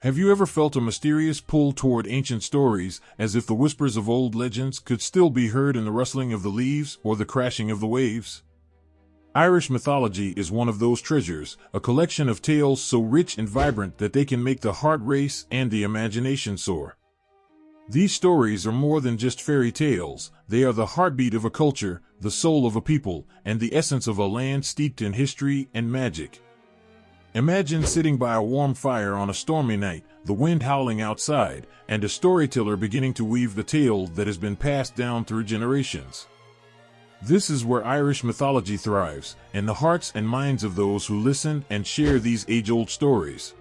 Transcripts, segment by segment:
Have you ever felt a mysterious pull toward ancient stories, as if the whispers of old legends could still be heard in the rustling of the leaves or the crashing of the waves? Irish mythology is one of those treasures, a collection of tales so rich and vibrant that they can make the heart race and the imagination soar. These stories are more than just fairy tales. They are the heartbeat of a culture, the soul of a people, and the essence of a land steeped in history and magic. Imagine sitting by a warm fire on a stormy night, the wind howling outside, and a storyteller beginning to weave the tale that has been passed down through generations. This is where Irish mythology thrives, in the hearts and minds of those who listen and share these age-old stories.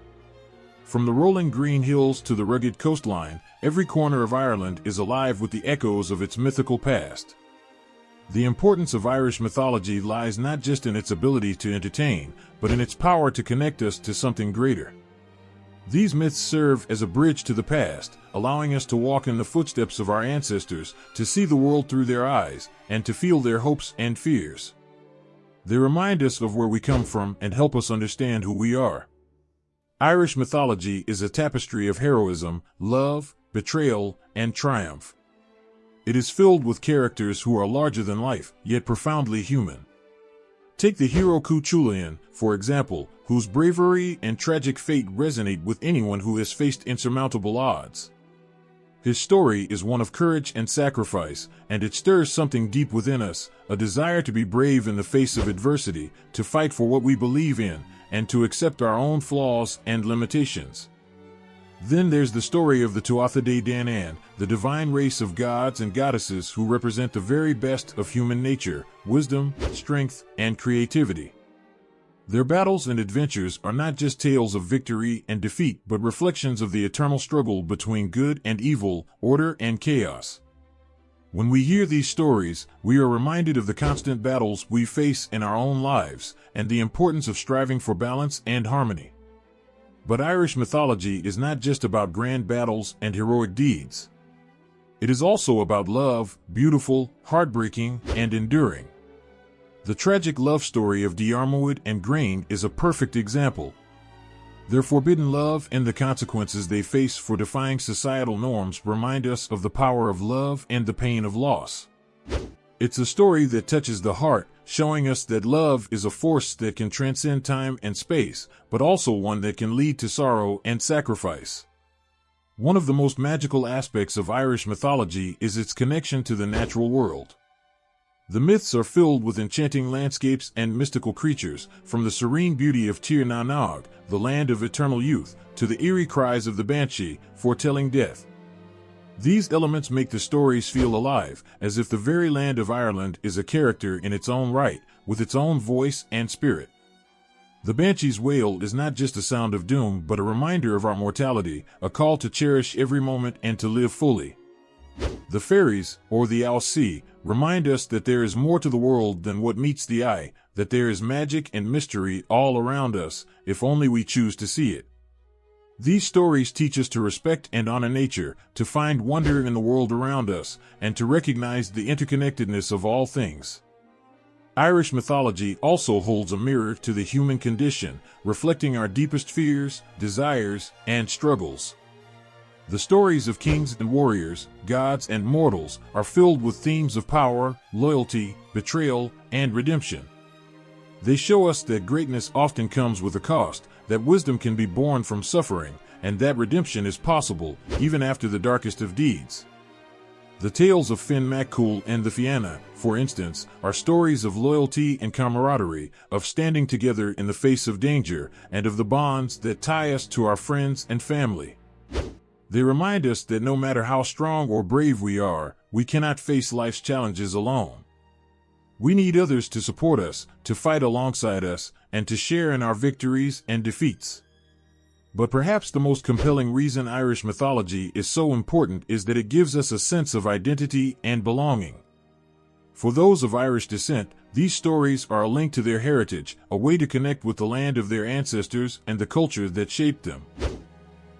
From the rolling green hills to the rugged coastline, every corner of Ireland is alive with the echoes of its mythical past. The importance of Irish mythology lies not just in its ability to entertain, but in its power to connect us to something greater. These myths serve as a bridge to the past, allowing us to walk in the footsteps of our ancestors, to see the world through their eyes, and to feel their hopes and fears. They remind us of where we come from and help us understand who we are. Irish mythology is a tapestry of heroism, love, betrayal, and triumph. It is filled with characters who are larger than life, yet profoundly human. Take the hero Cuchulainn, for example, whose bravery and tragic fate resonate with anyone who has faced insurmountable odds. His story is one of courage and sacrifice, and it stirs something deep within us, a desire to be brave in the face of adversity, to fight for what we believe in, and to accept our own flaws and limitations. Then there's the story of the Tuatha Dé Danann, the divine race of gods and goddesses who represent the very best of human nature, wisdom, strength, and creativity. Their battles and adventures are not just tales of victory and defeat, but reflections of the eternal struggle between good and evil, order and chaos. When we hear these stories, we are reminded of the constant battles we face in our own lives, and the importance of striving for balance and harmony. But Irish mythology is not just about grand battles and heroic deeds. It is also about love, beautiful, heartbreaking, and enduring. The tragic love story of Diarmuid and Grain is a perfect example. Their forbidden love and the consequences they face for defying societal norms remind us of the power of love and the pain of loss. It's a story that touches the heart, showing us that love is a force that can transcend time and space, but also one that can lead to sorrow and sacrifice. One of the most magical aspects of Irish mythology is its connection to the natural world. The myths are filled with enchanting landscapes and mystical creatures, from the serene beauty of Tir na Nog, the land of eternal youth, to the eerie cries of the banshee, foretelling death. These elements make the stories feel alive, as if the very land of Ireland is a character in its own right, with its own voice and spirit. The banshee's wail is not just a sound of doom, but a reminder of our mortality, a call to cherish every moment and to live fully. The fairies, or the Alsi, remind us that there is more to the world than what meets the eye, that there is magic and mystery all around us, if only we choose to see it. These stories teach us to respect and honor nature, to find wonder in the world around us, and to recognize the interconnectedness of all things. Irish mythology also holds a mirror to the human condition, reflecting our deepest fears, desires, and struggles. The stories of kings and warriors, gods and mortals, are filled with themes of power, loyalty, betrayal, and redemption. They show us that greatness often comes with a cost, that wisdom can be born from suffering, and that redemption is possible, even after the darkest of deeds. The tales of Finn MacCool and the Fianna, for instance, are stories of loyalty and camaraderie, of standing together in the face of danger, and of the bonds that tie us to our friends and family. They remind us that no matter how strong or brave we are, we cannot face life's challenges alone. We need others to support us, to fight alongside us, and to share in our victories and defeats. But perhaps the most compelling reason Irish mythology is so important is that it gives us a sense of identity and belonging. For those of Irish descent, these stories are a link to their heritage, a way to connect with the land of their ancestors and the culture that shaped them.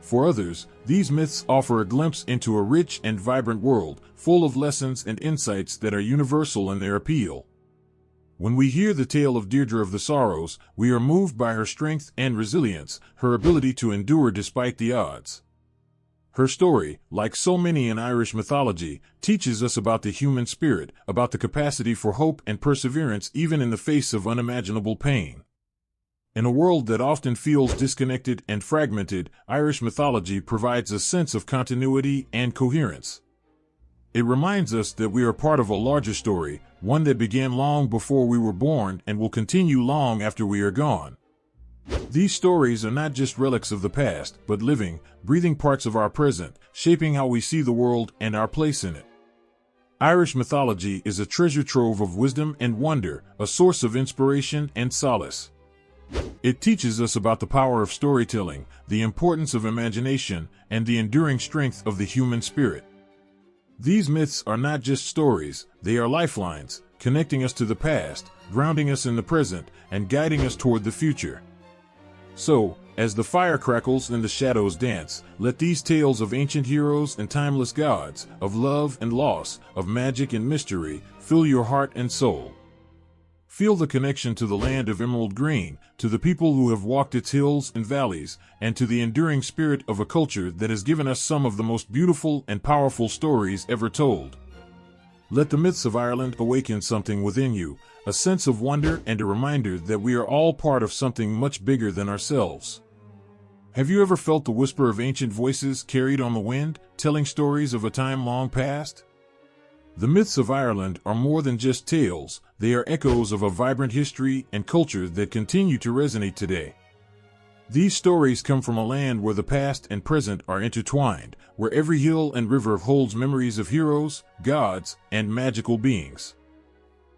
For others, these myths offer a glimpse into a rich and vibrant world, full of lessons and insights that are universal in their appeal. When we hear the tale of Deirdre of the Sorrows, we are moved by her strength and resilience, her ability to endure despite the odds. Her story, like so many in Irish mythology, teaches us about the human spirit, about the capacity for hope and perseverance even in the face of unimaginable pain. In a world that often feels disconnected and fragmented, Irish mythology provides a sense of continuity and coherence. It reminds us that we are part of a larger story, one that began long before we were born and will continue long after we are gone. These stories are not just relics of the past, but living, breathing parts of our present, shaping how we see the world and our place in it. Irish mythology is a treasure trove of wisdom and wonder, a source of inspiration and solace. It teaches us about the power of storytelling, the importance of imagination, and the enduring strength of the human spirit. These myths are not just stories, they are lifelines, connecting us to the past, grounding us in the present, and guiding us toward the future. So, as the fire crackles and the shadows dance, let these tales of ancient heroes and timeless gods, of love and loss, of magic and mystery, fill your heart and soul. Feel the connection to the land of emerald green, to the people who have walked its hills and valleys, and to the enduring spirit of a culture that has given us some of the most beautiful and powerful stories ever told. Let the myths of Ireland awaken something within you, a sense of wonder and a reminder that we are all part of something much bigger than ourselves. Have you ever felt the whisper of ancient voices carried on the wind, telling stories of a time long past? The myths of Ireland are more than just tales, they are echoes of a vibrant history and culture that continue to resonate today. These stories come from a land where the past and present are intertwined, where every hill and river holds memories of heroes, gods, and magical beings.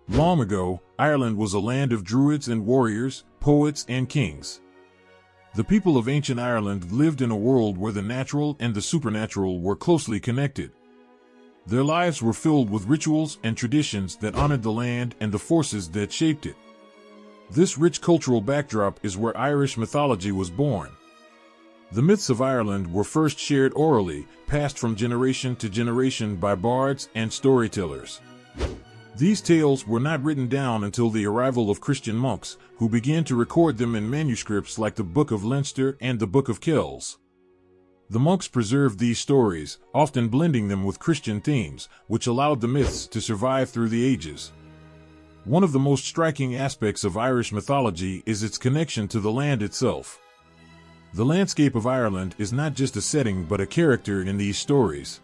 Long ago, Ireland was a land of druids and warriors, poets and kings. The people of ancient Ireland lived in a world where the natural and the supernatural were closely connected. Their lives were filled with rituals and traditions that honored the land and the forces that shaped it. This rich cultural backdrop is where Irish mythology was born. The myths of Ireland were first shared orally, passed from generation to generation by bards and storytellers. These tales were not written down until the arrival of Christian monks, who began to record them in manuscripts like the Book of Leinster and the Book of Kells. The monks preserved these stories, often blending them with Christian themes, which allowed the myths to survive through the ages. One of the most striking aspects of Irish mythology is its connection to the land itself. The landscape of Ireland is not just a setting but a character in these stories.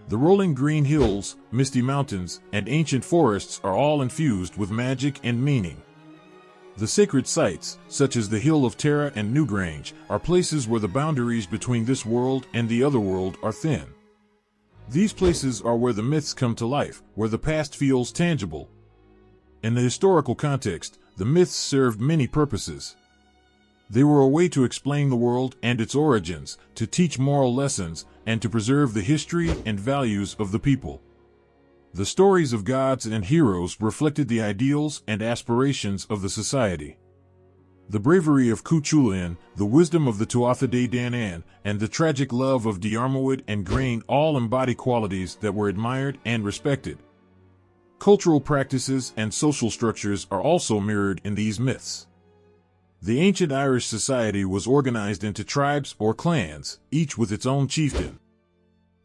The rolling green hills, misty mountains, and ancient forests are all infused with magic and meaning. The sacred sites, such as the Hill of Tara and Newgrange, are places where the boundaries between this world and the other world are thin. These places are where the myths come to life, where the past feels tangible. In the historical context, the myths served many purposes. They were a way to explain the world and its origins, to teach moral lessons, and to preserve the history and values of the people. The stories of gods and heroes reflected the ideals and aspirations of the society. The bravery of Cuchulainn, the wisdom of the Tuatha De Danann, and the tragic love of Diarmuid and Grain all embody qualities that were admired and respected. Cultural practices and social structures are also mirrored in these myths. The ancient Irish society was organized into tribes or clans, each with its own chieftain.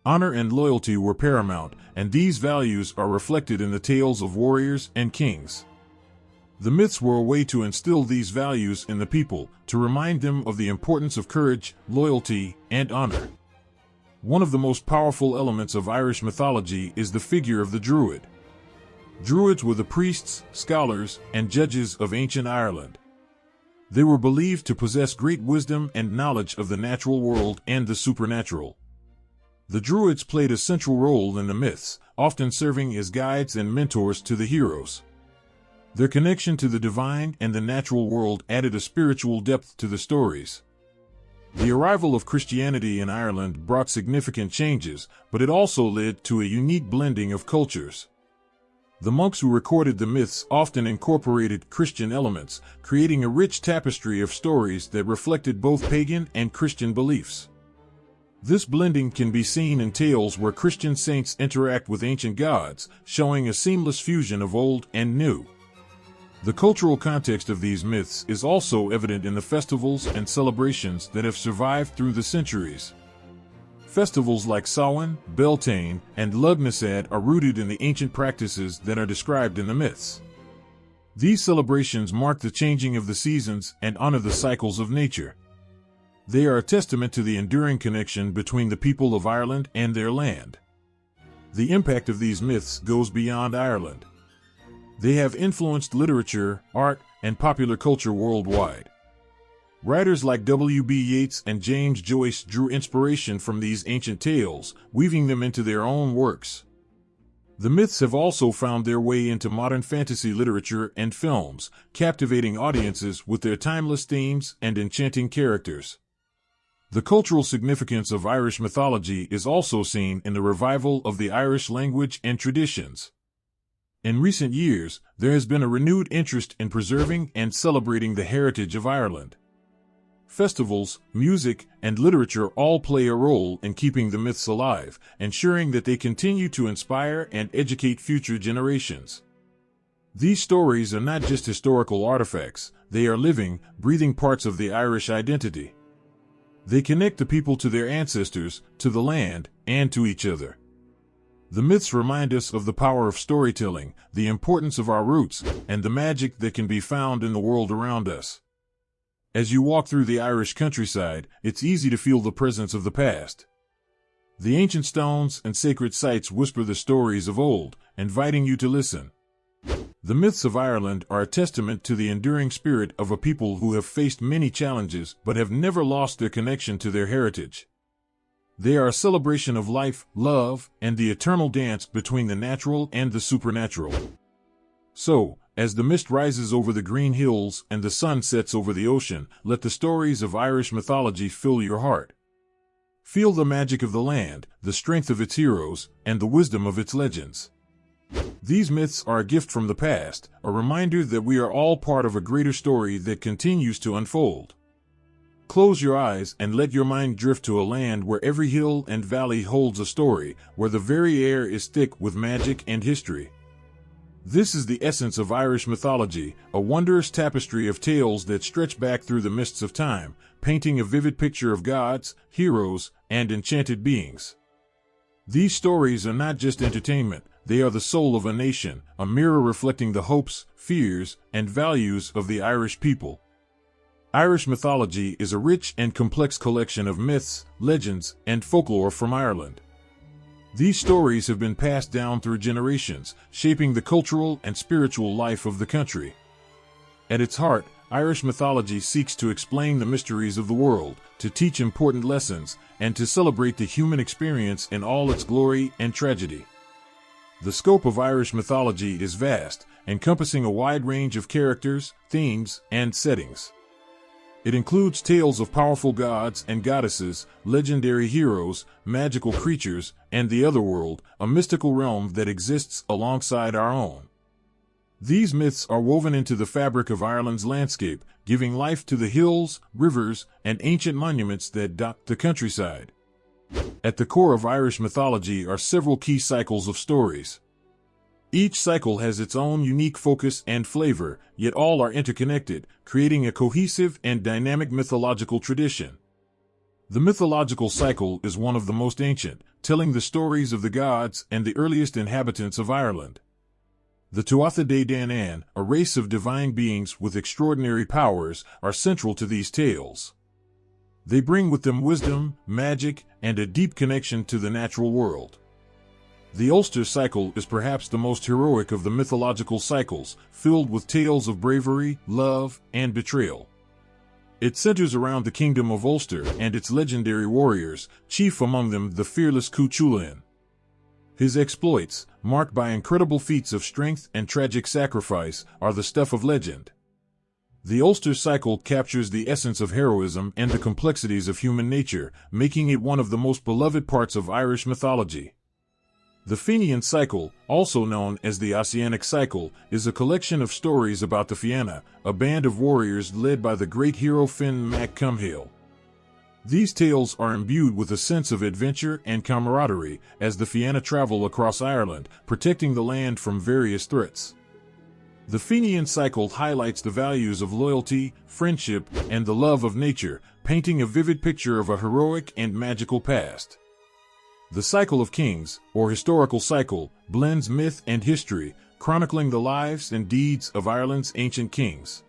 Honor and loyalty were paramount, and these values are reflected in the tales of warriors and kings. The myths were a way to instill these values in the people, to remind them of the importance of courage, loyalty, and honor. One of the most powerful elements of Irish mythology is the figure of the Druid. Druids were the priests, scholars, and judges of ancient Ireland. They were believed to possess great wisdom and knowledge of the natural world and the supernatural. The Druids played a central role in the myths, often serving as guides and mentors to the heroes. Their connection to the divine and the natural world added a spiritual depth to the stories. The arrival of Christianity in Ireland brought significant changes, but it also led to a unique blending of cultures. The monks who recorded the myths often incorporated Christian elements, creating a rich tapestry of stories that reflected both pagan and Christian beliefs. This blending can be seen in tales where Christian saints interact with ancient gods, showing a seamless fusion of old and new. The cultural context of these myths is also evident in the festivals and celebrations that have survived through the centuries. Festivals like Samhain, Beltane, and Lughnasadh are rooted in the ancient practices that are described in the myths. These celebrations mark the changing of the seasons and honor the cycles of nature. They are a testament to the enduring connection between the people of Ireland and their land. The impact of these myths goes beyond Ireland. They have influenced literature, art, and popular culture worldwide. Writers like W.B. Yeats and James Joyce drew inspiration from these ancient tales, weaving them into their own works. The myths have also found their way into modern fantasy literature and films, captivating audiences with their timeless themes and enchanting characters. The cultural significance of Irish mythology is also seen in the revival of the Irish language and traditions. In recent years, there has been a renewed interest in preserving and celebrating the heritage of Ireland. Festivals, music, and literature all play a role in keeping the myths alive, ensuring that they continue to inspire and educate future generations. These stories are not just historical artifacts, they are living, breathing parts of the Irish identity. They connect the people to their ancestors, to the land, and to each other. The myths remind us of the power of storytelling, the importance of our roots, and the magic that can be found in the world around us. As you walk through the Irish countryside, it's easy to feel the presence of the past. The ancient stones and sacred sites whisper the stories of old, inviting you to listen. The myths of Ireland are a testament to the enduring spirit of a people who have faced many challenges but have never lost their connection to their heritage. They are a celebration of life, love, and the eternal dance between the natural and the supernatural. So, as the mist rises over the green hills and the sun sets over the ocean, let the stories of Irish mythology fill your heart. Feel the magic of the land, the strength of its heroes, and the wisdom of its legends. These myths are a gift from the past, a reminder that we are all part of a greater story that continues to unfold. Close your eyes and let your mind drift to a land where every hill and valley holds a story, where the very air is thick with magic and history. This is the essence of Irish mythology, a wondrous tapestry of tales that stretch back through the mists of time, painting a vivid picture of gods, heroes, and enchanted beings. These stories are not just entertainment, they are the soul of a nation, a mirror reflecting the hopes, fears, and values of the Irish people. Irish mythology is a rich and complex collection of myths, legends, and folklore from Ireland. These stories have been passed down through generations, shaping the cultural and spiritual life of the country. At its heart, Irish mythology seeks to explain the mysteries of the world, to teach important lessons, and to celebrate the human experience in all its glory and tragedy. The scope of Irish mythology is vast, encompassing a wide range of characters, themes, and settings. It includes tales of powerful gods and goddesses, legendary heroes, magical creatures, and the otherworld, a mystical realm that exists alongside our own. These myths are woven into the fabric of Ireland's landscape, giving life to the hills, rivers, and ancient monuments that dot the countryside. At the core of Irish mythology are several key cycles of stories. Each cycle has its own unique focus and flavor, yet all are interconnected, creating a cohesive and dynamic mythological tradition. The mythological cycle is one of the most ancient, telling the stories of the gods and the earliest inhabitants of Ireland. The Tuatha Dé Danann, a race of divine beings with extraordinary powers, are central to these tales. They bring with them wisdom, magic, and a deep connection to the natural world. The Ulster cycle is perhaps the most heroic of the mythological cycles, filled with tales of bravery, love, and betrayal. It centers around the kingdom of Ulster and its legendary warriors, chief among them the fearless Cuchulainn. His exploits, marked by incredible feats of strength and tragic sacrifice, are the stuff of legend. The Ulster cycle captures the essence of heroism and the complexities of human nature, making it one of the most beloved parts of Irish mythology. The Fenian cycle, also known as the Ossianic cycle, is a collection of stories about the Fianna, a band of warriors led by the great hero Finn mac Cumhaill. These tales are imbued with a sense of adventure and camaraderie as the Fianna travel across Ireland, protecting the land from various threats. The Fenian cycle highlights the values of loyalty, friendship, and the love of nature, painting a vivid picture of a heroic and magical past. The Cycle of Kings, or historical cycle, blends myth and history, chronicling the lives and deeds of Ireland's ancient kings.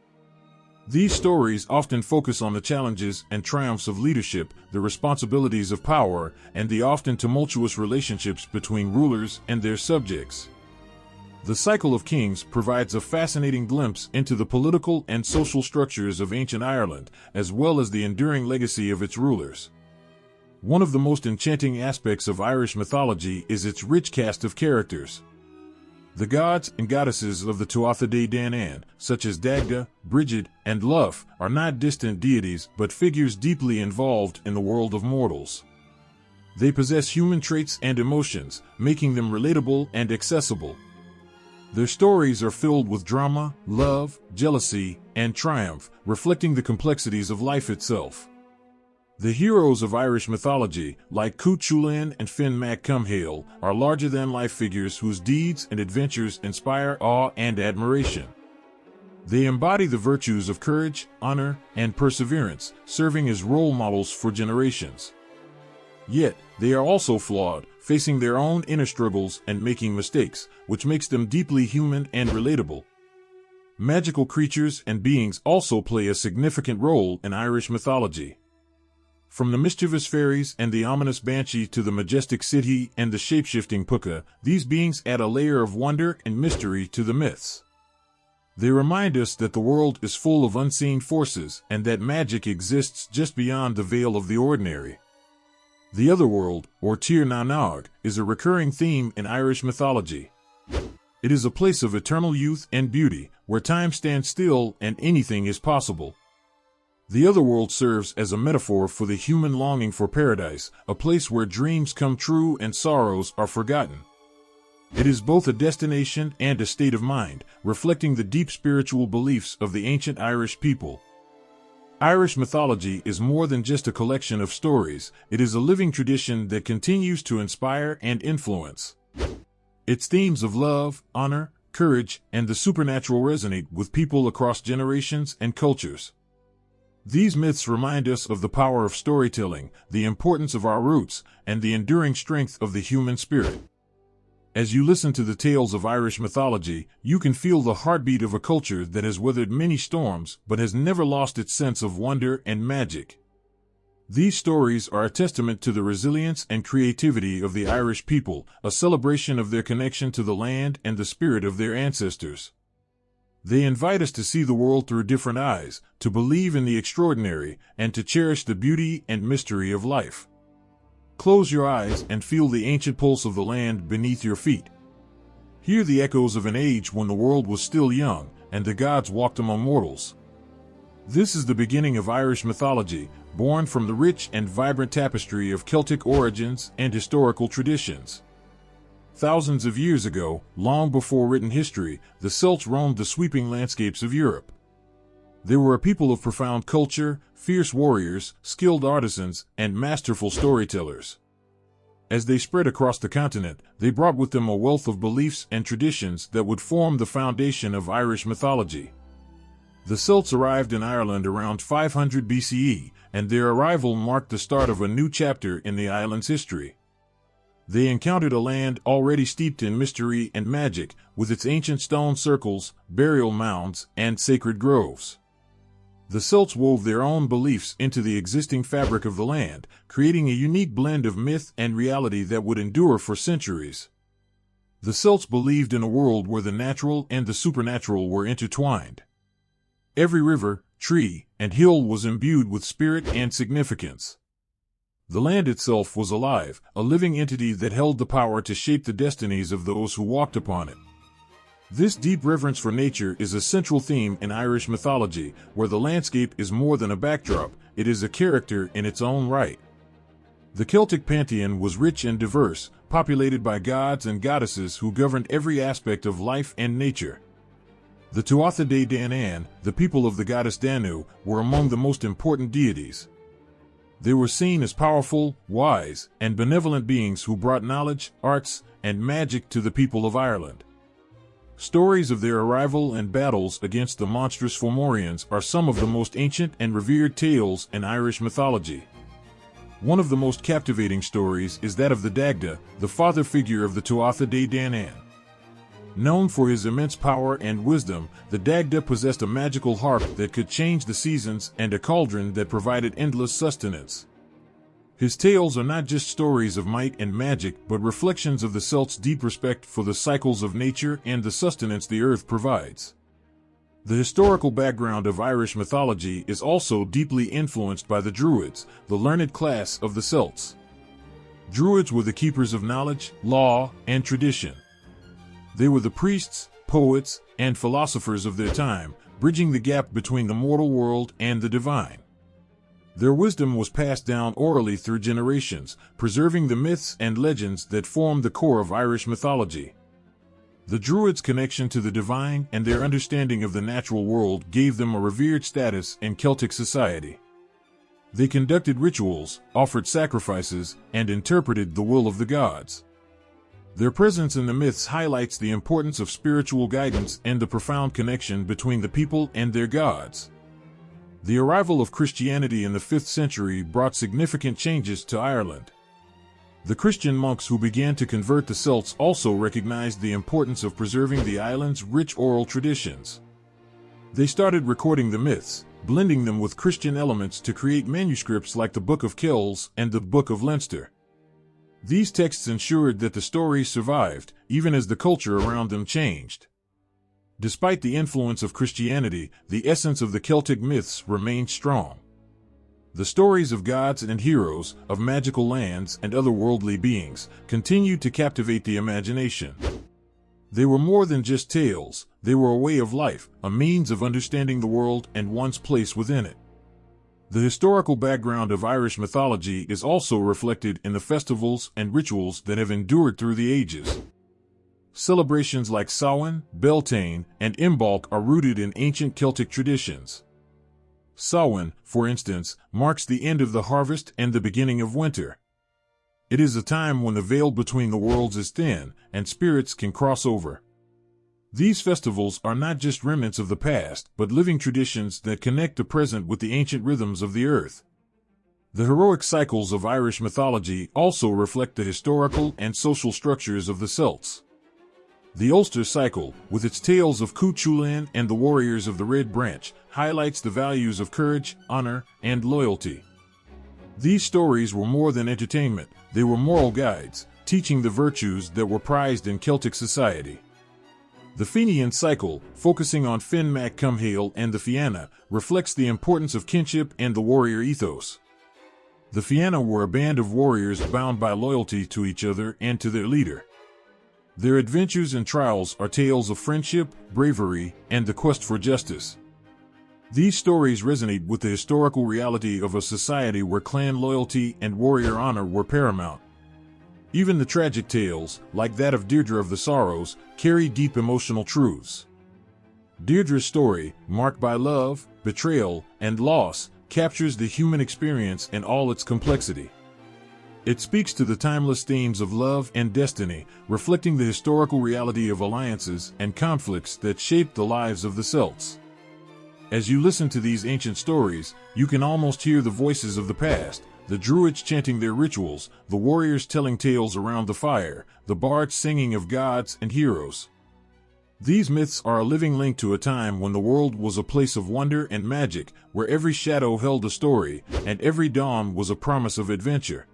These stories often focus on the challenges and triumphs of leadership, the responsibilities of power, and the often tumultuous relationships between rulers and their subjects. The Cycle of Kings provides a fascinating glimpse into the political and social structures of ancient Ireland, as well as the enduring legacy of its rulers. One of the most enchanting aspects of Irish mythology is its rich cast of characters. The gods and goddesses of the Tuatha Dé Danann, such as Dagda, Brigid, and Luff, are not distant deities but figures deeply involved in the world of mortals. They possess human traits and emotions, making them relatable and accessible. Their stories are filled with drama, love, jealousy, and triumph, reflecting the complexities of life itself. The heroes of Irish mythology, like Cú Chulainn and Finn Mac Cumhaill, are larger-than-life figures whose deeds and adventures inspire awe and admiration. They embody the virtues of courage, honor, and perseverance, serving as role models for generations. Yet, they are also flawed, facing their own inner struggles and making mistakes, which makes them deeply human and relatable. Magical creatures and beings also play a significant role in Irish mythology. From the mischievous fairies and the ominous banshee to the majestic Sidhe and the shape-shifting Pucca, these beings add a layer of wonder and mystery to the myths. They remind us that the world is full of unseen forces and that magic exists just beyond the veil of the ordinary. The Otherworld, or Tir na Nog, is a recurring theme in Irish mythology. It is a place of eternal youth and beauty, where time stands still and anything is possible. The Otherworld serves as a metaphor for the human longing for paradise, a place where dreams come true and sorrows are forgotten. It is both a destination and a state of mind, reflecting the deep spiritual beliefs of the ancient Irish people. Irish mythology is more than just a collection of stories, it is a living tradition that continues to inspire and influence. Its themes of love, honor, courage, and the supernatural resonate with people across generations and cultures. These myths remind us of the power of storytelling, the importance of our roots, and the enduring strength of the human spirit. As you listen to the tales of Irish mythology, you can feel the heartbeat of a culture that has weathered many storms but has never lost its sense of wonder and magic. These stories are a testament to the resilience and creativity of the Irish people, a celebration of their connection to the land and the spirit of their ancestors. They invite us to see the world through different eyes, to believe in the extraordinary, and to cherish the beauty and mystery of life. Close your eyes and feel the ancient pulse of the land beneath your feet. Hear the echoes of an age when the world was still young, and the gods walked among mortals. This is the beginning of Irish mythology, born from the rich and vibrant tapestry of Celtic origins and historical traditions. Thousands of years ago, long before written history, the Celts roamed the sweeping landscapes of Europe. They were a people of profound culture, fierce warriors, skilled artisans, and masterful storytellers. As they spread across the continent, they brought with them a wealth of beliefs and traditions that would form the foundation of Irish mythology. The Celts arrived in Ireland around 500 BCE, and their arrival marked the start of a new chapter in the island's history. They encountered a land already steeped in mystery and magic, with its ancient stone circles, burial mounds, and sacred groves. The Celts wove their own beliefs into the existing fabric of the land, creating a unique blend of myth and reality that would endure for centuries. The Celts believed in a world where the natural and the supernatural were intertwined. Every river, tree, and hill was imbued with spirit and significance. The land itself was alive, a living entity that held the power to shape the destinies of those who walked upon it. This deep reverence for nature is a central theme in Irish mythology, where the landscape is more than a backdrop, it is a character in its own right. The Celtic Pantheon was rich and diverse, populated by gods and goddesses who governed every aspect of life and nature. The Tuatha Dé Danann, the people of the goddess Danu, were among the most important deities. They were seen as powerful, wise, and benevolent beings who brought knowledge, arts, and magic to the people of Ireland. Stories of their arrival and battles against the monstrous Fomorians are some of the most ancient and revered tales in Irish mythology. One of the most captivating stories is that of the Dagda, the father figure of the Tuatha Dé Danann. Known for his immense power and wisdom, the Dagda possessed a magical harp that could change the seasons and a cauldron that provided endless sustenance. His tales are not just stories of might and magic, but reflections of the Celts' deep respect for the cycles of nature and the sustenance the earth provides. The historical background of Irish mythology is also deeply influenced by the Druids, the learned class of the Celts. Druids were the keepers of knowledge, law, and tradition. They were the priests, poets, and philosophers of their time, bridging the gap between the mortal world and the divine. Their wisdom was passed down orally through generations, preserving the myths and legends that form the core of Irish mythology. The Druids' connection to the divine and their understanding of the natural world gave them a revered status in Celtic society. They conducted rituals, offered sacrifices, and interpreted the will of the gods. Their presence in the myths highlights the importance of spiritual guidance and the profound connection between the people and their gods. The arrival of Christianity in the 5th century brought significant changes to Ireland. The Christian monks who began to convert the Celts also recognized the importance of preserving the island's rich oral traditions. They started recording the myths, blending them with Christian elements to create manuscripts like the Book of Kells and the Book of Leinster. These texts ensured that the stories survived, even as the culture around them changed. Despite the influence of Christianity, the essence of the Celtic myths remained strong. The stories of gods and heroes, of magical lands and otherworldly beings, continued to captivate the imagination. They were more than just tales, they were a way of life, a means of understanding the world and one's place within it. The historical background of Irish mythology is also reflected in the festivals and rituals that have endured through the ages. Celebrations like Samhain, Beltane, and Imbolc are rooted in ancient Celtic traditions. Samhain, for instance, marks the end of the harvest and the beginning of winter. It is a time when the veil between the worlds is thin, and spirits can cross over. These festivals are not just remnants of the past, but living traditions that connect the present with the ancient rhythms of the earth. The heroic cycles of Irish mythology also reflect the historical and social structures of the Celts. The Ulster cycle, with its tales of Cuchulainn and the warriors of the Red Branch, highlights the values of courage, honor, and loyalty. These stories were more than entertainment, they were moral guides, teaching the virtues that were prized in Celtic society. The Fenian cycle, focusing on Finn Mac Cumhaill and the Fianna, reflects the importance of kinship and the warrior ethos. The Fianna were a band of warriors bound by loyalty to each other and to their leader. Their adventures and trials are tales of friendship, bravery, and the quest for justice. These stories resonate with the historical reality of a society where clan loyalty and warrior honor were paramount. Even the tragic tales, like that of Deirdre of the Sorrows, carry deep emotional truths. Deirdre's story, marked by love, betrayal, and loss, captures the human experience in all its complexity. It speaks to the timeless themes of love and destiny, reflecting the historical reality of alliances and conflicts that shaped the lives of the Celts. As you listen to these ancient stories, you can almost hear the voices of the past, the Druids chanting their rituals, the warriors telling tales around the fire, the bards singing of gods and heroes. These myths are a living link to a time when the world was a place of wonder and magic, where every shadow held a story, and every dawn was a promise of adventure.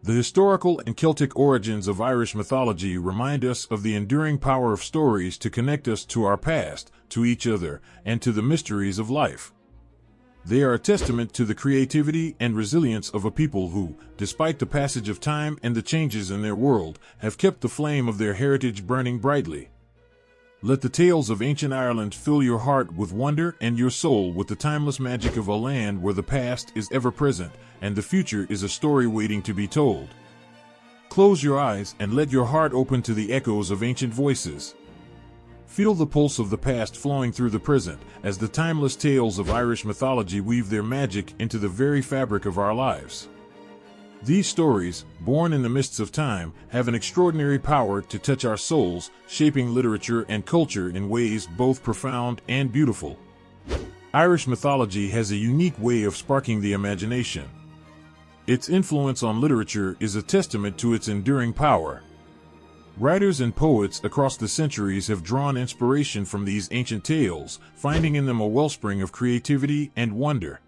The historical and Celtic origins of Irish mythology remind us of the enduring power of stories to connect us to our past, to each other, and to the mysteries of life. They are a testament to the creativity and resilience of a people who, despite the passage of time and the changes in their world, have kept the flame of their heritage burning brightly. Let the tales of ancient Ireland fill your heart with wonder and your soul with the timeless magic of a land where the past is ever present and the future is a story waiting to be told. Close your eyes and let your heart open to the echoes of ancient voices. Feel the pulse of the past flowing through the present as the timeless tales of Irish mythology weave their magic into the very fabric of our lives. These stories, born in the mists of time, have an extraordinary power to touch our souls, shaping literature and culture in ways both profound and beautiful. Irish mythology has a unique way of sparking the imagination. Its influence on literature is a testament to its enduring power. Writers and poets across the centuries have drawn inspiration from these ancient tales, finding in them a wellspring of creativity and wonder.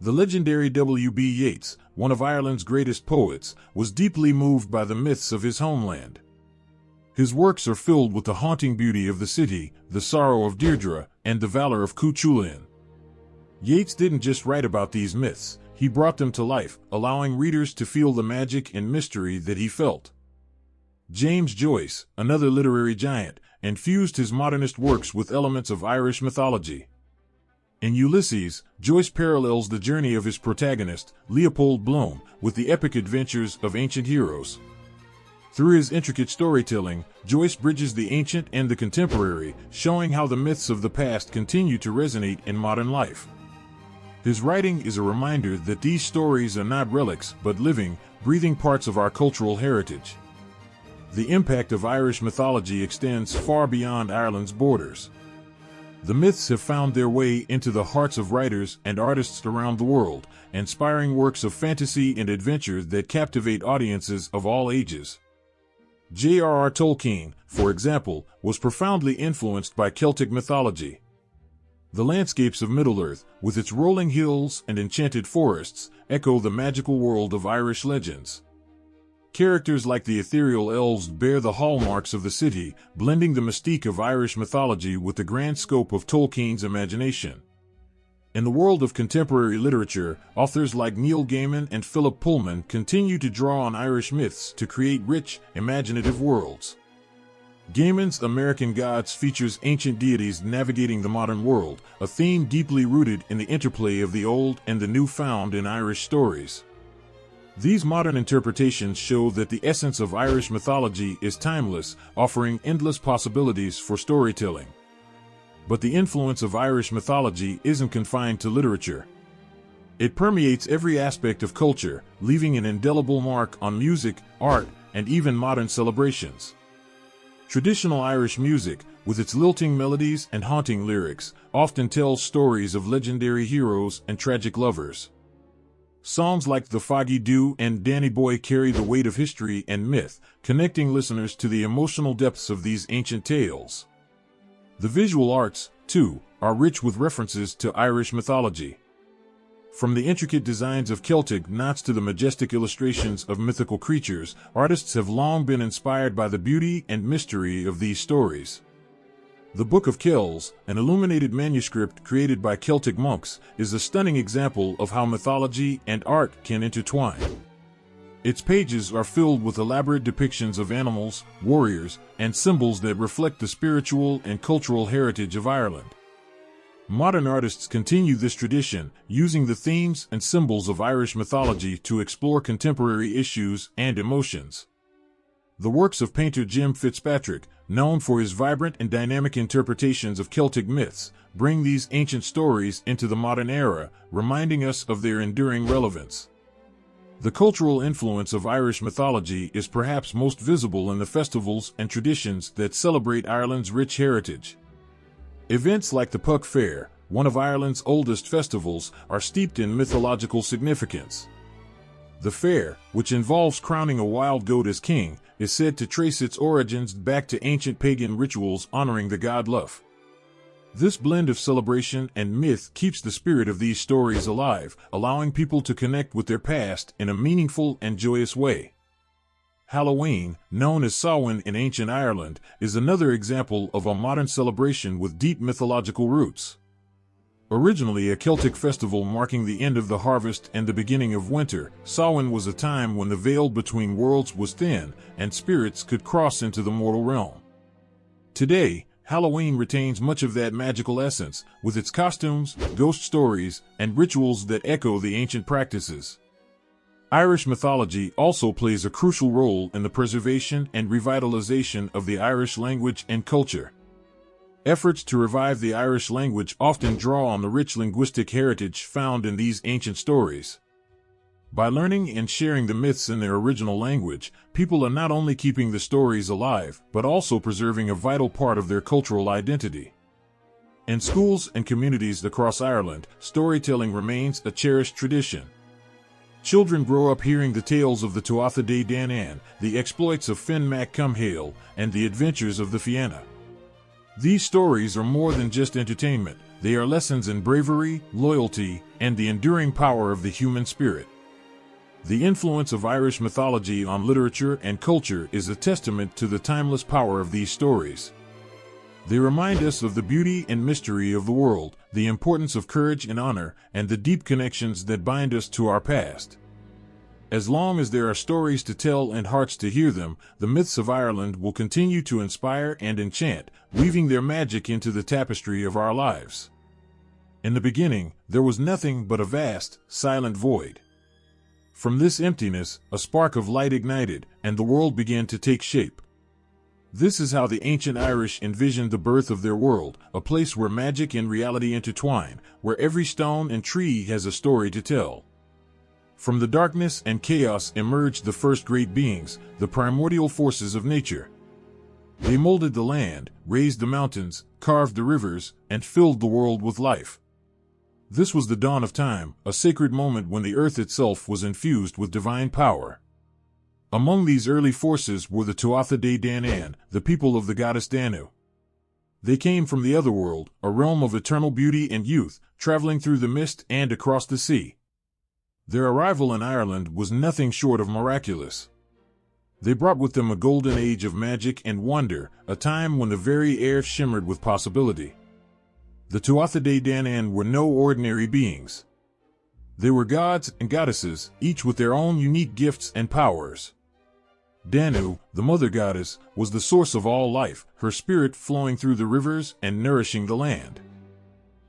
The legendary W.B. Yeats, one of Ireland's greatest poets, was deeply moved by the myths of his homeland. His works are filled with the haunting beauty of the city, the sorrow of Deirdre, and the valor of Cuchulainn. Yeats didn't just write about these myths, he brought them to life, allowing readers to feel the magic and mystery that he felt. James Joyce, another literary giant, infused his modernist works with elements of Irish mythology. In Ulysses, Joyce parallels the journey of his protagonist, Leopold Bloom, with the epic adventures of ancient heroes. Through his intricate storytelling, Joyce bridges the ancient and the contemporary, showing how the myths of the past continue to resonate in modern life. His writing is a reminder that these stories are not relics but living, breathing parts of our cultural heritage. The impact of Irish mythology extends far beyond Ireland's borders. The myths have found their way into the hearts of writers and artists around the world, inspiring works of fantasy and adventure that captivate audiences of all ages. J.R.R. Tolkien, for example, was profoundly influenced by Celtic mythology. The landscapes of Middle-earth, with its rolling hills and enchanted forests, echo the magical world of Irish legends. Characters like the ethereal elves bear the hallmarks of the city, blending the mystique of Irish mythology with the grand scope of Tolkien's imagination. In the world of contemporary literature, authors like Neil Gaiman and Philip Pullman continue to draw on Irish myths to create rich, imaginative worlds. Gaiman's American Gods features ancient deities navigating the modern world, a theme deeply rooted in the interplay of the old and the new found in Irish stories. These modern interpretations show that the essence of Irish mythology is timeless, offering endless possibilities for storytelling. But the influence of Irish mythology isn't confined to literature. It permeates every aspect of culture, leaving an indelible mark on music, art, and even modern celebrations. Traditional Irish music, with its lilting melodies and haunting lyrics, often tells stories of legendary heroes and tragic lovers. Songs like The Foggy Dew and Danny Boy carry the weight of history and myth, connecting listeners to the emotional depths of these ancient tales. The visual arts, too, are rich with references to Irish mythology. From the intricate designs of Celtic knots to the majestic illustrations of mythical creatures, artists have long been inspired by the beauty and mystery of these stories. The Book of Kells, an illuminated manuscript created by Celtic monks, is a stunning example of how mythology and art can intertwine. Its pages are filled with elaborate depictions of animals, warriors, and symbols that reflect the spiritual and cultural heritage of Ireland. Modern artists continue this tradition, using the themes and symbols of Irish mythology to explore contemporary issues and emotions. The works of painter Jim Fitzpatrick, known for his vibrant and dynamic interpretations of Celtic myths, bring these ancient stories into the modern era, reminding us of their enduring relevance. The cultural influence of Irish mythology is perhaps most visible in the festivals and traditions that celebrate Ireland's rich heritage. Events like the Puck Fair, one of Ireland's oldest festivals, are steeped in mythological significance. The fair, which involves crowning a wild goat as king, is said to trace its origins back to ancient pagan rituals honoring the god Lugh. This blend of celebration and myth keeps the spirit of these stories alive, allowing people to connect with their past in a meaningful and joyous way. Halloween, known as Samhain in ancient Ireland, is another example of a modern celebration with deep mythological roots. Originally a Celtic festival marking the end of the harvest and the beginning of winter, Samhain was a time when the veil between worlds was thin and spirits could cross into the mortal realm. Today, Halloween retains much of that magical essence, with its costumes, ghost stories, and rituals that echo the ancient practices. Irish mythology also plays a crucial role in the preservation and revitalization of the Irish language and culture. Efforts to revive the Irish language often draw on the rich linguistic heritage found in these ancient stories. By learning and sharing the myths in their original language, people are not only keeping the stories alive, but also preserving a vital part of their cultural identity. In schools and communities across Ireland, storytelling remains a cherished tradition. Children grow up hearing the tales of the Tuatha Dé Danann, the exploits of Finn Mac Cumhaill, and the adventures of the Fianna. These stories are more than just entertainment. They are lessons in bravery, loyalty, and the enduring power of the human spirit. The influence of Irish mythology on literature and culture is a testament to the timeless power of these stories. They remind us of the beauty and mystery of the world, the importance of courage and honor, and the deep connections that bind us to our past. As long as there are stories to tell and hearts to hear them, the myths of Ireland will continue to inspire and enchant, weaving their magic into the tapestry of our lives. In the beginning, there was nothing but a vast, silent void. From this emptiness, a spark of light ignited, and the world began to take shape. This is how the ancient Irish envisioned the birth of their world, a place where magic and reality intertwine, where every stone and tree has a story to tell. From the darkness and chaos emerged the first great beings, the primordial forces of nature. They molded the land, raised the mountains, carved the rivers, and filled the world with life. This was the dawn of time, a sacred moment when the earth itself was infused with divine power. Among these early forces were the Tuatha Dé Danann, the people of the goddess Danu. They came from the otherworld, a realm of eternal beauty and youth, traveling through the mist and across the sea. Their arrival in Ireland was nothing short of miraculous. They brought with them a golden age of magic and wonder, a time when the very air shimmered with possibility. The Tuatha Dé Danann were no ordinary beings. They were gods and goddesses, each with their own unique gifts and powers. Danu, the mother goddess, was the source of all life, her spirit flowing through the rivers and nourishing the land.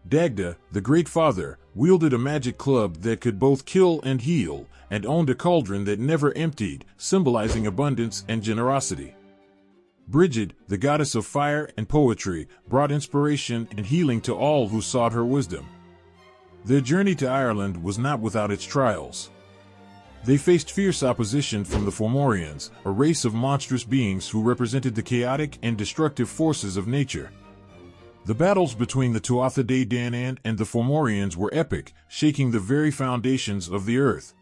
Dagda, the great father, wielded a magic club that could both kill and heal, and owned a cauldron that never emptied, symbolizing abundance and generosity. Brigid, the goddess of fire and poetry, brought inspiration and healing to all who sought her wisdom. Their journey to Ireland was not without its trials. They faced fierce opposition from the Fomorians, a race of monstrous beings who represented the chaotic and destructive forces of nature. The battles between the Tuatha Dé Danann and the Fomorians were epic, shaking the very foundations of the earth.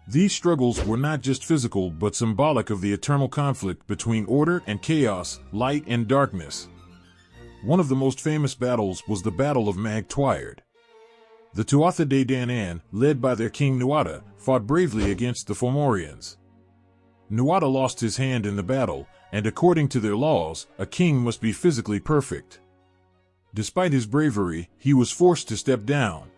These struggles were not just physical but symbolic of the eternal conflict between order and chaos, light and darkness. One of the most famous battles was the Battle of Mag Twyard. The Tuatha Dé Danann, led by their king Nuada, fought bravely against the Fomorians. Nuada lost his hand in the battle, and according to their laws, a king must be physically perfect. Despite his bravery, he was forced to step down.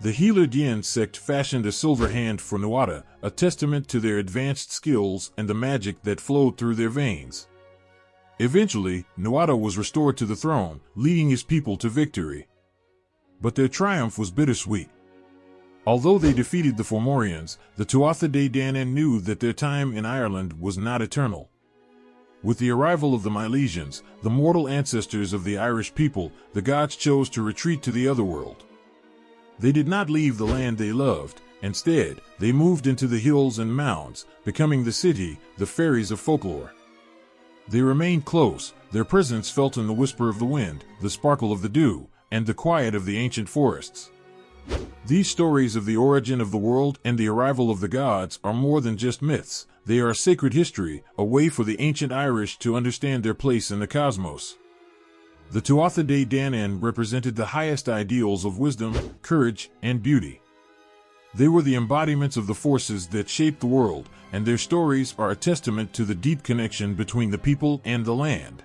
The healer Dien sect fashioned a silver hand for Nuada, a testament to their advanced skills and the magic that flowed through their veins. Eventually, Nuada was restored to the throne, leading his people to victory. But their triumph was bittersweet. Although they defeated the Fomorians, the Tuatha Dé Danann knew that their time in Ireland was not eternal. With the arrival of the Milesians, the mortal ancestors of the Irish people, the gods chose to retreat to the otherworld. They did not leave the land they loved. Instead, they moved into the hills and mounds, becoming the city, the fairies of folklore. They remained close, their presence felt in the whisper of the wind, the sparkle of the dew, and the quiet of the ancient forests. These stories of the origin of the world and the arrival of the gods are more than just myths. They are a sacred history, a way for the ancient Irish to understand their place in the cosmos. The Tuatha Dé Danann represented the highest ideals of wisdom, courage, and beauty. They were the embodiments of the forces that shaped the world, and their stories are a testament to the deep connection between the people and the land.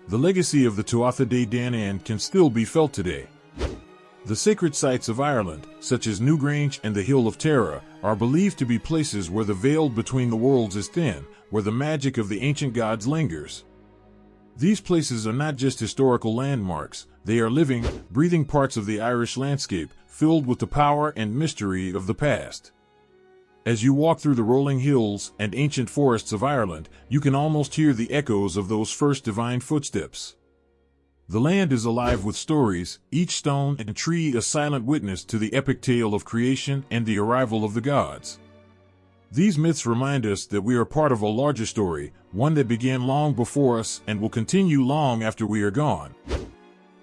The legacy of the Tuatha Dé Danann can still be felt today. The sacred sites of Ireland, such as Newgrange and the Hill of Tara, are believed to be places where the veil between the worlds is thin, where the magic of the ancient gods lingers. These places are not just historical landmarks, they are living, breathing parts of the Irish landscape, filled with the power and mystery of the past. As you walk through the rolling hills and ancient forests of Ireland, you can almost hear the echoes of those first divine footsteps. The land is alive with stories, each stone and tree a silent witness to the epic tale of creation and the arrival of the gods. These myths remind us that we are part of a larger story, one that began long before us and will continue long after we are gone.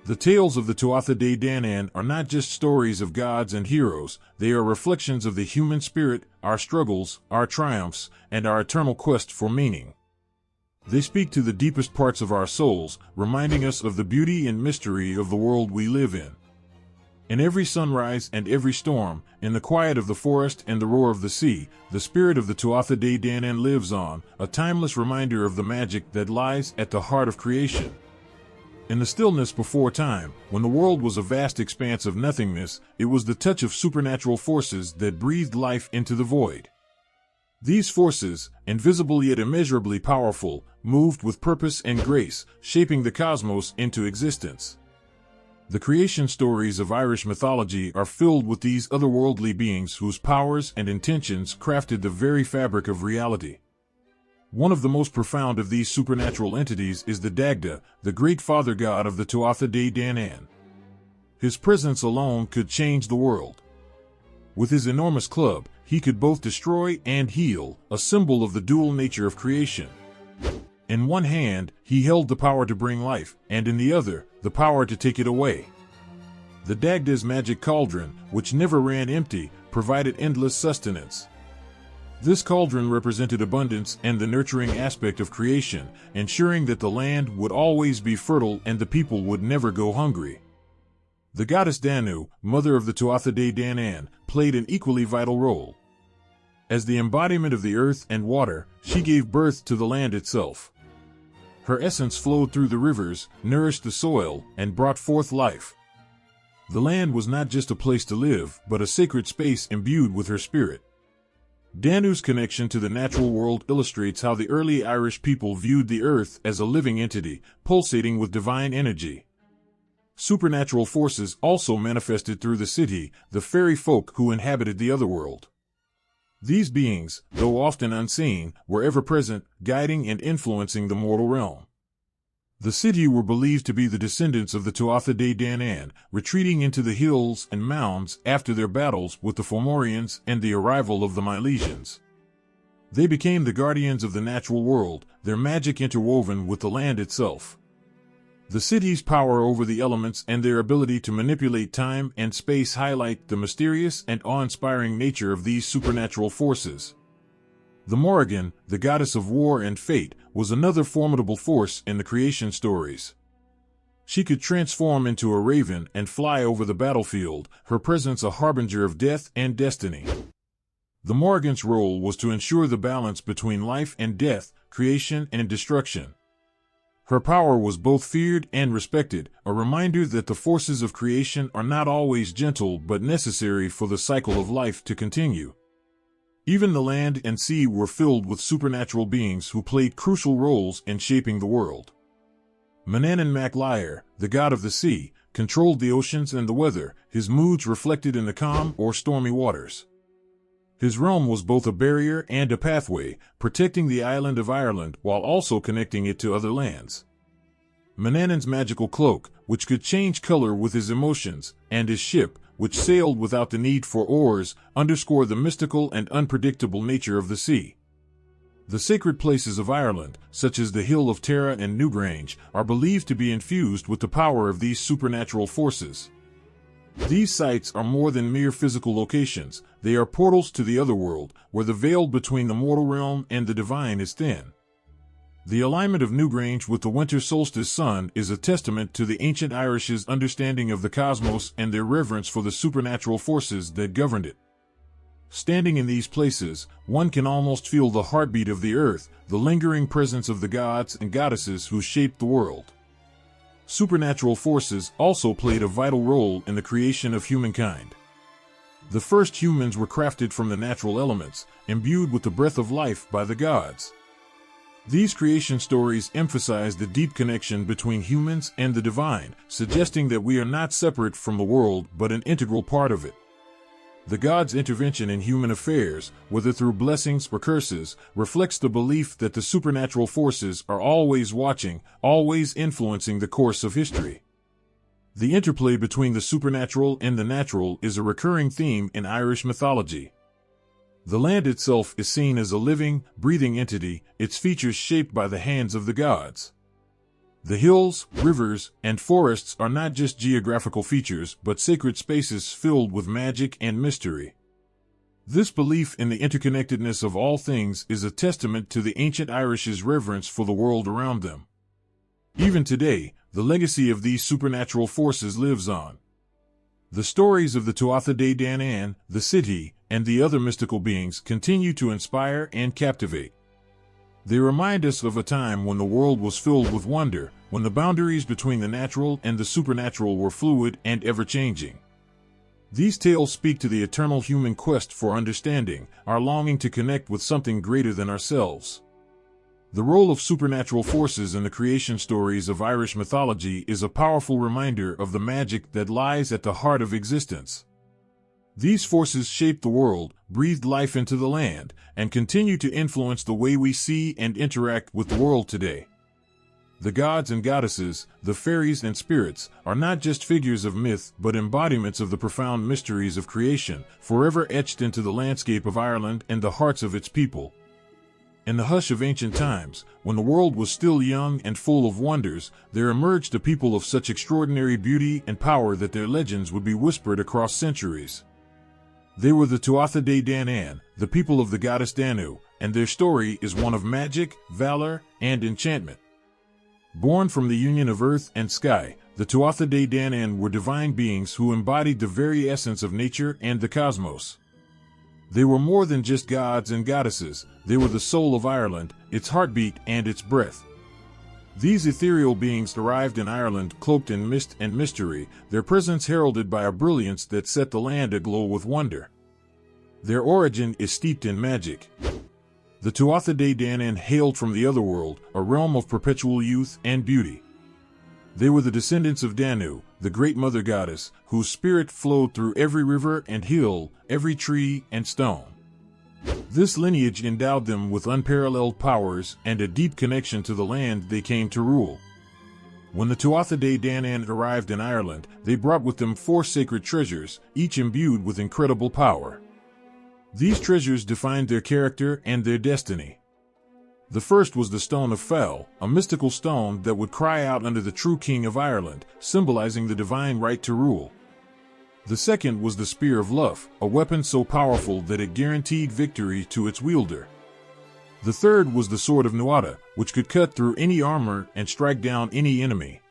The tales of the Tuatha De Danann are not just stories of gods and heroes, they are reflections of the human spirit, our struggles, our triumphs, and our eternal quest for meaning. They speak to the deepest parts of our souls, reminding us of the beauty and mystery of the world we live in. In every sunrise and every storm, in the quiet of the forest and the roar of the sea, the spirit of the Tuatha De Danann lives on, a timeless reminder of the magic that lies at the heart of creation. In the stillness before time, when the world was a vast expanse of nothingness, it was the touch of supernatural forces that breathed life into the void. These forces, invisible yet immeasurably powerful, moved with purpose and grace, shaping the cosmos into existence. The creation stories of Irish mythology are filled with these otherworldly beings whose powers and intentions crafted the very fabric of reality. One of the most profound of these supernatural entities is the Dagda, the great father god of the Tuatha De Danann. His presence alone could change the world. With his enormous club, he could both destroy and heal, a symbol of the dual nature of creation. In one hand, he held the power to bring life, and in the other, the power to take it away. The Dagda's magic cauldron, which never ran empty, provided endless sustenance. This cauldron represented abundance and the nurturing aspect of creation, ensuring that the land would always be fertile and the people would never go hungry. The goddess Danu, mother of the Tuatha De Danann, played an equally vital role. As the embodiment of the earth and water, she gave birth to the land itself. Her essence flowed through the rivers, nourished the soil, and brought forth life. The land was not just a place to live, but a sacred space imbued with her spirit. Danu's connection to the natural world illustrates how the early Irish people viewed the earth as a living entity, pulsating with divine energy. Supernatural forces also manifested through the city, the fairy folk who inhabited the otherworld. These beings, though often unseen, were ever present, guiding and influencing the mortal realm. The city were believed to be the descendants of the Tuatha De Danann, retreating into the hills and mounds after their battles with the Fomorians and the arrival of the Milesians. They became the guardians of the natural world, their magic interwoven with the land itself. The city's power over the elements and their ability to manipulate time and space highlight the mysterious and awe-inspiring nature of these supernatural forces. The Morrigan, the goddess of war and fate, was another formidable force in the creation stories. She could transform into a raven and fly over the battlefield, her presence a harbinger of death and destiny. The Morrigan's role was to ensure the balance between life and death, creation and destruction. Her power was both feared and respected, a reminder that the forces of creation are not always gentle but necessary for the cycle of life to continue. Even the land and sea were filled with supernatural beings who played crucial roles in shaping the world. Manannán Mac Lir, the god of the sea, controlled the oceans and the weather, his moods reflected in the calm or stormy waters. His realm was both a barrier and a pathway, protecting the island of Ireland while also connecting it to other lands. Manannán's magical cloak, which could change color with his emotions, and his ship, which sailed without the need for oars, underscore the mystical and unpredictable nature of the sea. The sacred places of Ireland, such as the Hill of Tara and Newgrange, are believed to be infused with the power of these supernatural forces. These sites are more than mere physical locations, they are portals to the otherworld, where the veil between the mortal realm and the divine is thin. The alignment of Newgrange with the winter solstice sun is a testament to the ancient Irish's understanding of the cosmos and their reverence for the supernatural forces that governed it. Standing in these places, one can almost feel the heartbeat of the earth, the lingering presence of the gods and goddesses who shaped the world. Supernatural forces also played a vital role in the creation of humankind. The first humans were crafted from the natural elements, imbued with the breath of life by the gods. These creation stories emphasize the deep connection between humans and the divine, suggesting that we are not separate from the world but an integral part of it. The gods' intervention in human affairs, whether through blessings or curses, reflects the belief that the supernatural forces are always watching, always influencing the course of history. The interplay between the supernatural and the natural is a recurring theme in Irish mythology. The land itself is seen as a living, breathing entity, its features shaped by the hands of the gods. The hills, rivers, and forests are not just geographical features but sacred spaces filled with magic and mystery. This belief in the interconnectedness of all things is a testament to the ancient Irish's reverence for the world around them. Even today, the legacy of these supernatural forces lives on. The stories of the Tuatha Dé Danann, the city, and the other mystical beings continue to inspire and captivate. They remind us of a time when the world was filled with wonder, when the boundaries between the natural and the supernatural were fluid and ever-changing. These tales speak to the eternal human quest for understanding, our longing to connect with something greater than ourselves. The role of supernatural forces in the creation stories of Irish mythology is a powerful reminder of the magic that lies at the heart of existence. These forces shaped the world, breathed life into the land, and continue to influence the way we see and interact with the world today. The gods and goddesses, the fairies and spirits, are not just figures of myth but embodiments of the profound mysteries of creation, forever etched into the landscape of Ireland and the hearts of its people. In the hush of ancient times, when the world was still young and full of wonders, there emerged a people of such extraordinary beauty and power that their legends would be whispered across centuries. They were the Tuatha Dé Danann, the people of the goddess Danu, and their story is one of magic, valor, and enchantment. Born from the union of earth and sky, the Tuatha Dé Danann were divine beings who embodied the very essence of nature and the cosmos. They were more than just gods and goddesses, they were the soul of Ireland, its heartbeat and its breath. These ethereal beings arrived in Ireland cloaked in mist and mystery, their presence heralded by a brilliance that set the land aglow with wonder. Their origin is steeped in magic. The Tuatha Dé Danann hailed from the otherworld, a realm of perpetual youth and beauty. They were the descendants of Danu, the great mother goddess, whose spirit flowed through every river and hill, every tree and stone. This lineage endowed them with unparalleled powers and a deep connection to the land they came to rule. When the Tuatha Dé Danann arrived in Ireland, they brought with them 4 sacred treasures, each imbued with incredible power. These treasures defined their character and their destiny. The first was the Stone of Fel, a mystical stone that would cry out under the true king of Ireland, symbolizing the divine right to rule. The second was the Spear of Luff, a weapon so powerful that it guaranteed victory to its wielder. The third was the Sword of Nuada, which could cut through any armor and strike down any enemy.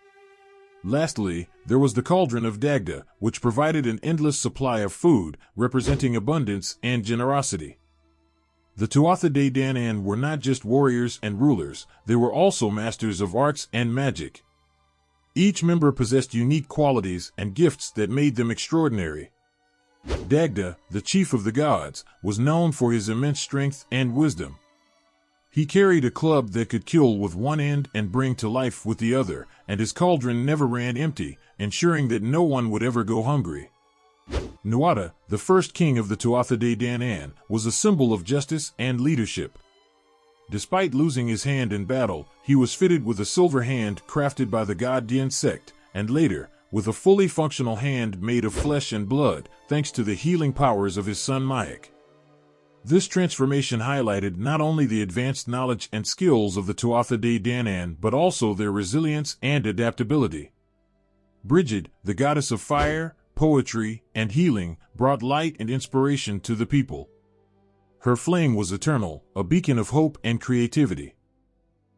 Lastly, there was the Cauldron of Dagda, which provided an endless supply of food, representing abundance and generosity. The Tuatha Dé Danann were not just warriors and rulers, they were also masters of arts and magic. Each member possessed unique qualities and gifts that made them extraordinary. Dagda, the chief of the gods, was known for his immense strength and wisdom. He carried a club that could kill with one end and bring to life with the other, and his cauldron never ran empty, ensuring that no one would ever go hungry. Nuada, the first king of the Tuatha Dé Danann, was a symbol of justice and leadership. Despite losing his hand in battle, he was fitted with a silver hand crafted by the god Dien Sect, and later, with a fully functional hand made of flesh and blood, thanks to the healing powers of his son Mythic. This transformation highlighted not only the advanced knowledge and skills of the Tuatha Dé Danann but also their resilience and adaptability. Brigid, the goddess of fire, poetry, and healing, brought light and inspiration to the people. Her flame was eternal, a beacon of hope and creativity.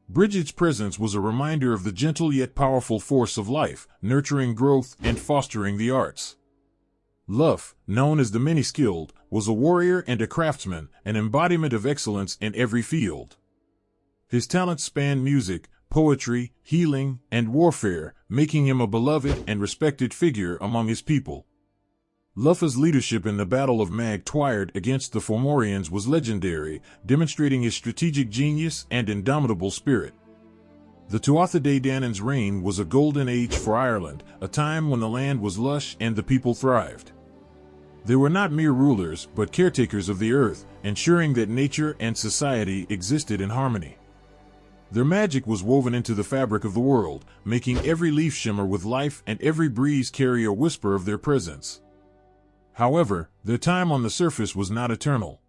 Brigid's presence was a reminder of the gentle yet powerful force of life, nurturing growth and fostering the arts. Luff, known as the Many-Skilled, was a warrior and a craftsman, an embodiment of excellence in every field. His talents spanned music, poetry, healing, and warfare, making him a beloved and respected figure among his people. Luffa's leadership in the Battle of Mag Twyard against the Fomorians was legendary, demonstrating his strategic genius and indomitable spirit. The Tuatha Dé Danann's reign was a golden age for Ireland, a time when the land was lush and the people thrived. They were not mere rulers, but caretakers of the earth, ensuring that nature and society existed in harmony. Their magic was woven into the fabric of the world, making every leaf shimmer with life and every breeze carry a whisper of their presence. However, their time on the surface was not eternal.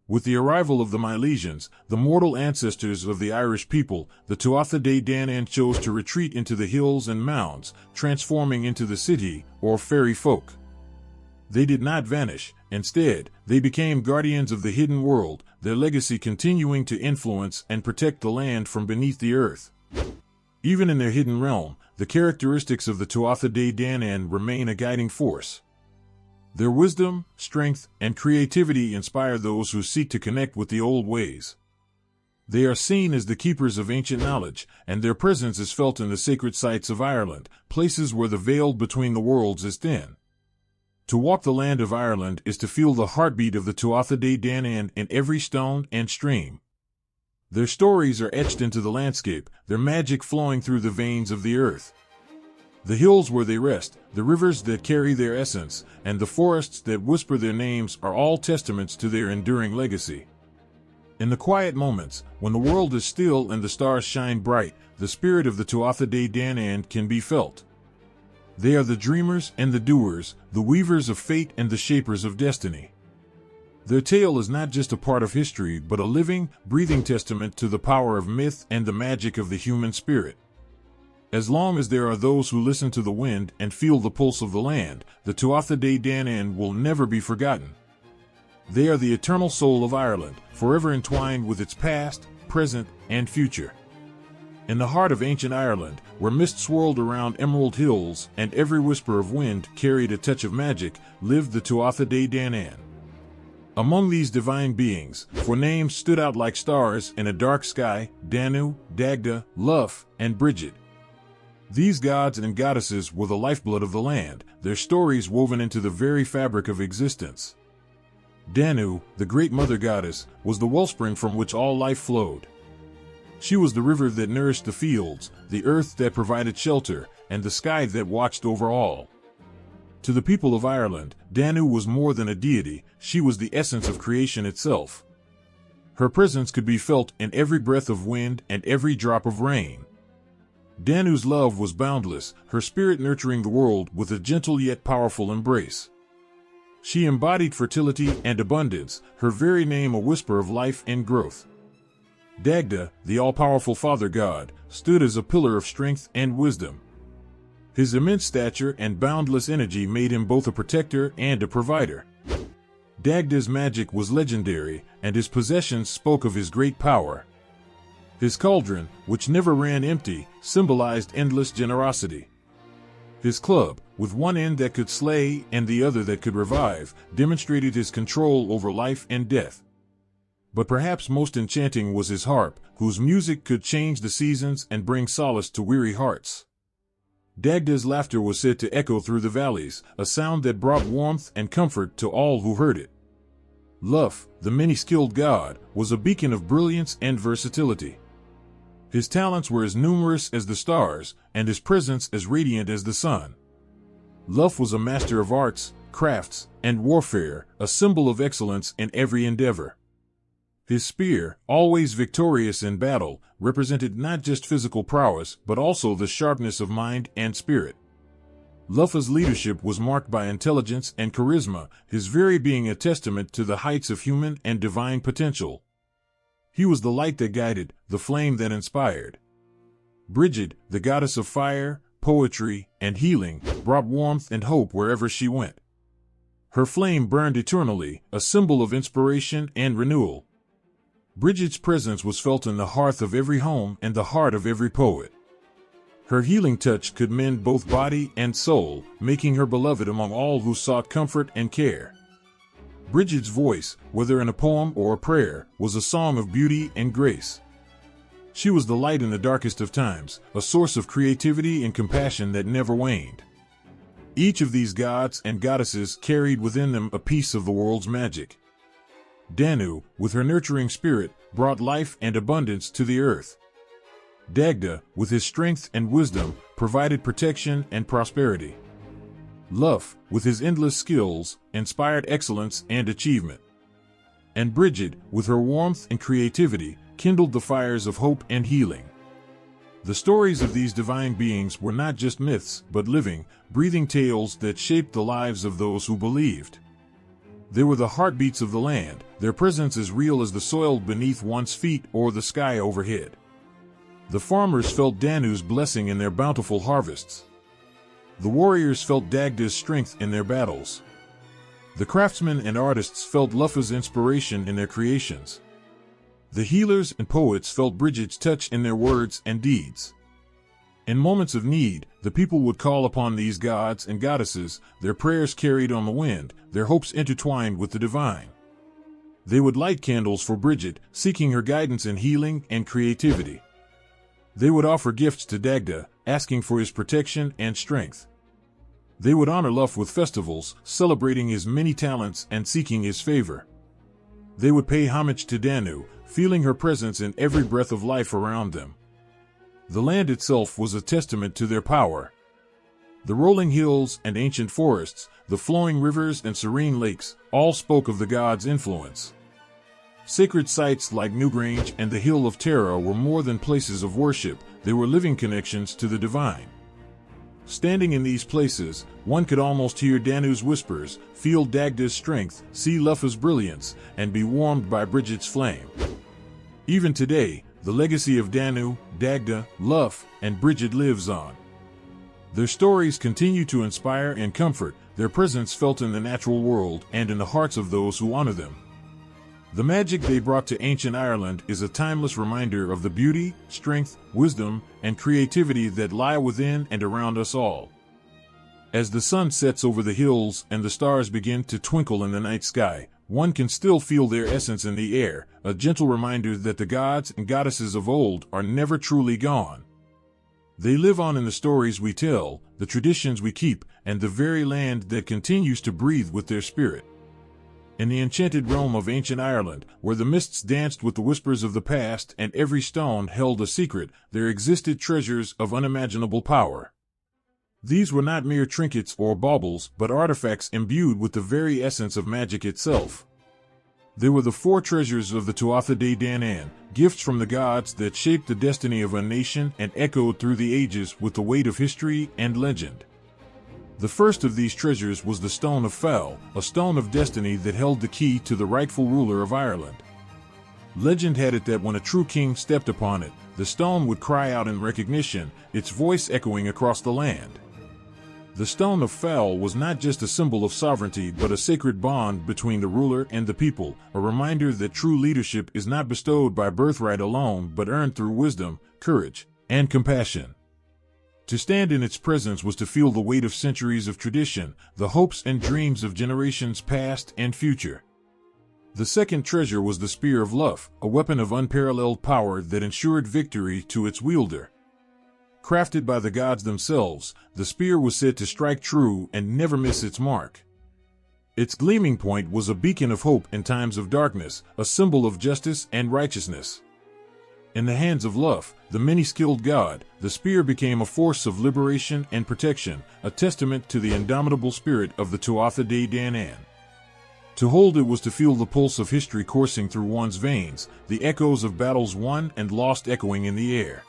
With the arrival of the Milesians, the mortal ancestors of the Irish people, the Tuatha Dé Danann chose to retreat into the hills and mounds, transforming into the city, or fairy folk. They did not vanish. Instead, they became guardians of the hidden world, their legacy continuing to influence and protect the land from beneath the earth. Even in their hidden realm, the characteristics of the Tuatha Dé Danann remain a guiding force. Their wisdom, strength, and creativity inspire those who seek to connect with the old ways. They are seen as the keepers of ancient knowledge, and their presence is felt in the sacred sites of Ireland, places where the veil between the worlds is thin. To walk the land of Ireland is to feel the heartbeat of the Tuatha Dé Danann in every stone and stream. Their stories are etched into the landscape, their magic flowing through the veins of the earth. The hills where they rest, the rivers that carry their essence, and the forests that whisper their names are all testaments to their enduring legacy. In the quiet moments, when the world is still and the stars shine bright, the spirit of the Tuatha Dé Danann can be felt. They are the dreamers and the doers, the weavers of fate and the shapers of destiny. Their tale is not just a part of history, but a living, breathing testament to the power of myth and the magic of the human spirit. As long as there are those who listen to the wind and feel the pulse of the land, the Tuatha Dé Danann will never be forgotten. They are the eternal soul of Ireland, forever entwined with its past, present, and future. In the heart of ancient Ireland, where mist swirled around emerald hills and every whisper of wind carried a touch of magic, lived the Tuatha Dé Danann. Among these divine beings, four names stood out like stars in a dark sky: Danu, Dagda, Luff, and Brigid. These gods and goddesses were the lifeblood of the land, their stories woven into the very fabric of existence. Danu, the great mother goddess, was the wellspring from which all life flowed. She was the river that nourished the fields, the earth that provided shelter, and the sky that watched over all. To the people of Ireland, Danu was more than a deity, she was the essence of creation itself. Her presence could be felt in every breath of wind and every drop of rain. Danu's love was boundless, her spirit nurturing the world with a gentle yet powerful embrace. She embodied fertility and abundance, her very name a whisper of life and growth. Dagda, the all-powerful father god, stood as a pillar of strength and wisdom. His immense stature and boundless energy made him both a protector and a provider. Dagda's magic was legendary, and his possessions spoke of his great power. His cauldron, which never ran empty, symbolized endless generosity. His club, with one end that could slay and the other that could revive, demonstrated his control over life and death. But perhaps most enchanting was his harp, whose music could change the seasons and bring solace to weary hearts. Dagda's laughter was said to echo through the valleys, a sound that brought warmth and comfort to all who heard it. Luff, the many-skilled god, was a beacon of brilliance and versatility. His talents were as numerous as the stars, and his presence as radiant as the sun. Luff was a master of arts, crafts, and warfare, a symbol of excellence in every endeavor. His spear, always victorious in battle, represented not just physical prowess, but also the sharpness of mind and spirit. Luff's leadership was marked by intelligence and charisma, his very being a testament to the heights of human and divine potential. He was the light that guided, the flame that inspired. Brigid, the goddess of fire, poetry, and healing, brought warmth and hope wherever she went. Her flame burned eternally, a symbol of inspiration and renewal. Brigid's presence was felt in the hearth of every home and the heart of every poet. Her healing touch could mend both body and soul, making her beloved among all who sought comfort and care. Brigid's voice, whether in a poem or a prayer, was a song of beauty and grace. She was the light in the darkest of times, a source of creativity and compassion that never waned. Each of these gods and goddesses carried within them a piece of the world's magic. Danu, with her nurturing spirit, brought life and abundance to the earth. Dagda, with his strength and wisdom, provided protection and prosperity. Lugh, with his endless skills, inspired excellence and achievement. And Brigid, with her warmth and creativity, kindled the fires of hope and healing. The stories of these divine beings were not just myths, but living, breathing tales that shaped the lives of those who believed. They were the heartbeats of the land, their presence as real as the soil beneath one's feet or the sky overhead. The farmers felt Danu's blessing in their bountiful harvests. The warriors felt Dagda's strength in their battles. The craftsmen and artists felt Lugh's inspiration in their creations. The healers and poets felt Brigid's touch in their words and deeds. In moments of need, the people would call upon these gods and goddesses, their prayers carried on the wind, their hopes intertwined with the divine. They would light candles for Brigid, seeking her guidance in healing and creativity. They would offer gifts to Dagda, asking for his protection and strength. They would honor Lugh with festivals, celebrating his many talents and seeking his favor. They would pay homage to Danu, feeling her presence in every breath of life around them. The land itself was a testament to their power. The rolling hills and ancient forests, the flowing rivers and serene lakes, all spoke of the gods' influence. Sacred sites like Newgrange and the Hill of Tara were more than places of worship, they were living connections to the divine. Standing in these places, one could almost hear Danu's whispers, feel Dagda's strength, see Lugh's brilliance, and be warmed by Brigid's flame. Even today, the legacy of Danu, Dagda, Lugh, and Brigid lives on. Their stories continue to inspire and comfort, their presence felt in the natural world and in the hearts of those who honor them. The magic they brought to ancient Ireland is a timeless reminder of the beauty, strength, wisdom, and creativity that lie within and around us all. As the sun sets over the hills and the stars begin to twinkle in the night sky, one can still feel their essence in the air, a gentle reminder that the gods and goddesses of old are never truly gone. They live on in the stories we tell, the traditions we keep, and the very land that continues to breathe with their spirit. In the enchanted realm of ancient Ireland, where the mists danced with the whispers of the past and every stone held a secret, there existed treasures of unimaginable power. These were not mere trinkets or baubles, but artifacts imbued with the very essence of magic itself. They were the four treasures of the Tuatha Dé Danann, gifts from the gods that shaped the destiny of a nation and echoed through the ages with the weight of history and legend. The first of these treasures was the Stone of Fel, a stone of destiny that held the key to the rightful ruler of Ireland. Legend had it that when a true king stepped upon it, the stone would cry out in recognition, its voice echoing across the land. The Stone of Fel was not just a symbol of sovereignty but a sacred bond between the ruler and the people, a reminder that true leadership is not bestowed by birthright alone but earned through wisdom, courage, and compassion. To stand in its presence was to feel the weight of centuries of tradition, the hopes and dreams of generations past and future. The second treasure was the Spear of Lugh, a weapon of unparalleled power that ensured victory to its wielder. Crafted by the gods themselves, the spear was said to strike true and never miss its mark. Its gleaming point was a beacon of hope in times of darkness, a symbol of justice and righteousness. In the hands of Lugh, the many-skilled god, the spear became a force of liberation and protection, a testament to the indomitable spirit of the Tuatha Dé Danann. To hold it was to feel the pulse of history coursing through one's veins, the echoes of battles won and lost echoing in the air.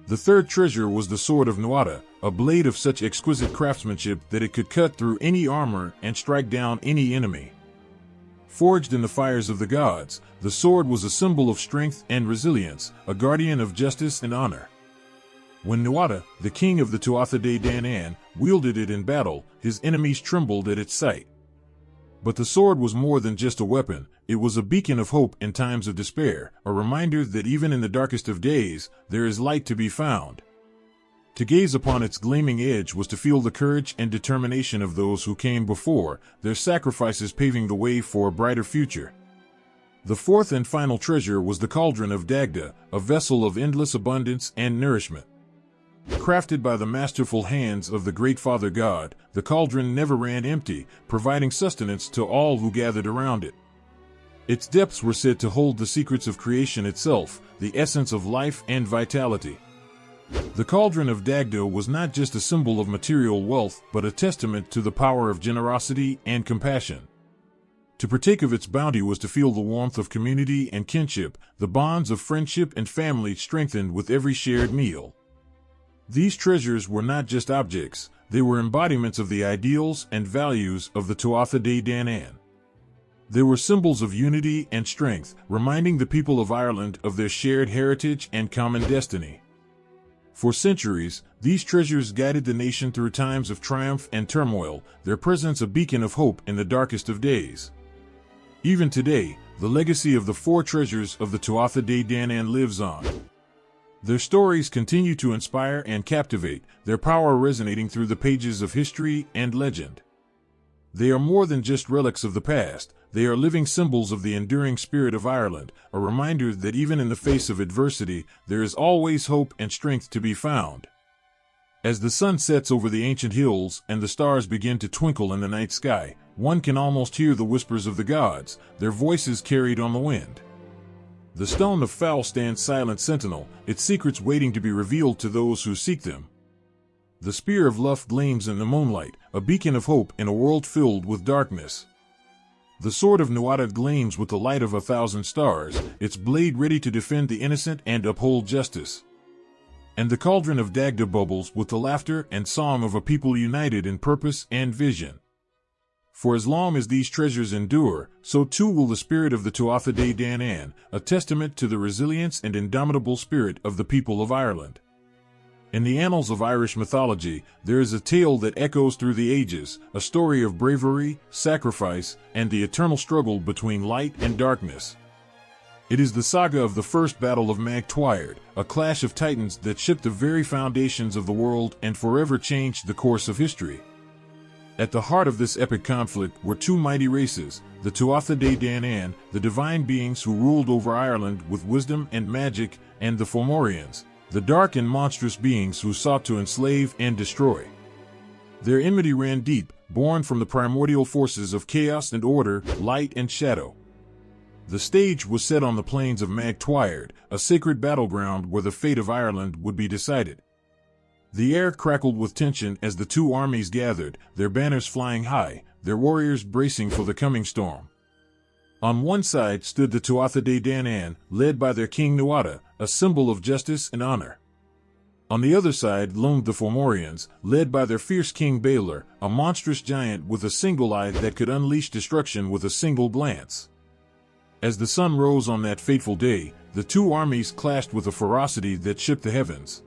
The third treasure was the Sword of Nuada, a blade of such exquisite craftsmanship that it could cut through any armor and strike down any enemy. Forged in the fires of the gods, the sword was a symbol of strength and resilience, a guardian of justice and honor. When Nuada, the king of the Tuatha Dé Danann, wielded it in battle, his enemies trembled at its sight. But the sword was more than just a weapon, it was a beacon of hope in times of despair, a reminder that even in the darkest of days, there is light to be found. To gaze upon its gleaming edge was to feel the courage and determination of those who came before, their sacrifices paving the way for a brighter future. The fourth and final treasure was the Cauldron of Dagda, a vessel of endless abundance and nourishment. Crafted by the masterful hands of the Great Father God, the cauldron never ran empty, providing sustenance to all who gathered around it. Its depths were said to hold the secrets of creation itself, the essence of life and vitality. The cauldron of Dagda was not just a symbol of material wealth, but a testament to the power of generosity and compassion. To partake of its bounty was to feel the warmth of community and kinship, the bonds of friendship and family strengthened with every shared meal. These treasures were not just objects, they were embodiments of the ideals and values of the Tuatha De Danann. They were symbols of unity and strength, reminding the people of Ireland of their shared heritage and common destiny. For centuries, these treasures guided the nation through times of triumph and turmoil, their presence a beacon of hope in the darkest of days. Even today, the legacy of the four treasures of the Tuatha De Danann lives on. Their stories continue to inspire and captivate, their power resonating through the pages of history and legend. They are more than just relics of the past, they are living symbols of the enduring spirit of Ireland, a reminder that even in the face of adversity, there is always hope and strength to be found. As the sun sets over the ancient hills and the stars begin to twinkle in the night sky, one can almost hear the whispers of the gods, their voices carried on the wind. The stone of Fowl stands silent sentinel, its secrets waiting to be revealed to those who seek them. The spear of Luff gleams in the moonlight, a beacon of hope in a world filled with darkness. The sword of Nuada gleams with the light of 1,000 stars, its blade ready to defend the innocent and uphold justice. And the cauldron of Dagda bubbles with the laughter and song of a people united in purpose and vision. For as long as these treasures endure, so too will the spirit of the Tuatha De Danann, a testament to the resilience and indomitable spirit of the people of Ireland. In the annals of Irish mythology, there is a tale that echoes through the ages, a story of bravery, sacrifice, and the eternal struggle between light and darkness. It is the saga of the first battle of MYTHOLOGY, a clash of titans that shook the very foundations of the world and forever changed the course of history. At the heart of this epic conflict were two mighty races, the Tuatha De Danann, the divine beings who ruled over Ireland with wisdom and magic, and the Fomorians, the dark and monstrous beings who sought to enslave and destroy. Their enmity ran deep, born from the primordial forces of chaos and order, light and shadow. The stage was set on the plains of MYTHOLOGY, a sacred battleground where the fate of Ireland would be decided. The air crackled with tension as the two armies gathered, their banners flying high, their warriors bracing for the coming storm. On one side stood the Tuatha De Danann, led by their king Nuada, a symbol of justice and honor. On the other side loomed the Fomorians, led by their fierce king Balor, a monstrous giant with a single eye that could unleash destruction with a single glance. As the sun rose on that fateful day, the two armies clashed with a ferocity that shook the heavens.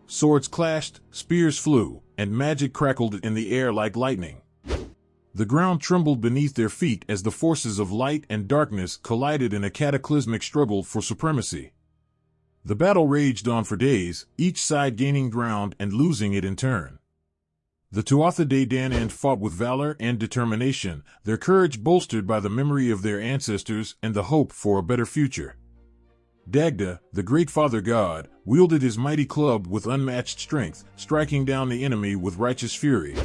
Swords clashed, spears flew, and magic crackled in the air like lightning. The ground trembled beneath their feet as the forces of light and darkness collided in a cataclysmic struggle for supremacy. The battle raged on for days, each side gaining ground and losing it in turn. The Tuatha De Danann fought with valor and determination, their courage bolstered by the memory of their ancestors and the hope for a better future. Dagda, the great father god, wielded his mighty club with unmatched strength, striking down the enemy with righteous fury.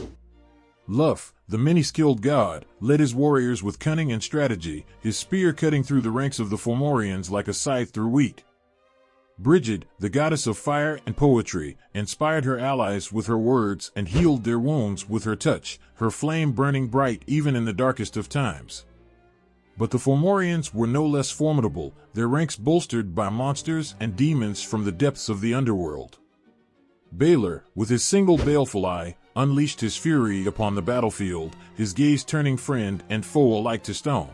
Luff, the many-skilled god, led his warriors with cunning and strategy, his spear cutting through the ranks of the Fomorians like a scythe through wheat. Brigid, the goddess of fire and poetry, inspired her allies with her words and healed their wounds with her touch, her flame burning bright even in the darkest of times. But the Fomorians were no less formidable, their ranks bolstered by monsters and demons from the depths of the underworld. Balor, with his single baleful eye, unleashed his fury upon the battlefield, his gaze turning friend and foe alike to stone.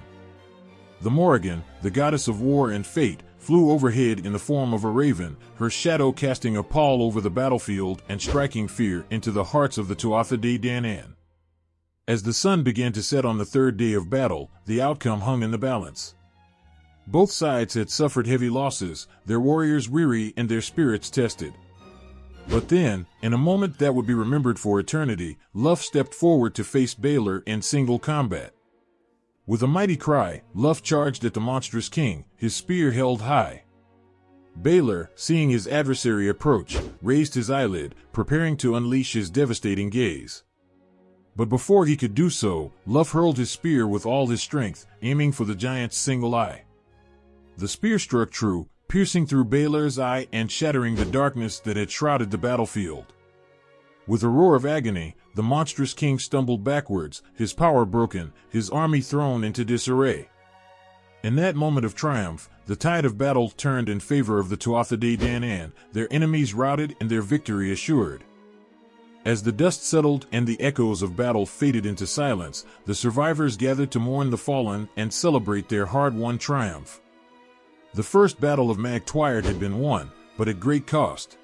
The Morrigan, the goddess of war and fate, flew overhead in the form of a raven, her shadow casting a pall over the battlefield and striking fear into the hearts of the Tuatha De Danann. As the sun began to set on the third day of battle, the outcome hung in the balance. Both sides had suffered heavy losses, their warriors weary and their spirits tested. But then, in a moment that would be remembered for eternity, Luff stepped forward to face Balor in single combat. With a mighty cry, Luff charged at the monstrous king, his spear held high. Balor, seeing his adversary approach, raised his eyelid, preparing to unleash his devastating gaze. But before he could do so, Luff hurled his spear with all his strength, aiming for the giant's single eye. The spear struck true, piercing through Balor's eye and shattering the darkness that had shrouded the battlefield. With a roar of agony, the monstrous king stumbled backwards, his power broken, his army thrown into disarray. In that moment of triumph, the tide of battle turned in favor of the Tuatha Dé Danann, their enemies routed and their victory assured. As the dust settled and the echoes of battle faded into silence, the survivors gathered to mourn the fallen and celebrate their hard-won triumph. The first battle of Mag Twyrd had been won, but at great cost.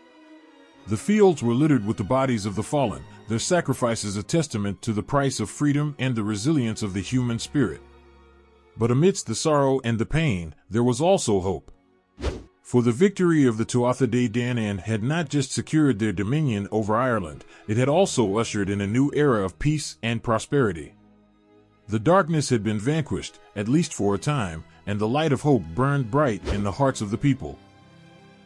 The fields were littered with the bodies of the fallen, their sacrifices a testament to the price of freedom and the resilience of the human spirit. But amidst the sorrow and the pain, there was also hope. For the victory of the Tuatha Dé Danann had not just secured their dominion over Ireland, it had also ushered in a new era of peace and prosperity. The darkness had been vanquished, at least for a time, and the light of hope burned bright in the hearts of the people.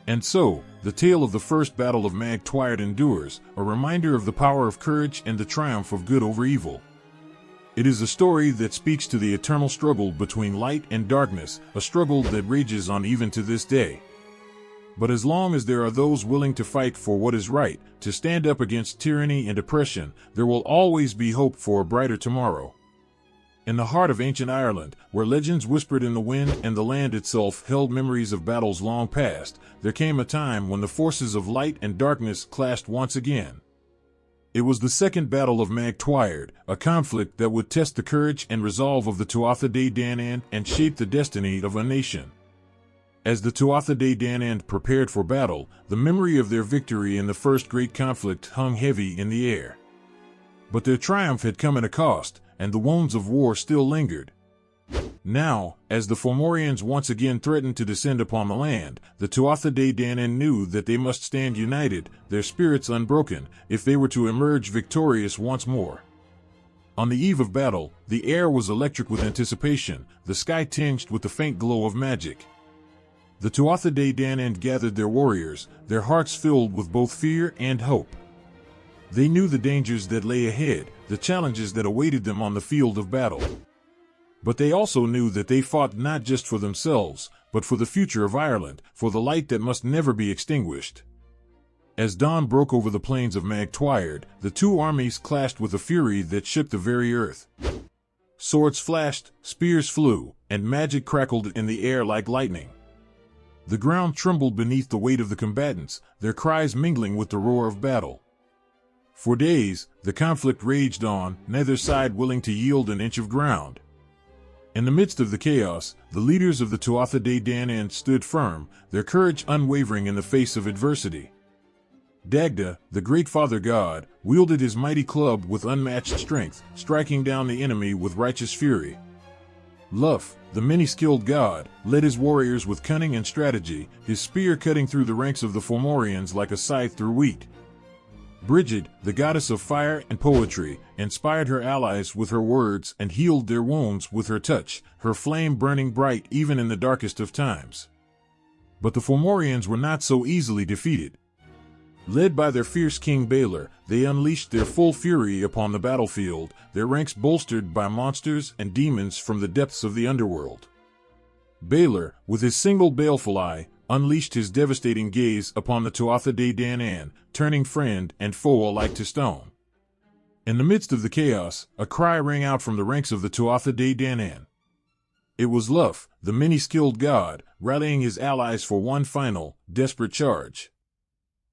And so, the tale of the first battle of Mag Twyrd endures, a reminder of the power of courage and the triumph of good over evil. It is a story that speaks to the eternal struggle between light and darkness, a struggle that rages on even to this day. But as long as there are those willing to fight for what is right, to stand up against tyranny and oppression, there will always be hope for a brighter tomorrow. In the heart of ancient Ireland, where legends whispered in the wind and the land itself held memories of battles long past, there came a time when the forces of light and darkness clashed once again. It was the Second Battle of Mag Twyrd, a conflict that would test the courage and resolve of the Tuatha Dé Danann and shape the destiny of a nation. As the Tuatha Dé Danann prepared for battle, the memory of their victory in the first great conflict hung heavy in the air. But their triumph had come at a cost, and the wounds of war still lingered. Now, as the Fomorians once again threatened to descend upon the land, the Tuatha Dé Danann knew that they must stand united, their spirits unbroken, if they were to emerge victorious once more. On the eve of battle, the air was electric with anticipation, the sky tinged with the faint glow of magic. The Tuatha Dé Danann gathered their warriors, their hearts filled with both fear and hope. They knew the dangers that lay ahead, the challenges that awaited them on the field of battle. But they also knew that they fought not just for themselves, but for the future of Ireland, for the light that must never be extinguished. As dawn broke over the plains of Mag Twyrd, the two armies clashed with a fury that shook the very earth. Swords flashed, spears flew, and magic crackled in the air like lightning. The ground trembled beneath the weight of the combatants, their cries mingling with the roar of battle. For days, the conflict raged on, neither side willing to yield an inch of ground. In the midst of the chaos, the leaders of the Tuatha Dé Danann stood firm, their courage unwavering in the face of adversity. Dagda, the great father god, wielded his mighty club with unmatched strength, striking down the enemy with righteous fury. Luff, the many-skilled god, led his warriors with cunning and strategy, his spear cutting through the ranks of the Fomorians like a scythe through wheat. Brigid, the goddess of fire and poetry, inspired her allies with her words and healed their wounds with her touch, her flame burning bright even in the darkest of times. But the Fomorians were not so easily defeated. Led by their fierce king Balor, they unleashed their full fury upon the battlefield, their ranks bolstered by monsters and demons from the depths of the underworld. Balor, with his single baleful eye, unleashed his devastating gaze upon the Tuatha Dé Danann, turning friend and foe alike to stone. In the midst of the chaos, a cry rang out from the ranks of the Tuatha Dé Danann. It was Luff, the many-skilled god, rallying his allies for one final, desperate charge.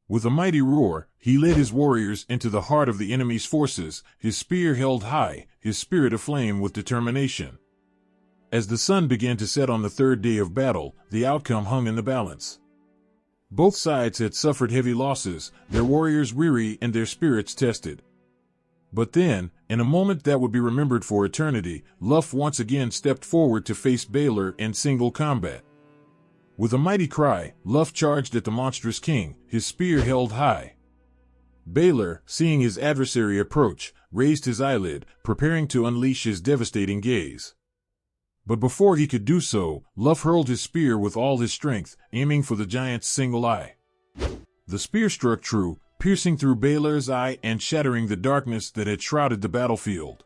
With a mighty roar, he led his warriors into the heart of the enemy's forces, his spear held high, his spirit aflame with determination. As the sun began to set on the third day of battle, the outcome hung in the balance. Both sides had suffered heavy losses, their warriors weary and their spirits tested. But then, in a moment that would be remembered for eternity, Luff once again stepped forward to face Balor in single combat. With a mighty cry, Luff charged at the monstrous king, his spear held high. Balor, seeing his adversary approach, raised his eyelid, preparing to unleash his devastating gaze. But before he could do so, Luff hurled his spear with all his strength, aiming for the giant's single eye. The spear struck true, piercing through Balor's eye and shattering the darkness that had shrouded the battlefield.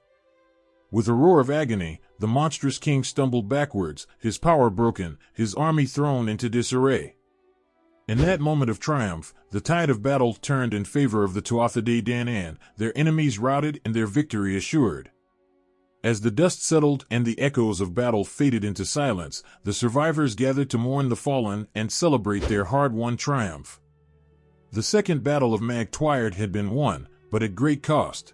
With a roar of agony, the monstrous king stumbled backwards, his power broken, his army thrown into disarray. In that moment of triumph, the tide of battle turned in favor of the Tuatha Dé Danann, their enemies routed and their victory assured. As the dust settled and the echoes of battle faded into silence, the survivors gathered to mourn the fallen and celebrate their hard-won triumph. The second battle of Mag Tuired had been won, but at great cost.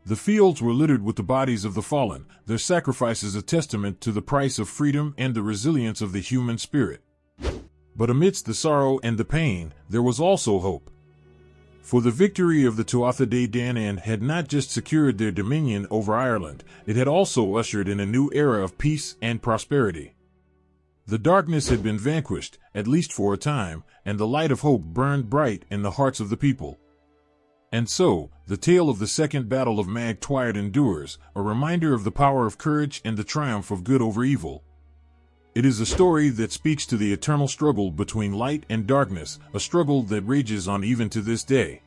The fields were littered with the bodies of the fallen, their sacrifices a testament to the price of freedom and the resilience of the human spirit. But amidst the sorrow and the pain, there was also hope. For the victory of the Tuatha Dé Danann had not just secured their dominion over Ireland, it had also ushered in a new era of peace and prosperity. The darkness had been vanquished, at least for a time, and the light of hope burned bright in the hearts of the people. And so, the tale of the second battle of Mag Tuired endures, a reminder of the power of courage and the triumph of good over evil. It is a story that speaks to the eternal struggle between light and darkness, a struggle that rages on even to this day.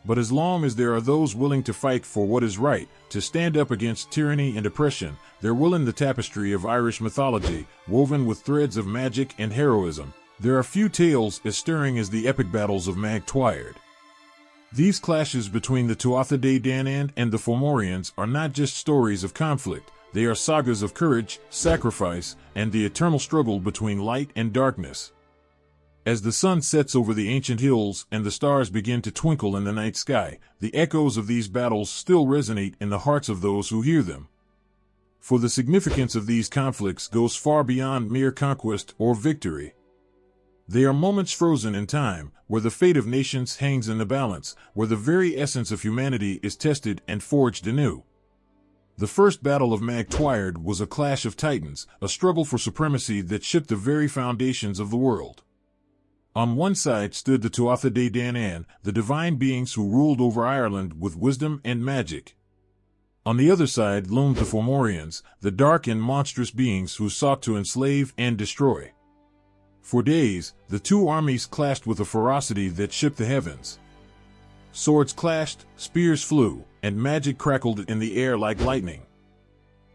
But as long as there are those willing to fight for what is right, to stand up against tyranny and oppression, there will in the tapestry of Irish mythology, woven with threads of magic and heroism, there are few tales as stirring as the epic battles of Mag Tuired. These clashes between the Tuatha Dé Danann and the Fomorians are not just stories of conflict, they are sagas of courage, sacrifice, and the eternal struggle between light and darkness. As the sun sets over the ancient hills and the stars begin to twinkle in the night sky, the echoes of these battles still resonate in the hearts of those who hear them. For the significance of these conflicts goes far beyond mere conquest or victory. They are moments frozen in time, where the fate of nations hangs in the balance, where the very essence of humanity is tested and forged anew. The first battle of Mag Tuired was a clash of titans, a struggle for supremacy that shook the very foundations of the world. On one side stood the Tuatha Dé Danann, the divine beings who ruled over Ireland with wisdom and magic. On the other side loomed the Fomorians, the dark and monstrous beings who sought to enslave and destroy. For days, the two armies clashed with a ferocity that shook the heavens. Swords clashed, spears flew, and magic crackled in the air like lightning.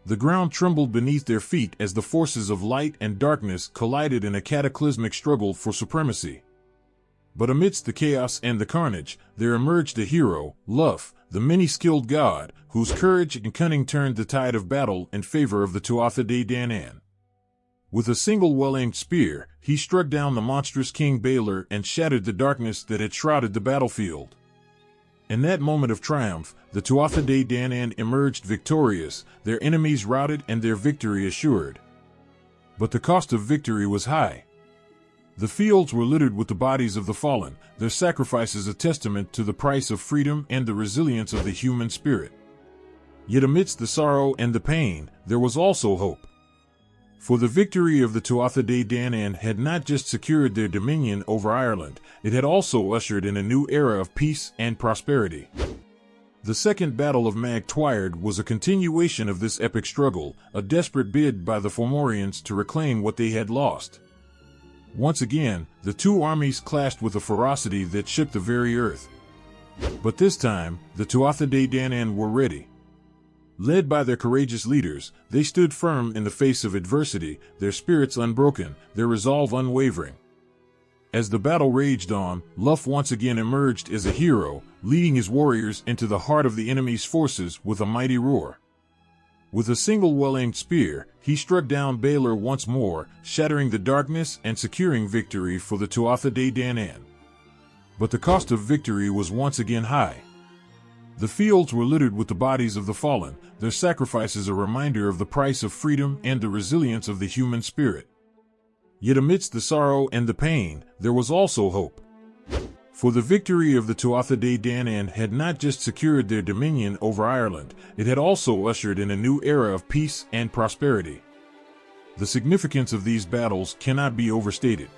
The ground trembled beneath their feet as the forces of light and darkness collided in a cataclysmic struggle for supremacy. But amidst the chaos and the carnage, there emerged a hero, Lugh, the many-skilled god, whose courage and cunning turned the tide of battle in favor of the Tuatha Dé Danann. With a single well-aimed spear, he struck down the monstrous King Balor and shattered the darkness that had shrouded the battlefield. In that moment of triumph, the Tuatha Dé Danann emerged victorious, their enemies routed and their victory assured. But the cost of victory was high. The fields were littered with the bodies of the fallen, their sacrifices a testament to the price of freedom and the resilience of the human spirit. Yet amidst the sorrow and the pain, there was also hope. For the victory of the Tuatha Dé Danann had not just secured their dominion over Ireland, it had also ushered in a new era of peace and prosperity. The second battle of Mag Tuired was a continuation of this epic struggle, a desperate bid by the Fomorians to reclaim what they had lost. Once again, the two armies clashed with a ferocity that shook the very earth. But this time, the Tuatha Dé Danann were ready. Led by their courageous leaders, they stood firm in the face of adversity, their spirits unbroken, their resolve unwavering. As the battle raged on, Lugh once again emerged as a hero, leading his warriors into the heart of the enemy's forces with a mighty roar. With a single well-aimed spear, he struck down Balor once more, shattering the darkness and securing victory for the Tuatha Dé Danann. But the cost of victory was once again high. The fields were littered with the bodies of the fallen, their sacrifices a reminder of the price of freedom and the resilience of the human spirit. Yet amidst the sorrow and the pain, there was also hope. For the victory of the Tuatha Dé Danann had not just secured their dominion over Ireland, it had also ushered in a new era of peace and prosperity. The significance of these battles cannot be overstated.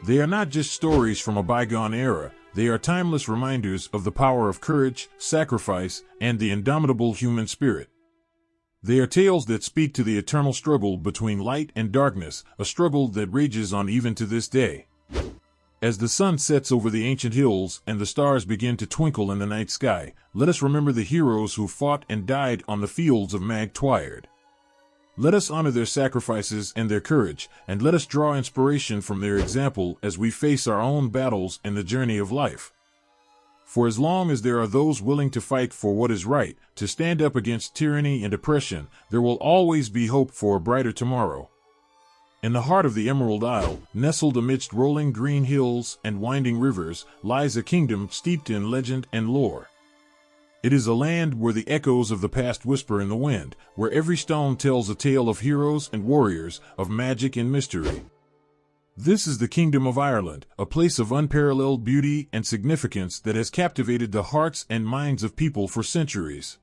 They are not just stories from a bygone era, they are timeless reminders of the power of courage, sacrifice, and the indomitable human spirit. They are tales that speak to the eternal struggle between light and darkness, a struggle that rages on even to this day. As the sun sets over the ancient hills and the stars begin to twinkle in the night sky, let us remember the heroes who fought and died on the fields of Mag Tuired. Let us honor their sacrifices and their courage, and let us draw inspiration from their example as we face our own battles in the journey of life. For as long as there are those willing to fight for what is right, to stand up against tyranny and oppression, there will always be hope for a brighter tomorrow. In the heart of the Emerald Isle, nestled amidst rolling green hills and winding rivers, lies a kingdom steeped in legend and lore. It is a land where the echoes of the past whisper in the wind, where every stone tells a tale of heroes and warriors, of magic and mystery. This is the Kingdom of Ireland, a place of unparalleled beauty and significance that has captivated the hearts and minds of people for centuries.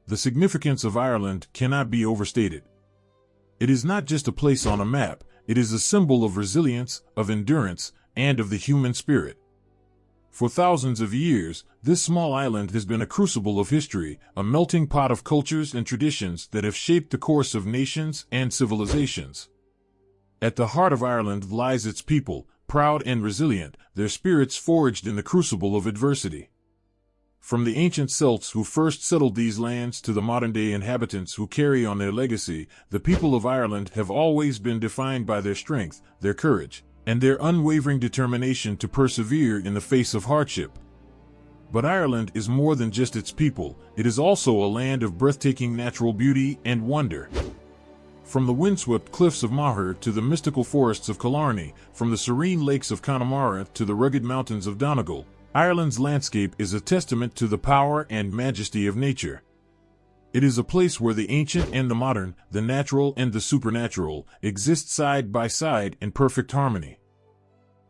The significance of Ireland cannot be overstated. It is not just a place on a map, it is a symbol of resilience, of endurance, and of the human spirit. For thousands of years, this small island has been a crucible of history, a melting pot of cultures and traditions that have shaped the course of nations and civilizations. At the heart of Ireland lies its people, proud and resilient, their spirits forged in the crucible of adversity. From the ancient Celts who first settled these lands to the modern-day inhabitants who carry on their legacy, the people of Ireland have always been defined by their strength, their courage, and their unwavering determination to persevere in the face of hardship. But Ireland is more than just its people, it is also a land of breathtaking natural beauty and wonder. From the windswept cliffs of Moher to the mystical forests of Killarney, from the serene lakes of Connemara to the rugged mountains of Donegal, Ireland's landscape is a testament to the power and majesty of nature. It is a place where the ancient and the modern, the natural and the supernatural, exist side by side in perfect harmony.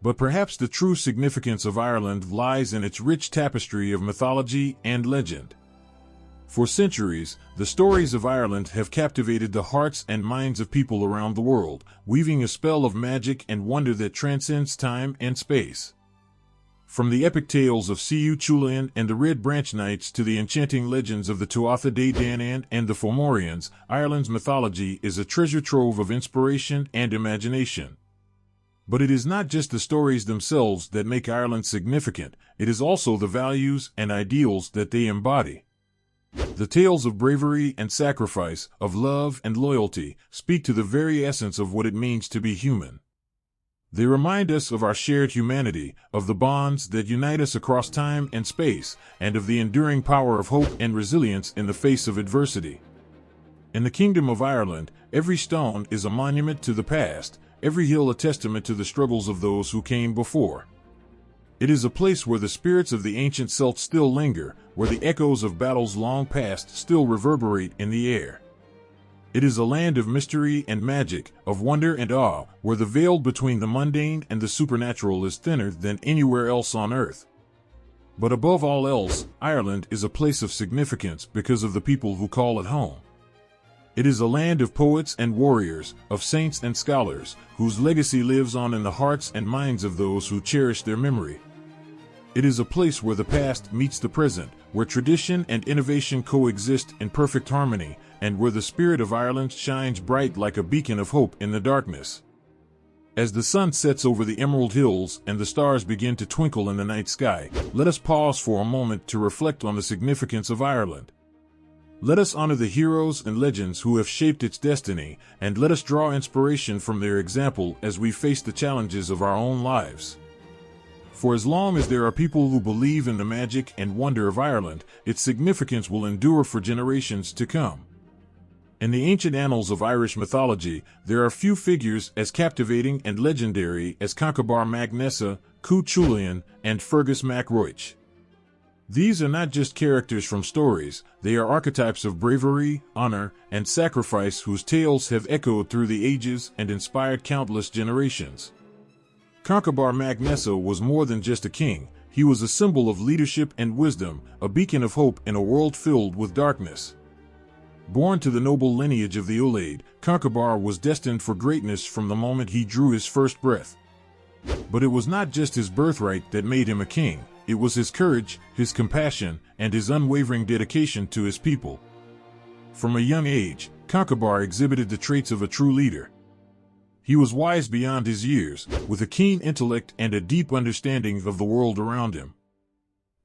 But perhaps the true significance of Ireland lies in its rich tapestry of mythology and legend. For centuries, the stories of Ireland have captivated the hearts and minds of people around the world, weaving a spell of magic and wonder that transcends time and space. From the epic tales of Siú Chulainn and the Red Branch Knights to the enchanting legends of the Tuatha Dé Danann and the Fomorians, Ireland's mythology is a treasure trove of inspiration and imagination. But it is not just the stories themselves that make Ireland significant, it is also the values and ideals that they embody. The tales of bravery and sacrifice, of love and loyalty, speak to the very essence of what it means to be human. They remind us of our shared humanity, of the bonds that unite us across time and space, and of the enduring power of hope and resilience in the face of adversity. In the Kingdom of Ireland, every stone is a monument to the past, every hill a testament to the struggles of those who came before. It is a place where the spirits of the ancient Celts still linger, where the echoes of battles long past still reverberate in the air. It is a land of mystery and magic, of wonder and awe, where the veil between the mundane and the supernatural is thinner than anywhere else on earth. But above all else, Ireland is a place of significance because of the people who call it home. It is a land of poets and warriors, of saints and scholars, whose legacy lives on in the hearts and minds of those who cherish their memory. It is a place where the past meets the present, where tradition and innovation coexist in perfect harmony, and where the spirit of Ireland shines bright like a beacon of hope in the darkness. As the sun sets over the Emerald Hills and the stars begin to twinkle in the night sky, let us pause for a moment to reflect on the significance of Ireland. Let us honor the heroes and legends who have shaped its destiny, and let us draw inspiration from their example as we face the challenges of our own lives. For as long as there are people who believe in the magic and wonder of Ireland, its significance will endure for generations to come. In the ancient annals of Irish mythology, there are few figures as captivating and legendary as Conchobar mac Nessa, Cú Chulainn, and Fergus mac Roich. These are not just characters from stories, they are archetypes of bravery, honor, and sacrifice whose tales have echoed through the ages and inspired countless generations. Conchobar mac Nessa was more than just a king, he was a symbol of leadership and wisdom, a beacon of hope in a world filled with darkness. Born to the noble lineage of the Ulaid, Conchobar was destined for greatness from the moment he drew his first breath. But it was not just his birthright that made him a king, it was his courage, his compassion, and his unwavering dedication to his people. From a young age, Conchobar exhibited the traits of a true leader. He was wise beyond his years, with a keen intellect and a deep understanding of the world around him.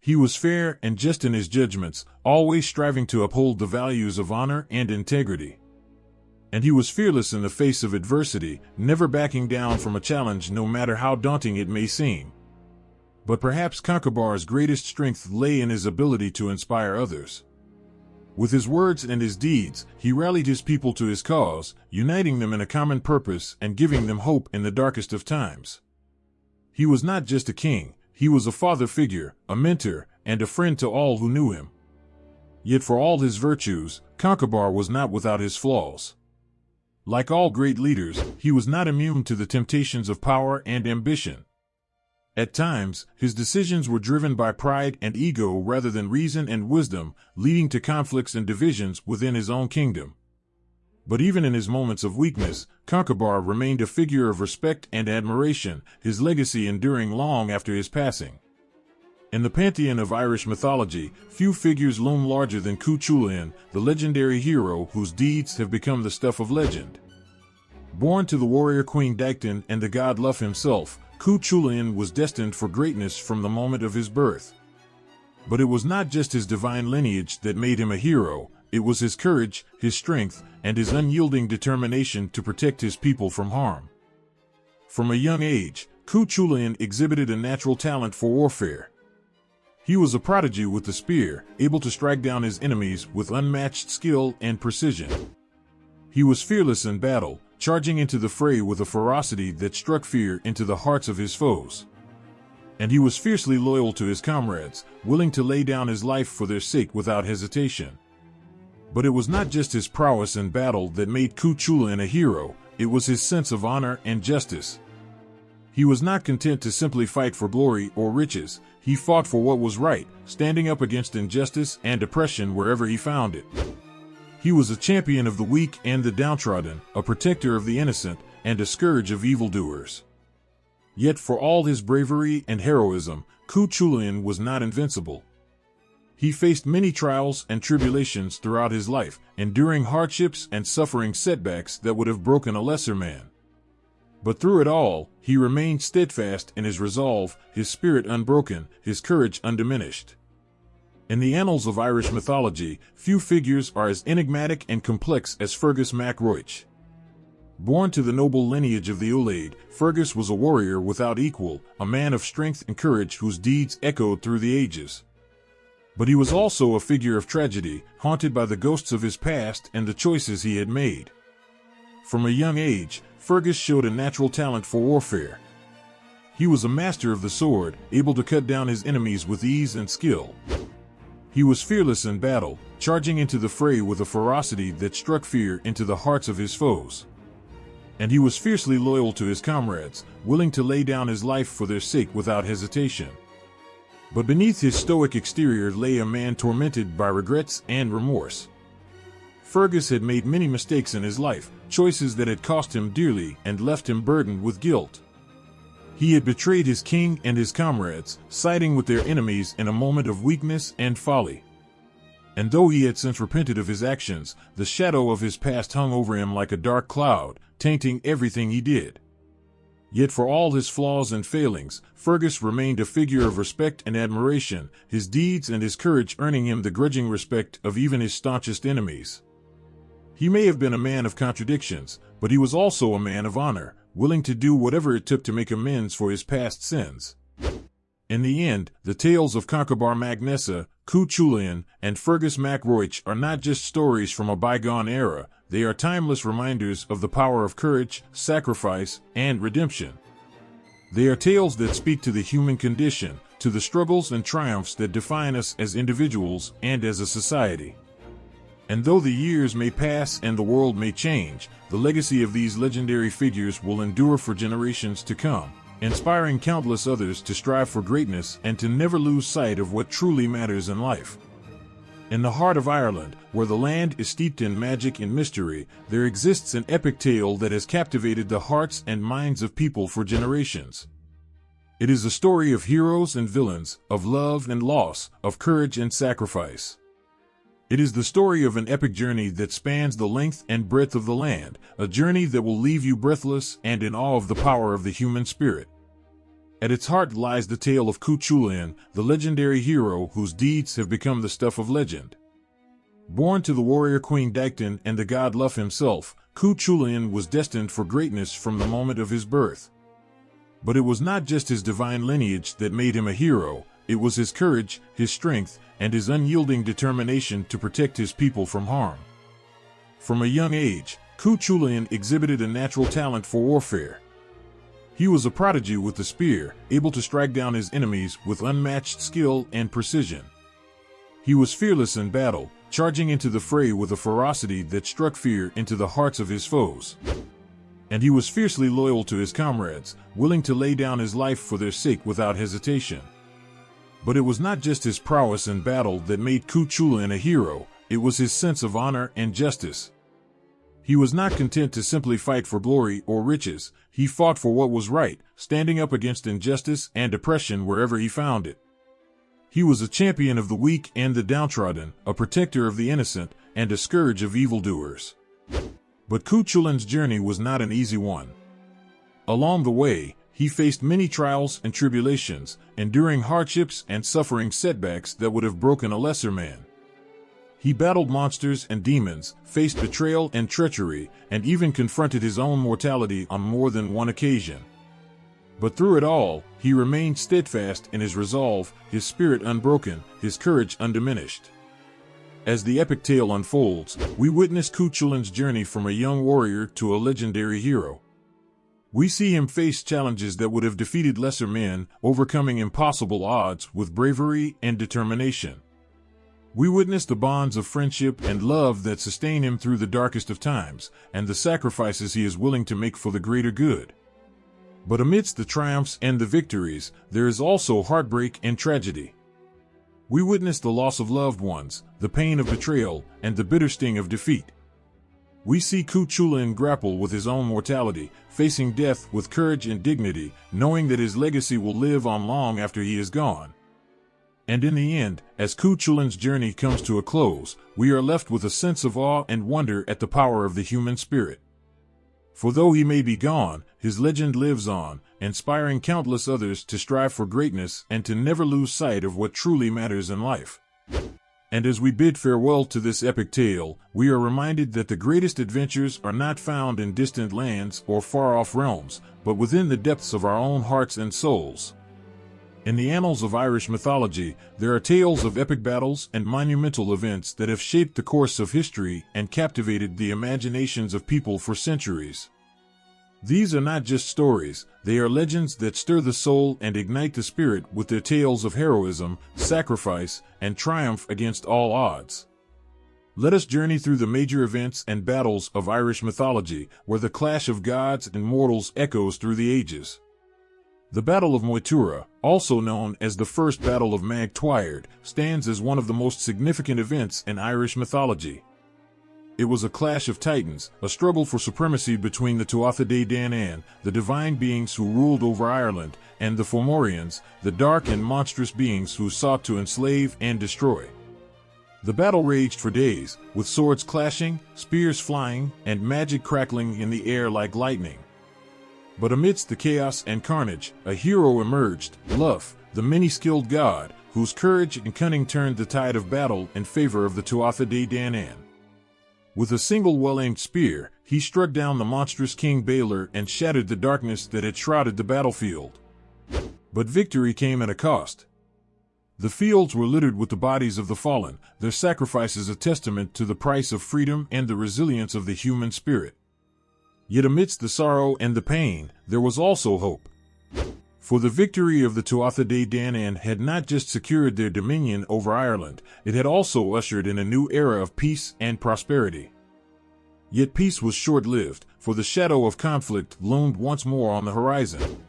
He was fair and just in his judgments, always striving to uphold the values of honor and integrity. And he was fearless in the face of adversity, never backing down from a challenge no matter how daunting it may seem. But perhaps Concobar's greatest strength lay in his ability to inspire others. With his words and his deeds, he rallied his people to his cause, uniting them in a common purpose and giving them hope in the darkest of times. He was not just a king, he was a father figure, a mentor, and a friend to all who knew him. Yet for all his virtues, Concobar was not without his flaws. Like all great leaders, he was not immune to the temptations of power and ambition. At times, his decisions were driven by pride and ego rather than reason and wisdom, leading to conflicts and divisions within his own kingdom. But even in his moments of weakness, Concobar remained a figure of respect and admiration, his legacy enduring long after his passing. In the Pantheon of Irish mythology, few figures loom larger than Cuchulainn, the legendary hero whose deeds have become the stuff of legend. Born to the warrior queen Dagda and the god Lugh himself, Cuchulainn was destined for greatness from the moment of his birth. But it was not just his divine lineage that made him a hero, it was his courage, his strength, and his unyielding determination to protect his people from harm. From a young age, Cuchulainn exhibited a natural talent for warfare. He was a prodigy with the spear, able to strike down his enemies with unmatched skill and precision. He was fearless in battle, charging into the fray with a ferocity that struck fear into the hearts of his foes. And he was fiercely loyal to his comrades, willing to lay down his life for their sake without hesitation. But it was not just his prowess in battle that made Cuchulainn a hero, it was his sense of honor and justice. He was not content to simply fight for glory or riches, he fought for what was right, standing up against injustice and oppression wherever he found it. He was a champion of the weak and the downtrodden, a protector of the innocent, and a scourge of evildoers. Yet for all his bravery and heroism, Cuchulainn was not invincible. He faced many trials and tribulations throughout his life, enduring hardships and suffering setbacks that would have broken a lesser man. But through it all, he remained steadfast in his resolve, his spirit unbroken, his courage undiminished. In the annals of Irish mythology, few figures are as enigmatic and complex as Fergus mac Roich. Born to the noble lineage of the Ulaid, Fergus was a warrior without equal, a man of strength and courage whose deeds echoed through the ages. But he was also a figure of tragedy, haunted by the ghosts of his past and the choices he had made. From a young age, Fergus showed a natural talent for warfare. He was a master of the sword, able to cut down his enemies with ease and skill. He was fearless in battle, charging into the fray with a ferocity that struck fear into the hearts of his foes. And he was fiercely loyal to his comrades, willing to lay down his life for their sake without hesitation. But beneath his stoic exterior lay a man tormented by regrets and remorse. Fergus had made many mistakes in his life, choices that had cost him dearly and left him burdened with guilt. He had betrayed his king and his comrades, siding with their enemies in a moment of weakness and folly. And though he had since repented of his actions, the shadow of his past hung over him like a dark cloud, tainting everything he did. Yet for all his flaws and failings, Fergus remained a figure of respect and admiration, his deeds and his courage earning him the grudging respect of even his staunchest enemies. He may have been a man of contradictions, but he was also a man of honor, willing to do whatever it took to make amends for his past sins. In the end, the tales of Concobar mac Nessa, Cuchulainn, and Fergus mac Roich are not just stories from a bygone era, they are timeless reminders of the power of courage, sacrifice, and redemption. They are tales that speak to the human condition, to the struggles and triumphs that define us as individuals and as a society. And though the years may pass and the world may change, the legacy of these legendary figures will endure for generations to come, inspiring countless others to strive for greatness and to never lose sight of what truly matters in life. In the heart of Ireland, where the land is steeped in magic and mystery, there exists an epic tale that has captivated the hearts and minds of people for generations. It is a story of heroes and villains, of love and loss, of courage and sacrifice. It is the story of an epic journey that spans the length and breadth of the land, a journey that will leave you breathless and in awe of the power of the human spirit. At its heart lies the tale of Cuchulainn, the legendary hero whose deeds have become the stuff of legend. Born to the warrior queen Dagda and the god Lugh himself, Cuchulainn was destined for greatness from the moment of his birth. But it was not just his divine lineage that made him a hero, it was his courage, his strength, and his unyielding determination to protect his people from harm. From a young age, Cuchulainn exhibited a natural talent for warfare. He was a prodigy with the spear, able to strike down his enemies with unmatched skill and precision. He was fearless in battle, charging into the fray with a ferocity that struck fear into the hearts of his foes. And he was fiercely loyal to his comrades, willing to lay down his life for their sake without hesitation. But it was not just his prowess in battle that made Cuchulainn a hero, it was his sense of honor and justice. He was not content to simply fight for glory or riches, he fought for what was right, standing up against injustice and oppression wherever he found it. He was a champion of the weak and the downtrodden, a protector of the innocent, and a scourge of evildoers. But Cuchulainn's journey was not an easy one. Along the way, he faced many trials and tribulations, enduring hardships and suffering setbacks that would have broken a lesser man. He battled monsters and demons, faced betrayal and treachery, and even confronted his own mortality on more than one occasion. But through it all, he remained steadfast in his resolve, his spirit unbroken, his courage undiminished. As the epic tale unfolds, we witness Cuchulainn's journey from a young warrior to a legendary hero. We see him face challenges that would have defeated lesser men, overcoming impossible odds with bravery and determination. We witness the bonds of friendship and love that sustain him through the darkest of times, and the sacrifices he is willing to make for the greater good. But amidst the triumphs and the victories, there is also heartbreak and tragedy. We witness the loss of loved ones, the pain of betrayal, and the bitter sting of defeat. We see Cuchulainn grapple with his own mortality, facing death with courage and dignity, knowing that his legacy will live on long after he is gone. And in the end, as Cuchulainn's journey comes to a close, we are left with a sense of awe and wonder at the power of the human spirit. For though he may be gone, his legend lives on, inspiring countless others to strive for greatness and to never lose sight of what truly matters in life. And as we bid farewell to this epic tale, we are reminded that the greatest adventures are not found in distant lands or far-off realms, but within the depths of our own hearts and souls. In the annals of Irish mythology, there are tales of epic battles and monumental events that have shaped the course of history and captivated the imaginations of people for centuries. These are not just stories, they are legends that stir the soul and ignite the spirit with their tales of heroism, sacrifice, and triumph against all odds. Let us journey through the major events and battles of Irish mythology, where the clash of gods and mortals echoes through the ages. The Battle of Moytura, also known as the First Battle of Mag Tuired, stands as one of the most significant events in Irish mythology. It was a clash of titans, a struggle for supremacy between the Tuatha Dé Danann, the divine beings who ruled over Ireland, and the Fomorians, the dark and monstrous beings who sought to enslave and destroy. The battle raged for days, with swords clashing, spears flying, and magic crackling in the air like lightning. But amidst the chaos and carnage, a hero emerged, Lugh, the many-skilled god, whose courage and cunning turned the tide of battle in favor of the Tuatha Dé Danann. With a single well-aimed spear, he struck down the monstrous King Baelor and shattered the darkness that had shrouded the battlefield. But victory came at a cost. The fields were littered with the bodies of the fallen, their sacrifices a testament to the price of freedom and the resilience of the human spirit. Yet amidst the sorrow and the pain, there was also hope. For the victory of the Tuatha Dé Danann had not just secured their dominion over Ireland, it had also ushered in a new era of peace and prosperity. Yet peace was short-lived, for the shadow of conflict loomed once more on the horizon.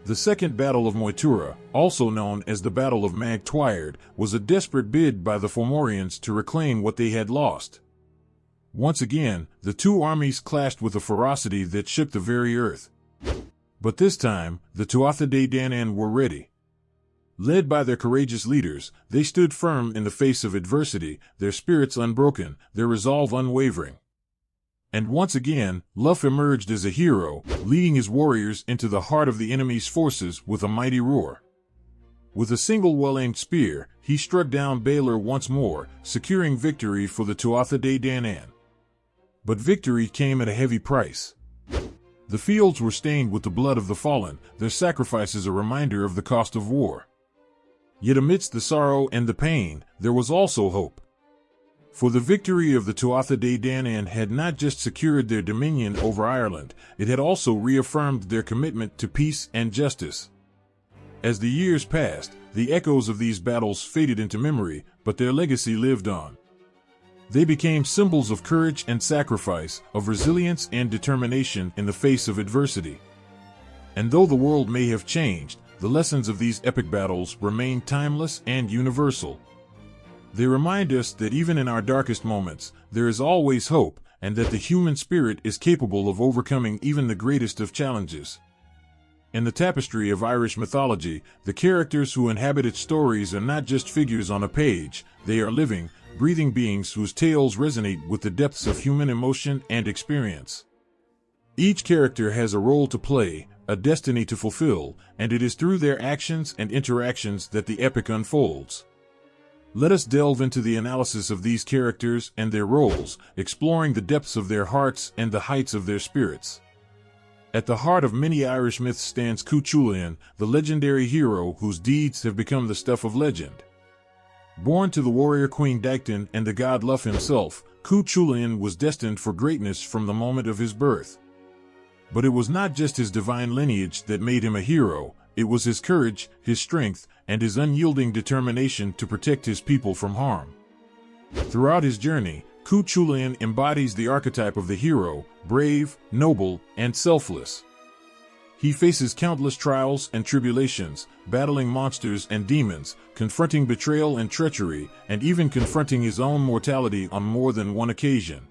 The Second Battle of Moytura, also known as the Battle of Mag Tuired, was a desperate bid by the Fomorians to reclaim what they had lost. Once again, the two armies clashed with a ferocity that shook the very earth. But this time, the Tuatha Dé Danann were ready. Led by their courageous leaders, they stood firm in the face of adversity, their spirits unbroken, their resolve unwavering. And once again, Lugh emerged as a hero, leading his warriors into the heart of the enemy's forces with a mighty roar. With a single well-aimed spear, he struck down Balor once more, securing victory for the Tuatha De Danann. But victory came at a heavy price. The fields were stained with the blood of the fallen, their sacrifices a reminder of the cost of war. Yet amidst the sorrow and the pain, there was also hope. For the victory of the Tuatha De Danann had not just secured their dominion over Ireland, it had also reaffirmed their commitment to peace and justice. As the years passed, the echoes of these battles faded into memory, but their legacy lived on. They became symbols of courage and sacrifice, of resilience and determination in the face of adversity. And though the world may have changed, the lessons of these epic battles remain timeless and universal. They remind us that even in our darkest moments, there is always hope, and that the human spirit is capable of overcoming even the greatest of challenges. In the tapestry of Irish mythology, the characters who inhabit its stories are not just figures on a page, they are living, breathing beings whose tales resonate with the depths of human emotion and experience. Each character has a role to play, a destiny to fulfill, and it is through their actions and interactions that the epic unfolds. Let us delve into the analysis of these characters and their roles, exploring the depths of their hearts and the heights of their spirits. At the heart of many Irish myths stands Cuchulainn, the legendary hero whose deeds have become the stuff of legend. Born to the warrior queen Dagda and the god Lugh himself, Cuchulainn was destined for greatness from the moment of his birth. But it was not just his divine lineage that made him a hero, it was his courage, his strength, and his unyielding determination to protect his people from harm. Throughout his journey, Cuchulainn embodies the archetype of the hero, brave, noble, and selfless. He faces countless trials and tribulations, battling monsters and demons, confronting betrayal and treachery, and even confronting his own mortality on more than one occasion.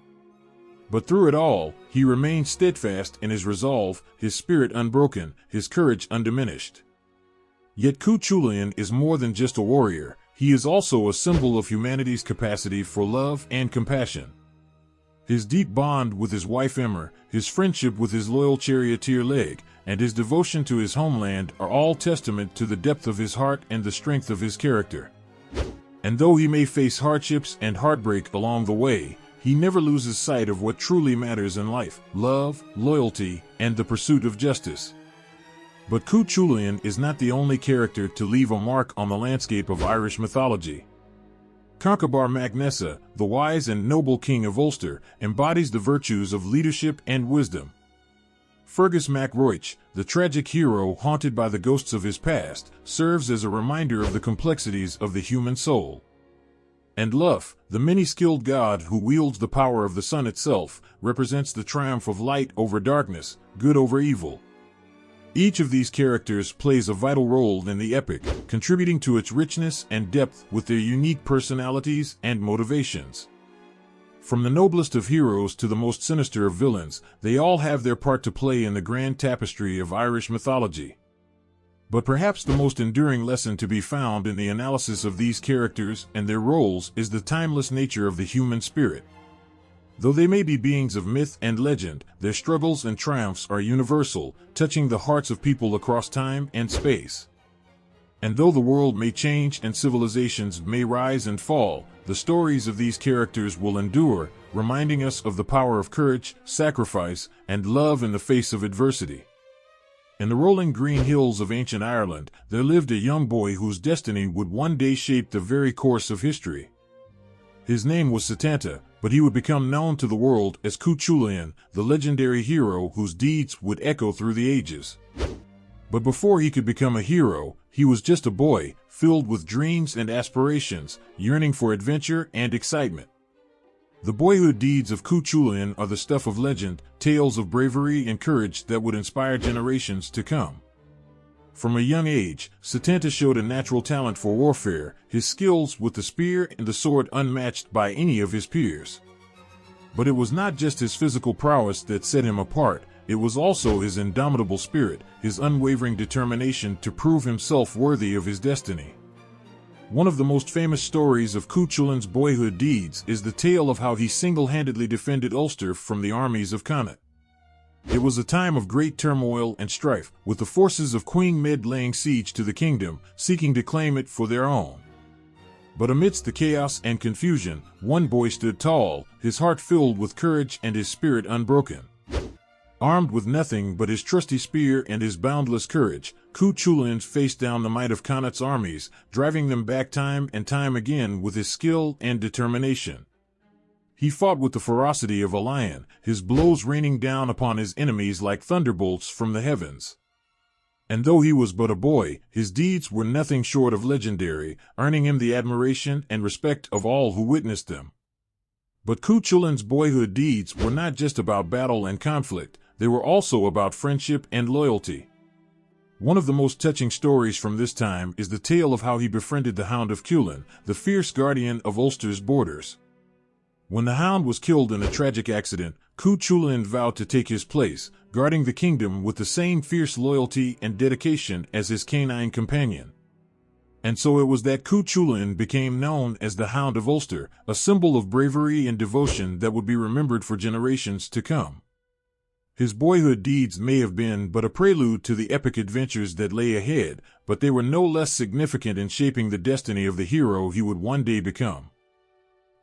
But through it all, he remained steadfast in his resolve, his spirit unbroken, his courage undiminished. Yet Cuchulainn is more than just a warrior, he is also a symbol of humanity's capacity for love and compassion. His deep bond with his wife Emer, his friendship with his loyal charioteer Leg, and his devotion to his homeland are all testament to the depth of his heart and the strength of his character. And though he may face hardships and heartbreak along the way, he never loses sight of what truly matters in life: love, loyalty, and the pursuit of justice. But Cuchulainn is not the only character to leave a mark on the landscape of Irish mythology. Conchobar mac Nessa, the wise and noble king of Ulster, embodies the virtues of leadership and wisdom. Fergus mac Roich, the tragic hero haunted by the ghosts of his past, serves as a reminder of the complexities of the human soul. And Lugh, the many-skilled god who wields the power of the sun itself, represents the triumph of light over darkness, good over evil. Each of these characters plays a vital role in the epic, contributing to its richness and depth with their unique personalities and motivations. From the noblest of heroes to the most sinister of villains, they all have their part to play in the grand tapestry of Irish mythology. But perhaps the most enduring lesson to be found in the analysis of these characters and their roles is the timeless nature of the human spirit. Though they may be beings of myth and legend, their struggles and triumphs are universal, touching the hearts of people across time and space. And though the world may change and civilizations may rise and fall, the stories of these characters will endure, reminding us of the power of courage, sacrifice, and love in the face of adversity. In the rolling green hills of ancient Ireland, there lived a young boy whose destiny would one day shape the very course of history. His name was Setanta, but he would become known to the world as Cuchulainn, the legendary hero whose deeds would echo through the ages. But before he could become a hero, he was just a boy, filled with dreams and aspirations, yearning for adventure and excitement. The boyhood deeds of Cuchulainn are the stuff of legend, tales of bravery and courage that would inspire generations to come. From a young age, Setanta showed a natural talent for warfare, his skills with the spear and the sword unmatched by any of his peers. But it was not just his physical prowess that set him apart, it was also his indomitable spirit, his unwavering determination to prove himself worthy of his destiny. One of the most famous stories of Cuchulainn's boyhood deeds is the tale of how he single-handedly defended Ulster from the armies of Connacht. It was a time of great turmoil and strife, with the forces of Queen Med laying siege to the kingdom, seeking to claim it for their own. But amidst the chaos and confusion, one boy stood tall, his heart filled with courage and his spirit unbroken. Armed with nothing but his trusty spear and his boundless courage, Cuchulainn faced down the might of Connacht's armies, driving them back time and time again with his skill and determination. He fought with the ferocity of a lion, his blows raining down upon his enemies like thunderbolts from the heavens. And though he was but a boy, his deeds were nothing short of legendary, earning him the admiration and respect of all who witnessed them. But Cuchulainn's boyhood deeds were not just about battle and conflict, they were also about friendship and loyalty. One of the most touching stories from this time is the tale of how he befriended the Hound of Culann, the fierce guardian of Ulster's borders. When the hound was killed in a tragic accident, Cuchulainn vowed to take his place, guarding the kingdom with the same fierce loyalty and dedication as his canine companion. And so it was that Cuchulainn became known as the Hound of Ulster, a symbol of bravery and devotion that would be remembered for generations to come. His boyhood deeds may have been but a prelude to the epic adventures that lay ahead, but they were no less significant in shaping the destiny of the hero he would one day become.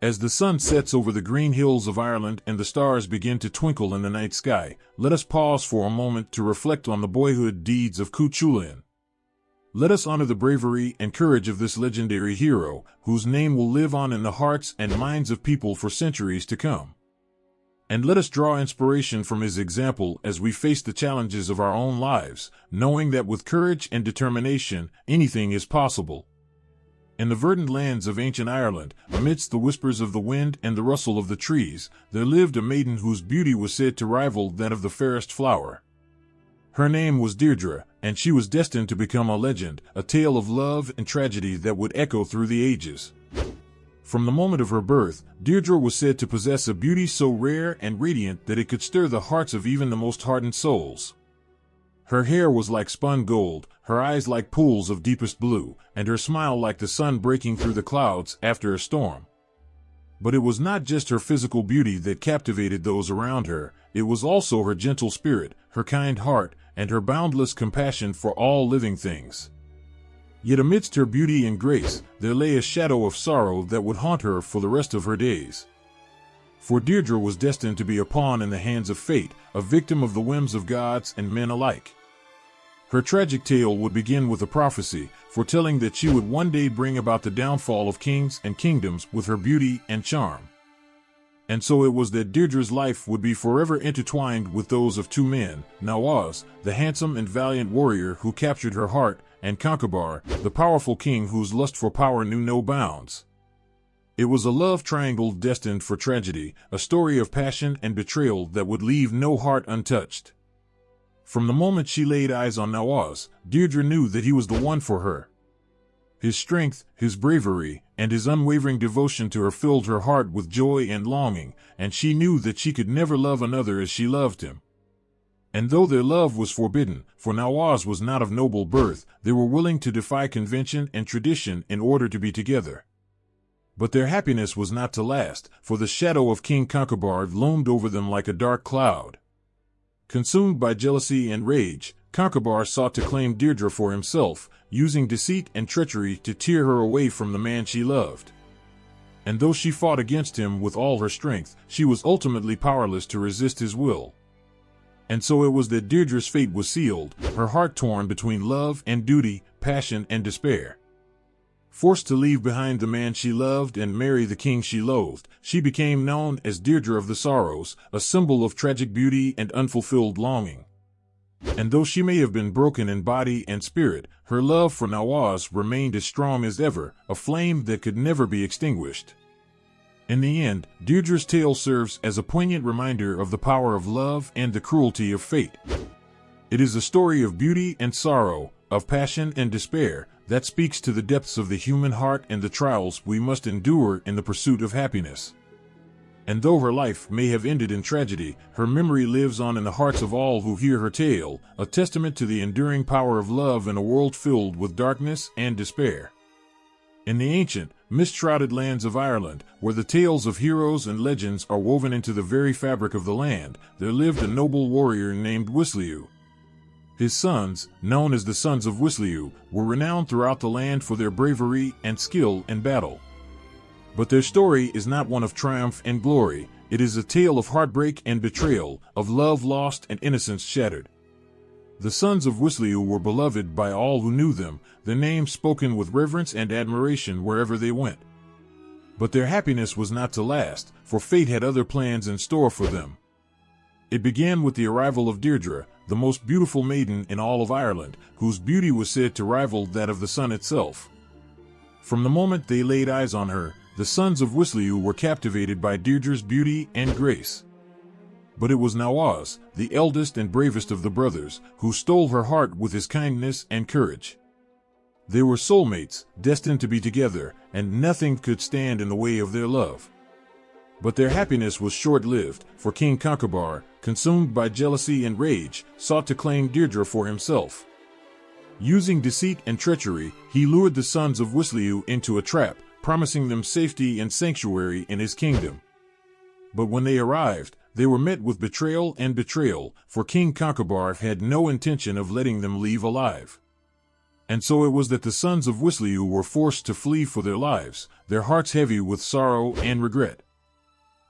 As the sun sets over the green hills of Ireland and the stars begin to twinkle in the night sky, let us pause for a moment to reflect on the boyhood deeds of Cuchulainn. Let us honor the bravery and courage of this legendary hero, whose name will live on in the hearts and minds of people for centuries to come. And let us draw inspiration from his example as we face the challenges of our own lives, knowing that with courage and determination, anything is possible. In the verdant lands of ancient Ireland, amidst the whispers of the wind and the rustle of the trees, there lived a maiden whose beauty was said to rival that of the fairest flower. Her name was Deirdre, and she was destined to become a legend, a tale of love and tragedy that would echo through the ages. From the moment of her birth, Deirdre was said to possess a beauty so rare and radiant that it could stir the hearts of even the most hardened souls. Her hair was like spun gold, her eyes like pools of deepest blue, and her smile like the sun breaking through the clouds after a storm. But it was not just her physical beauty that captivated those around her, it was also her gentle spirit, her kind heart, and her boundless compassion for all living things. Yet amidst her beauty and grace, there lay a shadow of sorrow that would haunt her for the rest of her days. For Deirdre was destined to be a pawn in the hands of fate, a victim of the whims of gods and men alike. Her tragic tale would begin with a prophecy, foretelling that she would one day bring about the downfall of kings and kingdoms with her beauty and charm. And so it was that Deirdre's life would be forever intertwined with those of two men, Nawaz, the handsome and valiant warrior who captured her heart, and Concobar, the powerful king whose lust for power knew no bounds. It was a love triangle destined for tragedy, a story of passion and betrayal that would leave no heart untouched. From the moment she laid eyes on Nawaz, Deirdre knew that he was the one for her. His strength, his bravery, and his unwavering devotion to her filled her heart with joy and longing, and she knew that she could never love another as she loved him. And though their love was forbidden, for Nawaz was not of noble birth, they were willing to defy convention and tradition in order to be together. But their happiness was not to last, for the shadow of King Concobar loomed over them like a dark cloud. Consumed by jealousy and rage, Concobar sought to claim Deirdre for himself, using deceit and treachery to tear her away from the man she loved. And though she fought against him with all her strength, she was ultimately powerless to resist his will. And so it was that Deirdre's fate was sealed, her heart torn between love and duty, passion and despair. Forced to leave behind the man she loved and marry the king she loathed, she became known as Deirdre of the Sorrows, a symbol of tragic beauty and unfulfilled longing. And though she may have been broken in body and spirit, her love for Nawaz remained as strong as ever, a flame that could never be extinguished. In the end, Deirdre's tale serves as a poignant reminder of the power of love and the cruelty of fate. It is a story of beauty and sorrow, of passion and despair, that speaks to the depths of the human heart and the trials we must endure in the pursuit of happiness. And though her life may have ended in tragedy, her memory lives on in the hearts of all who hear her tale, a testament to the enduring power of love in a world filled with darkness and despair. In the ancient, mist-shrouded lands of Ireland, where the tales of heroes and legends are woven into the very fabric of the land, there lived a noble warrior named Wysliw. His sons, known as the Sons of Wysliw, were renowned throughout the land for their bravery and skill in battle. But their story is not one of triumph and glory. It is a tale of heartbreak and betrayal, of love lost and innocence shattered. The Sons of Wysliw were beloved by all who knew them, their names spoken with reverence and admiration wherever they went. But their happiness was not to last, for fate had other plans in store for them. It began with the arrival of Deirdre, the most beautiful maiden in all of Ireland, whose beauty was said to rival that of the sun itself. From the moment they laid eyes on her, the Sons of Wysliw were captivated by Deirdre's beauty and grace. But it was Nawaz, the eldest and bravest of the brothers, who stole her heart with his kindness and courage. They were soulmates, destined to be together, and nothing could stand in the way of their love. But their happiness was short-lived, for King Concobar, consumed by jealousy and rage, sought to claim Deirdre for himself. Using deceit and treachery, he lured the Sons of Wysliw into a trap, promising them safety and sanctuary in his kingdom. But when they arrived, they were met with betrayal and betrayal, for King Concobar had no intention of letting them leave alive. And so it was that the Sons of Wysliw were forced to flee for their lives, their hearts heavy with sorrow and regret.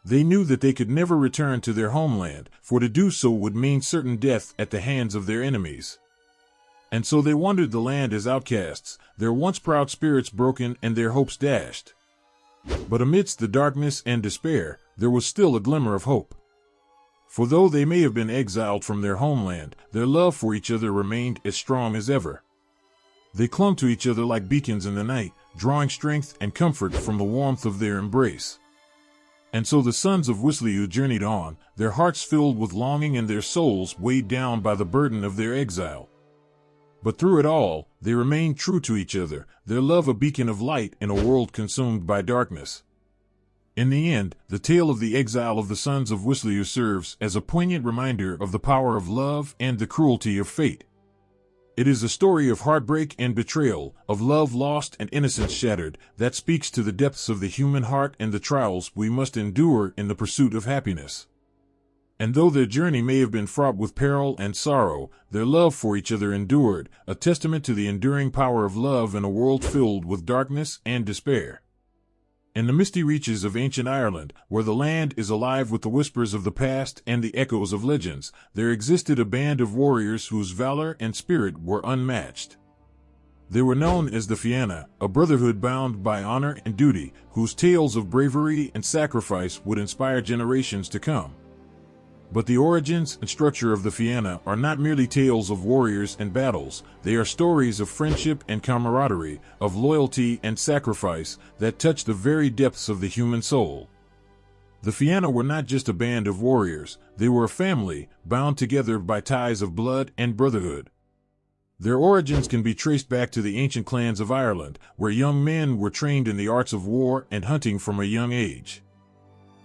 They knew that they could never return to their homeland, for to do so would mean certain death at the hands of their enemies. And so they wandered the land as outcasts, their once proud spirits broken and their hopes dashed. But amidst the darkness and despair, there was still a glimmer of hope. For though they may have been exiled from their homeland, their love for each other remained as strong as ever. They clung to each other like beacons in the night, drawing strength and comfort from the warmth of their embrace. And so the Sons of Wysliw journeyed on, their hearts filled with longing and their souls weighed down by the burden of their exile. But through it all, they remained true to each other, their love a beacon of light in a world consumed by darkness. In the end, the tale of the exile of the Sons of Wysliw serves as a poignant reminder of the power of love and the cruelty of fate. It is a story of heartbreak and betrayal, of love lost and innocence shattered, that speaks to the depths of the human heart and the trials we must endure in the pursuit of happiness. And though their journey may have been fraught with peril and sorrow, their love for each other endured, a testament to the enduring power of love in a world filled with darkness and despair. In the misty reaches of ancient Ireland, where the land is alive with the whispers of the past and the echoes of legends, there existed a band of warriors whose valor and spirit were unmatched. They were known as the Fianna, a brotherhood bound by honor and duty, whose tales of bravery and sacrifice would inspire generations to come. But the origins and structure of the Fianna are not merely tales of warriors and battles, they are stories of friendship and camaraderie, of loyalty and sacrifice, that touch the very depths of the human soul. The Fianna were not just a band of warriors, they were a family, bound together by ties of blood and brotherhood. Their origins can be traced back to the ancient clans of Ireland, where young men were trained in the arts of war and hunting from a young age.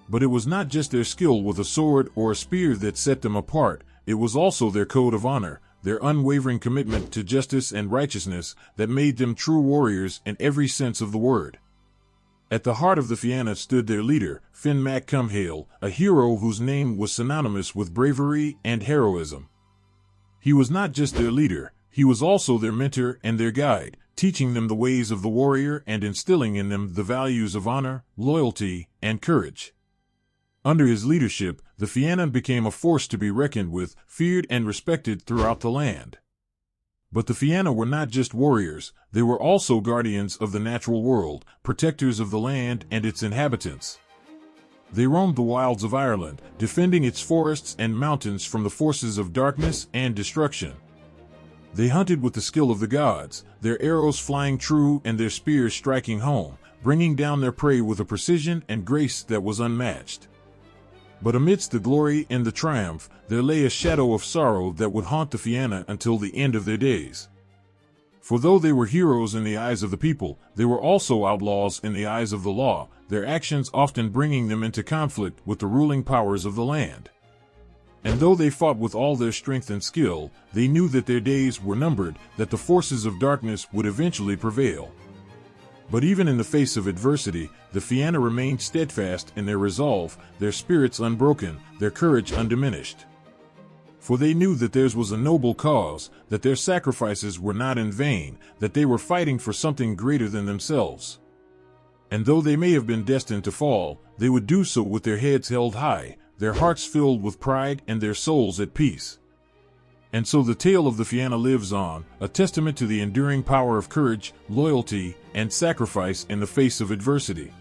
But it was not just their skill with a sword or a spear that set them apart, it was also their code of honor, their unwavering commitment to justice and righteousness, that made them true warriors in every sense of the word. At the heart of the Fianna stood their leader, Finn Mac Cumhaill, a hero whose name was synonymous with bravery and heroism. He was not just their leader, he was also their mentor and their guide, teaching them the ways of the warrior and instilling in them the values of honor, loyalty, and courage. Under his leadership, the Fianna became a force to be reckoned with, feared and respected throughout the land. But the Fianna were not just warriors, they were also guardians of the natural world, protectors of the land and its inhabitants. They roamed the wilds of Ireland, defending its forests and mountains from the forces of darkness and destruction. They hunted with the skill of the gods, their arrows flying true and their spears striking home, bringing down their prey with a precision and grace that was unmatched. But amidst the glory and the triumph, there lay a shadow of sorrow that would haunt the Fianna until the end of their days. For though they were heroes in the eyes of the people, they were also outlaws in the eyes of the law, their actions often bringing them into conflict with the ruling powers of the land. And though they fought with all their strength and skill, they knew that their days were numbered, that the forces of darkness would eventually prevail. But even in the face of adversity, the Fianna remained steadfast in their resolve, their spirits unbroken, their courage undiminished. For they knew that theirs was a noble cause, that their sacrifices were not in vain, that they were fighting for something greater than themselves. And though they may have been destined to fall, they would do so with their heads held high, their hearts filled with pride and their souls at peace. And so the tale of the Fianna lives on, a testament to the enduring power of courage, loyalty, and sacrifice in the face of adversity.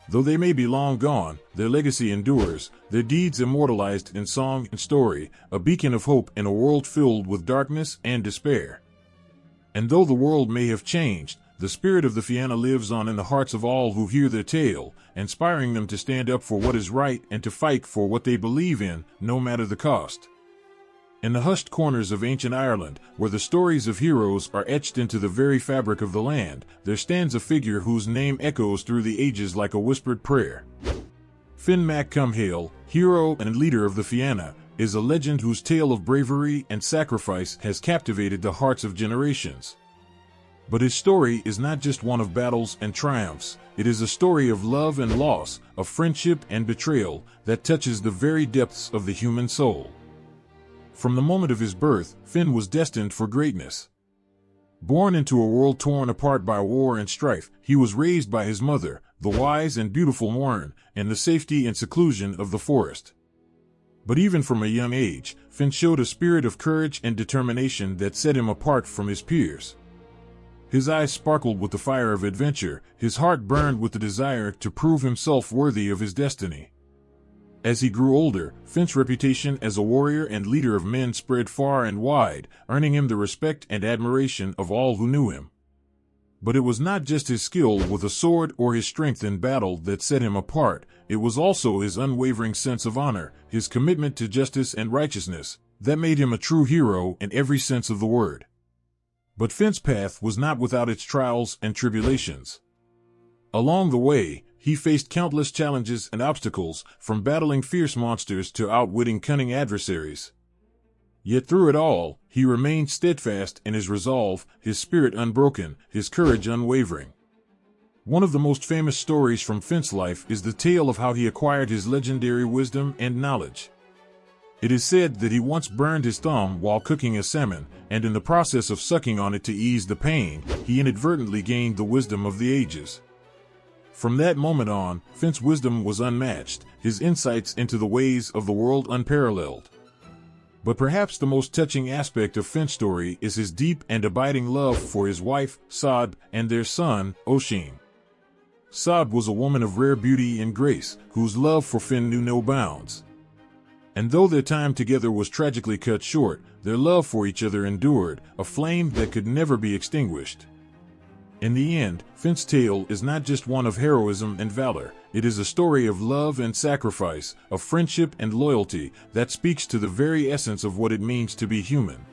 Though they may be long gone, their legacy endures, their deeds immortalized in song and story, a beacon of hope in a world filled with darkness and despair. And though the world may have changed, the spirit of the Fianna lives on in the hearts of all who hear their tale, inspiring them to stand up for what is right and to fight for what they believe in, no matter the cost. In the hushed corners of ancient Ireland, where the stories of heroes are etched into the very fabric of the land, there stands a figure whose name echoes through the ages like a whispered prayer. Finn Mac Cumhaill, hero and leader of the Fianna, is a legend whose tale of bravery and sacrifice has captivated the hearts of generations. But his story is not just one of battles and triumphs, it is a story of love and loss, of friendship and betrayal, that touches the very depths of the human soul. From the moment of his birth, Finn was destined for greatness. Born into a world torn apart by war and strife, he was raised by his mother, the wise and beautiful Morrigan, in the safety and seclusion of the forest. But even from a young age, Finn showed a spirit of courage and determination that set him apart from his peers. His eyes sparkled with the fire of adventure, his heart burned with the desire to prove himself worthy of his destiny. As he grew older, Finn's reputation as a warrior and leader of men spread far and wide, earning him the respect and admiration of all who knew him. But it was not just his skill with a sword or his strength in battle that set him apart, it was also his unwavering sense of honor, his commitment to justice and righteousness, that made him a true hero in every sense of the word. But Finn's path was not without its trials and tribulations. Along the way, he faced countless challenges and obstacles, from battling fierce monsters to outwitting cunning adversaries. Yet through it all, he remained steadfast in his resolve, his spirit unbroken, his courage unwavering. One of the most famous stories from Finn's life is the tale of how he acquired his legendary wisdom and knowledge. It is said that he once burned his thumb while cooking a salmon, and in the process of sucking on it to ease the pain, he inadvertently gained the wisdom of the ages. From that moment on, Finn's wisdom was unmatched, his insights into the ways of the world unparalleled. But perhaps the most touching aspect of Finn's story is his deep and abiding love for his wife, Sod, and their son, Oisin. Sod was a woman of rare beauty and grace, whose love for Finn knew no bounds. And though their time together was tragically cut short, their love for each other endured, a flame that could never be extinguished. In the end, Finn's tale is not just one of heroism and valor, it is a story of love and sacrifice, of friendship and loyalty, that speaks to the very essence of what it means to be human.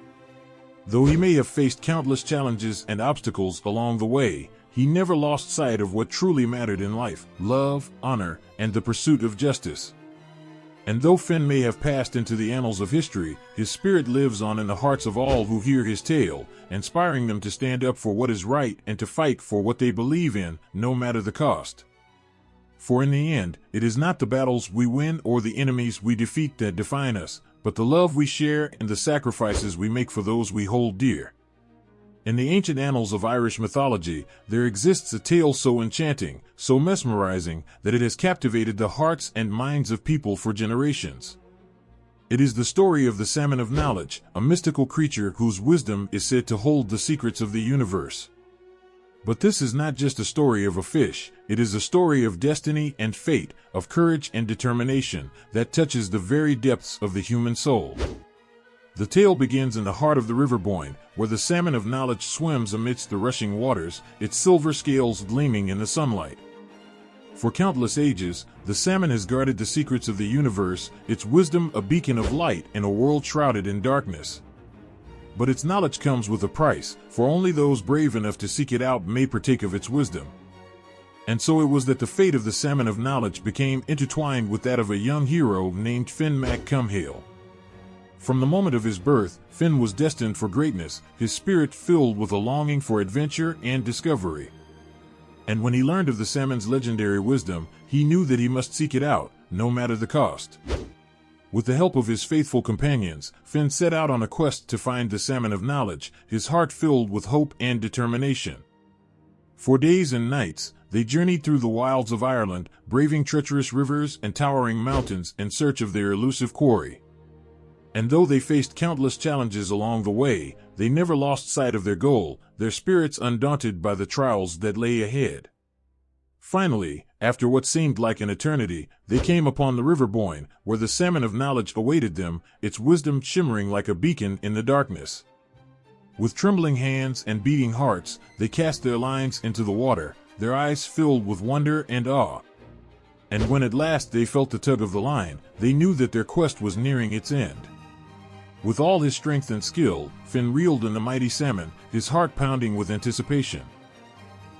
Though he may have faced countless challenges and obstacles along the way, he never lost sight of what truly mattered in life: love, honor, and the pursuit of justice. And though Finn may have passed into the annals of history, his spirit lives on in the hearts of all who hear his tale, inspiring them to stand up for what is right and to fight for what they believe in, no matter the cost. For in the end, it is not the battles we win or the enemies we defeat that define us, but the love we share and the sacrifices we make for those we hold dear. In the ancient annals of Irish mythology, there exists a tale so enchanting, so mesmerizing, that it has captivated the hearts and minds of people for generations. It is the story of the Salmon of Knowledge, a mystical creature whose wisdom is said to hold the secrets of the universe. But this is not just a story of a fish, it is a story of destiny and fate, of courage and determination, that touches the very depths of the human soul. The tale begins in the heart of the River Boyne, where the Salmon of Knowledge swims amidst the rushing waters, its silver scales gleaming in the sunlight. For countless ages, the salmon has guarded the secrets of the universe, its wisdom a beacon of light in a world shrouded in darkness. But its knowledge comes with a price, for only those brave enough to seek it out may partake of its wisdom. And so it was that the fate of the Salmon of Knowledge became intertwined with that of a young hero named Finn Mac Cumhaill. From the moment of his birth, Finn was destined for greatness, his spirit filled with a longing for adventure and discovery. And when he learned of the salmon's legendary wisdom, he knew that he must seek it out, no matter the cost. With the help of his faithful companions, Finn set out on a quest to find the salmon of knowledge, his heart filled with hope and determination. For days and nights, they journeyed through the wilds of Ireland, braving treacherous rivers and towering mountains in search of their elusive quarry. And though they faced countless challenges along the way, they never lost sight of their goal, their spirits undaunted by the trials that lay ahead. Finally, after what seemed like an eternity, they came upon the River Boyne, where the salmon of knowledge awaited them, its wisdom shimmering like a beacon in the darkness. With trembling hands and beating hearts, they cast their lines into the water, their eyes filled with wonder and awe. And when at last they felt the tug of the line, they knew that their quest was nearing its end. With all his strength and skill, Finn reeled in the mighty salmon, his heart pounding with anticipation.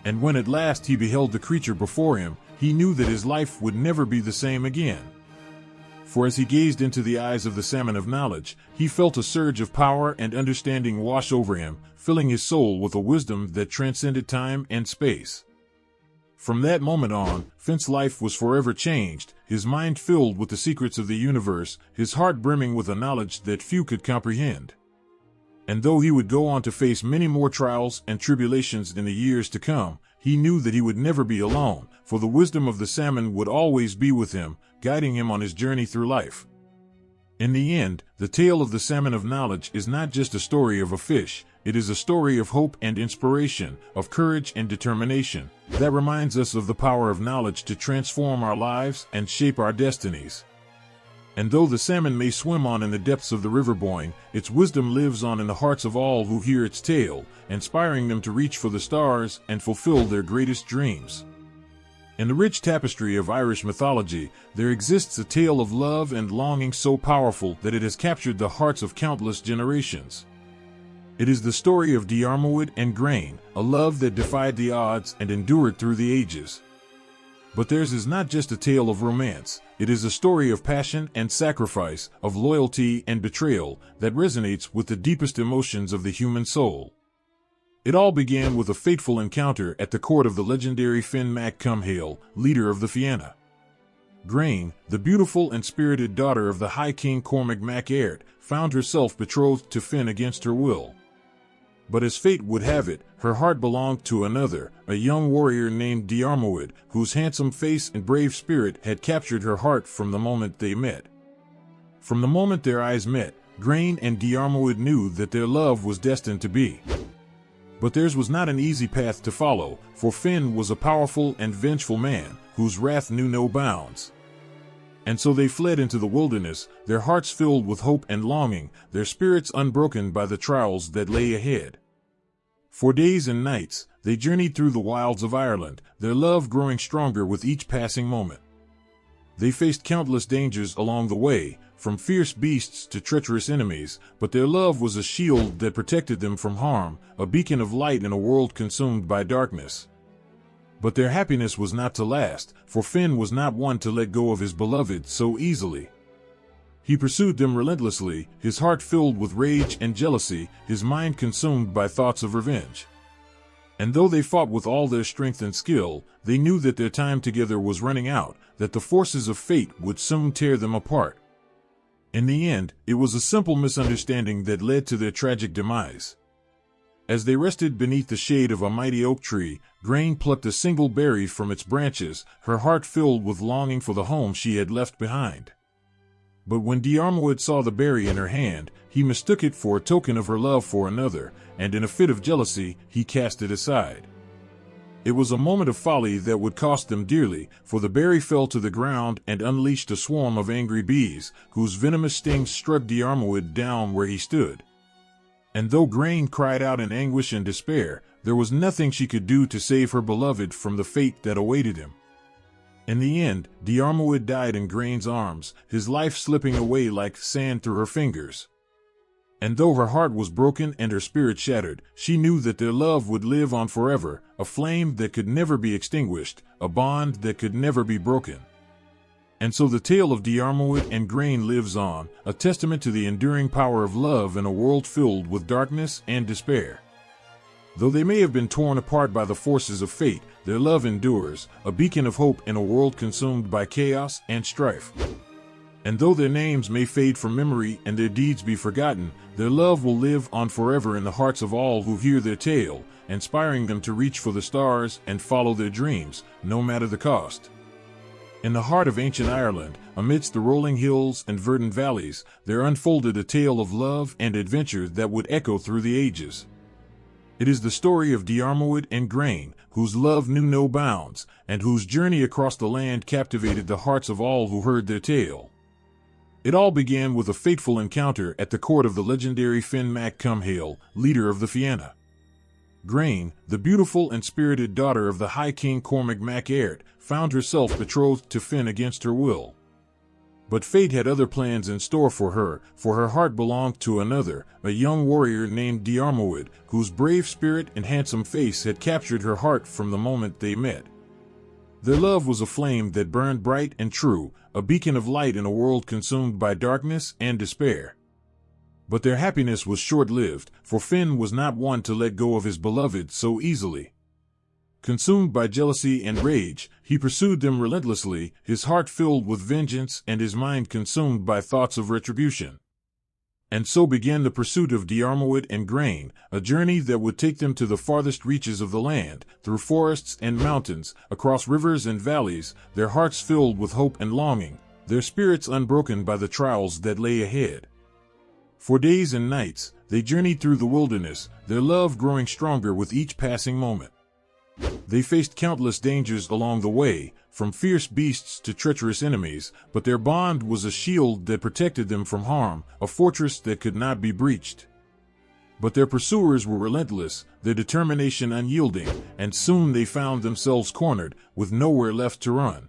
And when at last he beheld the creature before him, he knew that his life would never be the same again. For as he gazed into the eyes of the salmon of knowledge, he felt a surge of power and understanding wash over him, filling his soul with a wisdom that transcended time and space. From that moment on, Finn's life was forever changed, his mind filled with the secrets of the universe, his heart brimming with a knowledge that few could comprehend. And though he would go on to face many more trials and tribulations in the years to come, he knew that he would never be alone, for the wisdom of the salmon would always be with him, guiding him on his journey through life. In the end, the tale of the salmon of knowledge is not just a story of a fish, it is a story of hope and inspiration, of courage and determination, that reminds us of the power of knowledge to transform our lives and shape our destinies. And though the salmon may swim on in the depths of the River Boyne, its wisdom lives on in the hearts of all who hear its tale, inspiring them to reach for the stars and fulfill their greatest dreams. In the rich tapestry of Irish mythology, there exists a tale of love and longing so powerful that it has captured the hearts of countless generations. It is the story of Diarmuid and Grain, a love that defied the odds and endured through the ages. But theirs is not just a tale of romance, it is a story of passion and sacrifice, of loyalty and betrayal, that resonates with the deepest emotions of the human soul. It all began with a fateful encounter at the court of the legendary Finn Mac Cumhaill, leader of the Fianna. Grain, the beautiful and spirited daughter of the High King Cormac Mac Airt, found herself betrothed to Finn against her will. But as fate would have it, her heart belonged to another, a young warrior named Diarmuid, whose handsome face and brave spirit had captured her heart from the moment they met. From the moment their eyes met, Grain and Diarmuid knew that their love was destined to be. But theirs was not an easy path to follow, for Finn was a powerful and vengeful man, whose wrath knew no bounds. And so they fled into the wilderness, their hearts filled with hope and longing, their spirits unbroken by the trials that lay ahead. For days and nights, they journeyed through the wilds of Ireland, their love growing stronger with each passing moment. They faced countless dangers along the way, from fierce beasts to treacherous enemies, but their love was a shield that protected them from harm, a beacon of light in a world consumed by darkness. But their happiness was not to last, for Finn was not one to let go of his beloved so easily. He pursued them relentlessly, his heart filled with rage and jealousy, his mind consumed by thoughts of revenge. And though they fought with all their strength and skill, they knew that their time together was running out, that the forces of fate would soon tear them apart. In the end, it was a simple misunderstanding that led to their tragic demise. As they rested beneath the shade of a mighty oak tree, Grain plucked a single berry from its branches, her heart filled with longing for the home she had left behind. But when Diarmuid saw the berry in her hand, he mistook it for a token of her love for another, and in a fit of jealousy, he cast it aside. It was a moment of folly that would cost them dearly, for the berry fell to the ground and unleashed a swarm of angry bees, whose venomous stings struck Diarmuid down where he stood. And though Grain cried out in anguish and despair, there was nothing she could do to save her beloved from the fate that awaited him. In the end, Diarmuid died in Grain's arms, his life slipping away like sand through her fingers. And though her heart was broken and her spirit shattered, she knew that their love would live on forever, a flame that could never be extinguished, a bond that could never be broken. And so the tale of Diarmuid and Grain lives on, a testament to the enduring power of love in a world filled with darkness and despair. Though they may have been torn apart by the forces of fate, their love endures, a beacon of hope in a world consumed by chaos and strife. And though their names may fade from memory and their deeds be forgotten, their love will live on forever in the hearts of all who hear their tale, inspiring them to reach for the stars and follow their dreams, no matter the cost. In the heart of ancient Ireland, amidst the rolling hills and verdant valleys, there unfolded a tale of love and adventure that would echo through the ages. It is the story of Diarmuid and Grain, whose love knew no bounds, and whose journey across the land captivated the hearts of all who heard their tale. It all began with a fateful encounter at the court of the legendary Finn mac Cumhaill, leader of the Fianna. Grain, the beautiful and spirited daughter of the High King Cormac mac Airt, found herself betrothed to Finn against her will. But fate had other plans in store for her heart belonged to another, a young warrior named Diarmuid, whose brave spirit and handsome face had captured her heart from the moment they met. Their love was a flame that burned bright and true, a beacon of light in a world consumed by darkness and despair. But their happiness was short-lived, for Finn was not one to let go of his beloved so easily. Consumed by jealousy and rage, he pursued them relentlessly, his heart filled with vengeance and his mind consumed by thoughts of retribution. And so began the pursuit of Diarmuid and Grain, a journey that would take them to the farthest reaches of the land, through forests and mountains, across rivers and valleys, their hearts filled with hope and longing, their spirits unbroken by the trials that lay ahead. For days and nights, they journeyed through the wilderness, their love growing stronger with each passing moment. They faced countless dangers along the way, from fierce beasts to treacherous enemies, but their bond was a shield that protected them from harm, a fortress that could not be breached. But their pursuers were relentless, their determination unyielding, and soon they found themselves cornered, with nowhere left to run.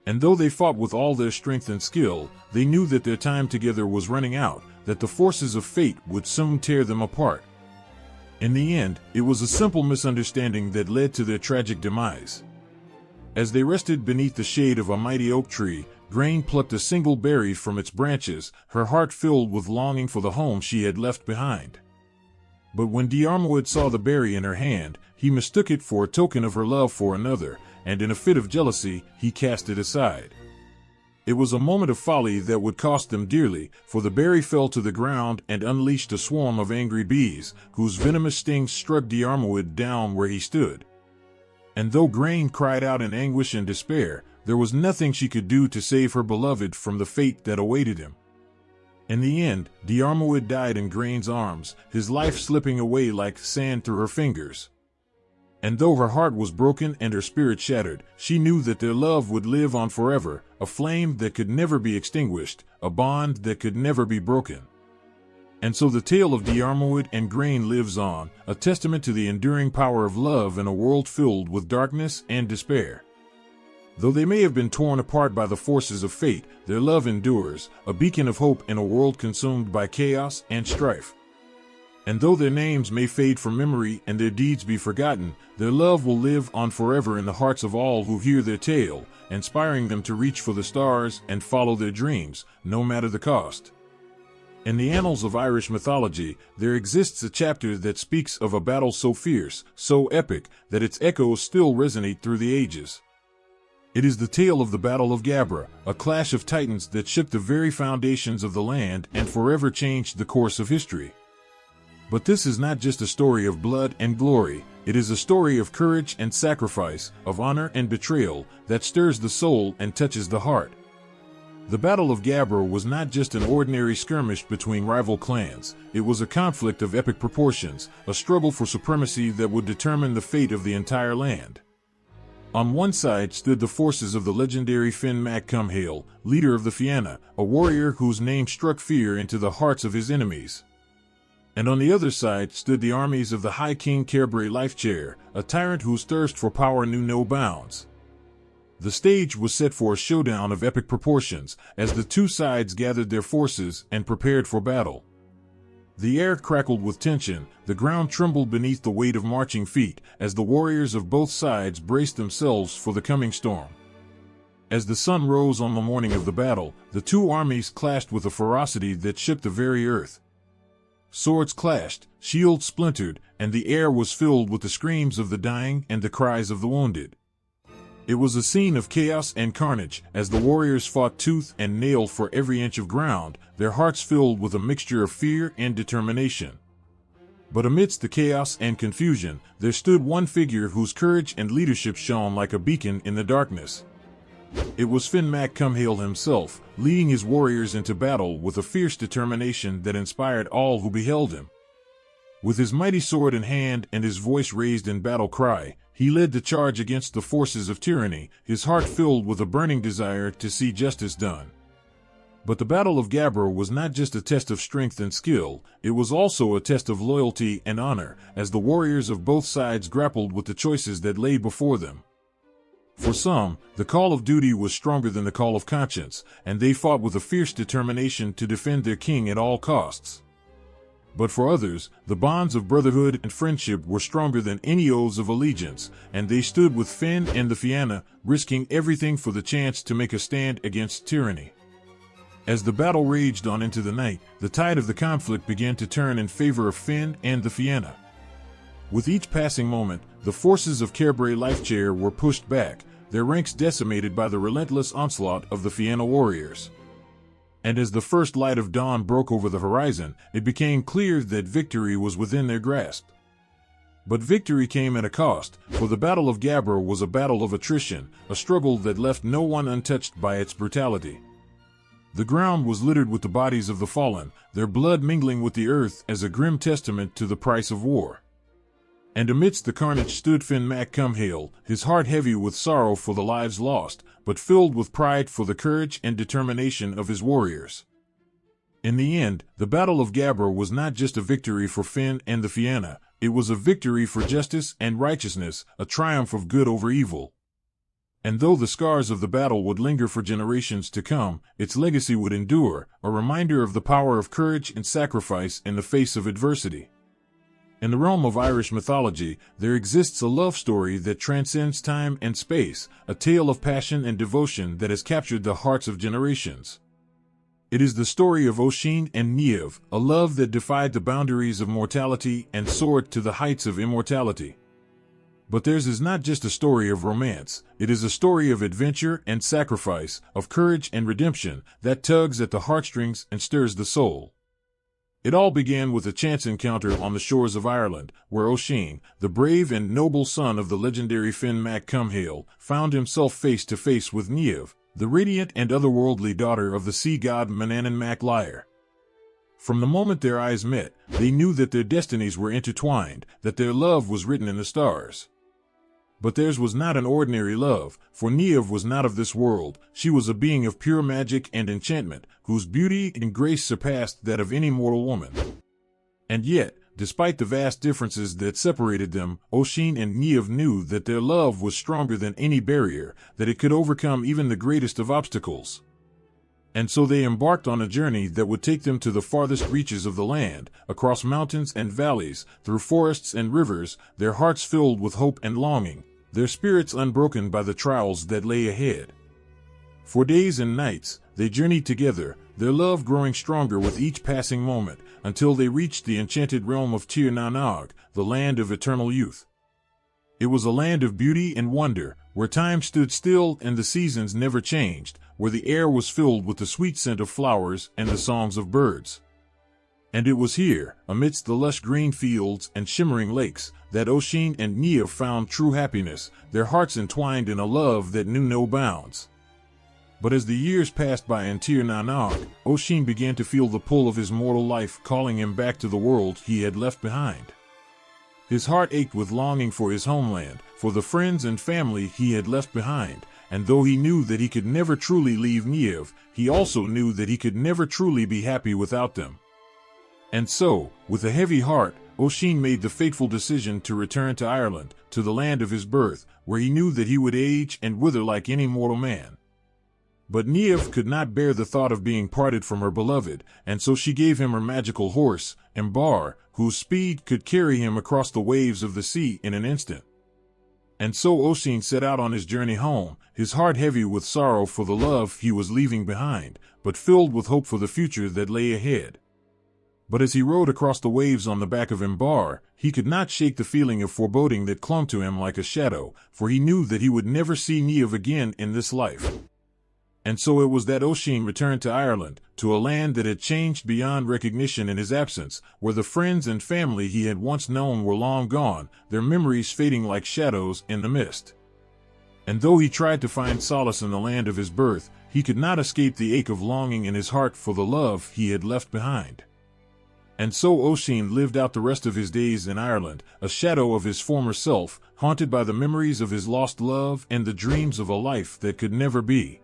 And though they fought with all their strength and skill, they knew that their time together was running out, that the forces of fate would soon tear them apart. In the end, it was a simple misunderstanding that led to their tragic demise. As they rested beneath the shade of a mighty oak tree, Grain plucked a single berry from its branches, her heart filled with longing for the home she had left behind. But when Diarmuid saw the berry in her hand, he mistook it for a token of her love for another, and in a fit of jealousy, he cast it aside. It was a moment of folly that would cost them dearly, for the berry fell to the ground and unleashed a swarm of angry bees, whose venomous stings struck Diarmuid down where he stood. And though Grain cried out in anguish and despair, there was nothing she could do to save her beloved from the fate that awaited him. In the end, Diarmuid died in Grain's arms, his life slipping away like sand through her fingers. And though her heart was broken and her spirit shattered, she knew that their love would live on forever, a flame that could never be extinguished, a bond that could never be broken. And so the tale of Diarmuid and Grain lives on, a testament to the enduring power of love in a world filled with darkness and despair. Though they may have been torn apart by the forces of fate, their love endures, a beacon of hope in a world consumed by chaos and strife. And though their names may fade from memory and their deeds be forgotten, their love will live on forever in the hearts of all who hear their tale, inspiring them to reach for the stars and follow their dreams, no matter the cost. In the annals of Irish mythology, there exists a chapter that speaks of a battle so fierce, so epic, that its echoes still resonate through the ages. It is the tale of the Battle of Gabra, a clash of titans that shook the very foundations of the land and forever changed the course of history. But this is not just a story of blood and glory, it is a story of courage and sacrifice, of honor and betrayal, that stirs the soul and touches the heart. The Battle of Gabra was not just an ordinary skirmish between rival clans, it was a conflict of epic proportions, a struggle for supremacy that would determine the fate of the entire land. On one side stood the forces of the legendary Finn mac Cumhaill, leader of the Fianna, a warrior whose name struck fear into the hearts of his enemies. And on the other side stood the armies of the High King Cairbre Lifechair, a tyrant whose thirst for power knew no bounds. The stage was set for a showdown of epic proportions, as the two sides gathered their forces and prepared for battle. The air crackled with tension, the ground trembled beneath the weight of marching feet, as the warriors of both sides braced themselves for the coming storm. As the sun rose on the morning of the battle, the two armies clashed with a ferocity that shook the very earth. Swords clashed, shields splintered, and the air was filled with the screams of the dying and the cries of the wounded. It was a scene of chaos and carnage as the warriors fought tooth and nail for every inch of ground, their hearts filled with a mixture of fear and determination. But amidst the chaos and confusion, there stood one figure whose courage and leadership shone like a beacon in the darkness. It was Finn Mac Cumhaill himself, leading his warriors into battle with a fierce determination that inspired all who beheld him. With his mighty sword in hand and his voice raised in battle cry, he led the charge against the forces of tyranny, his heart filled with a burning desire to see justice done. But the Battle of Gabra was not just a test of strength and skill, it was also a test of loyalty and honor, as the warriors of both sides grappled with the choices that lay before them. For some, the call of duty was stronger than the call of conscience, and they fought with a fierce determination to defend their king at all costs. But for others, the bonds of brotherhood and friendship were stronger than any oaths of allegiance, and they stood with Finn and the Fianna, risking everything for the chance to make a stand against tyranny. As the battle raged on into the night, the tide of the conflict began to turn in favor of Finn and the Fianna. With each passing moment, the forces of Cair Bray Lifechair were pushed back, their ranks decimated by the relentless onslaught of the Fianna warriors. And as the first light of dawn broke over the horizon, it became clear that victory was within their grasp. But victory came at a cost, for the Battle of Gabra was a battle of attrition, a struggle that left no one untouched by its brutality. The ground was littered with the bodies of the fallen, their blood mingling with the earth as a grim testament to the price of war. And amidst the carnage stood Finn Mac Cumhaill, his heart heavy with sorrow for the lives lost, but filled with pride for the courage and determination of his warriors. In the end, the Battle of Gabra was not just a victory for Finn and the Fianna, it was a victory for justice and righteousness, a triumph of good over evil. And though the scars of the battle would linger for generations to come, its legacy would endure, a reminder of the power of courage and sacrifice in the face of adversity. In the realm of Irish mythology, there exists a love story that transcends time and space, a tale of passion and devotion that has captured the hearts of generations. It is the story of Oisin and Niamh, a love that defied the boundaries of mortality and soared to the heights of immortality. But theirs is not just a story of romance, it is a story of adventure and sacrifice, of courage and redemption, that tugs at the heartstrings and stirs the soul. It all began with a chance encounter on the shores of Ireland, where Oisin, the brave and noble son of the legendary Finn Mac Cumhaill, found himself face to face with Niamh, the radiant and otherworldly daughter of the sea god Manannán Mac Lir. From the moment their eyes met, they knew that their destinies were intertwined, that their love was written in the stars. But theirs was not an ordinary love, for Niamh was not of this world, she was a being of pure magic and enchantment, whose beauty and grace surpassed that of any mortal woman. And yet, despite the vast differences that separated them, Oisin and Niamh knew that their love was stronger than any barrier, that it could overcome even the greatest of obstacles. And so they embarked on a journey that would take them to the farthest reaches of the land, across mountains and valleys, through forests and rivers, their hearts filled with hope and longing, their spirits unbroken by the trials that lay ahead. For days and nights, they journeyed together, their love growing stronger with each passing moment, until they reached the enchanted realm of Tir na Nog, the land of eternal youth. It was a land of beauty and wonder, where time stood still and the seasons never changed, where the air was filled with the sweet scent of flowers and the songs of birds. And it was here, amidst the lush green fields and shimmering lakes, that Oisin and Niamh found true happiness, their hearts entwined in a love that knew no bounds. But as the years passed by in Tir na Nog, Oisin began to feel the pull of his mortal life calling him back to the world he had left behind. His heart ached with longing for his homeland, for the friends and family he had left behind, and though he knew that he could never truly leave Niamh, he also knew that he could never truly be happy without them. And so, with a heavy heart, Oisin made the fateful decision to return to Ireland, to the land of his birth, where he knew that he would age and wither like any mortal man. But Niamh could not bear the thought of being parted from her beloved, and so she gave him her magical horse, Embar, whose speed could carry him across the waves of the sea in an instant. And so Oisin set out on his journey home, his heart heavy with sorrow for the love he was leaving behind, but filled with hope for the future that lay ahead. But as he rode across the waves on the back of Imbar, he could not shake the feeling of foreboding that clung to him like a shadow, for he knew that he would never see Niamh again in this life. And so it was that Oisin returned to Ireland, to a land that had changed beyond recognition in his absence, where the friends and family he had once known were long gone, their memories fading like shadows in the mist. And though he tried to find solace in the land of his birth, he could not escape the ache of longing in his heart for the love he had left behind. And so Oisin lived out the rest of his days in Ireland, a shadow of his former self, haunted by the memories of his lost love and the dreams of a life that could never be.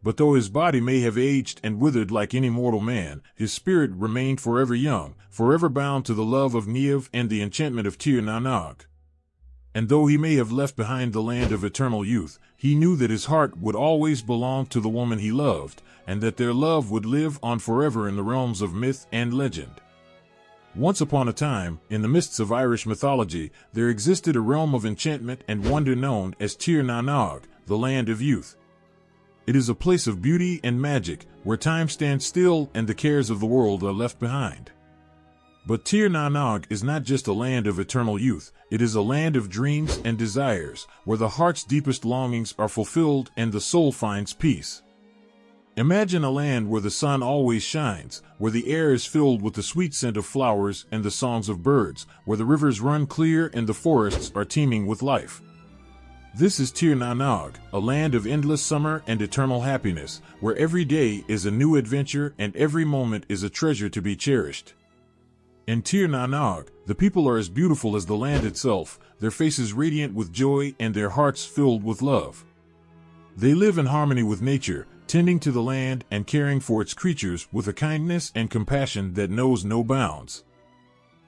But though his body may have aged and withered like any mortal man, his spirit remained forever young, forever bound to the love of Niamh and the enchantment of Tir na Nog. And though he may have left behind the land of eternal youth, he knew that his heart would always belong to the woman he loved, and that their love would live on forever in the realms of myth and legend. Once upon a time, in the mists of Irish mythology, there existed a realm of enchantment and wonder known as Tir na Nog, the land of youth. It is a place of beauty and magic, where time stands still and the cares of the world are left behind. But Tir na Nog is not just a land of eternal youth, it is a land of dreams and desires, where the heart's deepest longings are fulfilled and the soul finds peace. Imagine a land where the sun always shines, where the air is filled with the sweet scent of flowers and the songs of birds, where the rivers run clear and the forests are teeming with life. This is Tir na Nog, a land of endless summer and eternal happiness, where every day is a new adventure and every moment is a treasure to be cherished. In Tir na Nog, the people are as beautiful as the land itself, their faces radiant with joy and their hearts filled with love. They live in harmony with nature, tending to the land and caring for its creatures with a kindness and compassion that knows no bounds.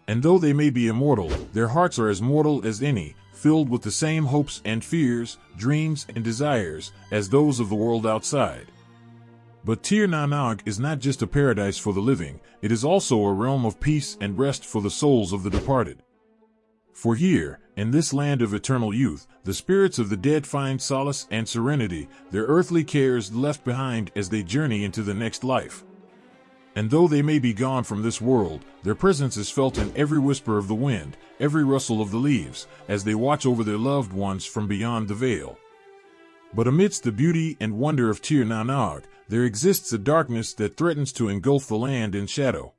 And though they may be immortal, their hearts are as mortal as any, filled with the same hopes and fears, dreams and desires, as those of the world outside. But Tir na Nog is not just a paradise for the living, it is also a realm of peace and rest for the souls of the departed. For here, in this land of eternal youth, the spirits of the dead find solace and serenity, their earthly cares left behind as they journey into the next life. And though they may be gone from this world, their presence is felt in every whisper of the wind, every rustle of the leaves, as they watch over their loved ones from beyond the veil. But amidst the beauty and wonder of Tir na Nog, there exists a darkness that threatens to engulf the land in shadow.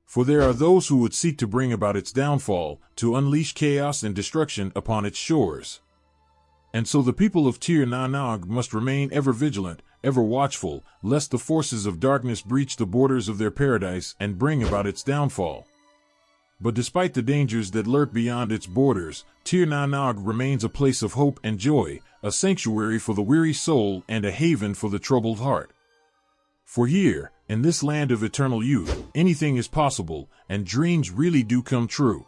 For there are those who would seek to bring about its downfall, to unleash chaos and destruction upon its shores. And so the people of Tir na Nog must remain ever vigilant, ever watchful, lest the forces of darkness breach the borders of their paradise and bring about its downfall. But despite the dangers that lurk beyond its borders, Tir na Nog remains a place of hope and joy, a sanctuary for the weary soul and a haven for the troubled heart. For here, in this land of eternal youth, anything is possible, and dreams really do come true.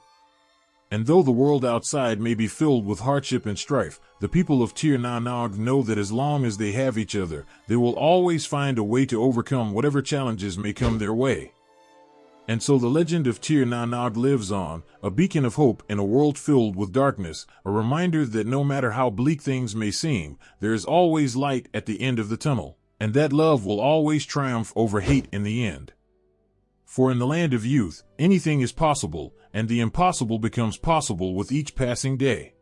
And though the world outside may be filled with hardship and strife, the people of Tir na Nog know that as long as they have each other, they will always find a way to overcome whatever challenges may come their way. And so the legend of Tir na Nog lives on, a beacon of hope in a world filled with darkness, a reminder that no matter how bleak things may seem, there is always light at the end of the tunnel, and that love will always triumph over hate in the end. For in the land of youth, anything is possible, and the impossible becomes possible with each passing day.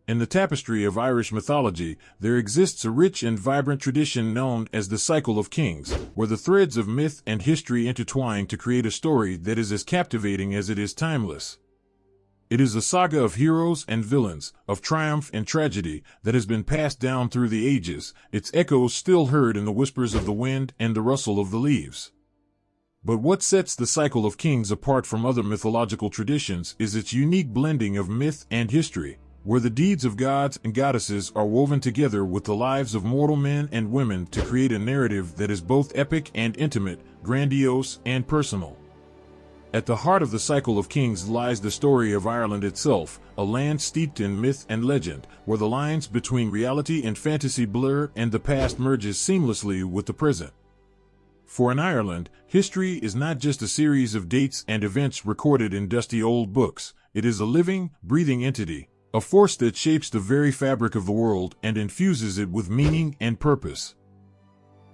In the tapestry of Irish mythology, there exists a rich and vibrant tradition known as the Cycle of Kings, where the threads of myth and history intertwine to create a story that is as captivating as it is timeless. It is a saga of heroes and villains, of triumph and tragedy, that has been passed down through the ages, its echoes still heard in the whispers of the wind and the rustle of the leaves. But what sets the Cycle of Kings apart from other mythological traditions is its unique blending of myth and history, where the deeds of gods and goddesses are woven together with the lives of mortal men and women to create a narrative that is both epic and intimate, grandiose and personal. At the heart of the Cycle of Kings lies the story of Ireland itself, a land steeped in myth and legend, where the lines between reality and fantasy blur and the past merges seamlessly with the present. For in Ireland, history is not just a series of dates and events recorded in dusty old books, it is a living, breathing entity, a force that shapes the very fabric of the world and infuses it with meaning and purpose.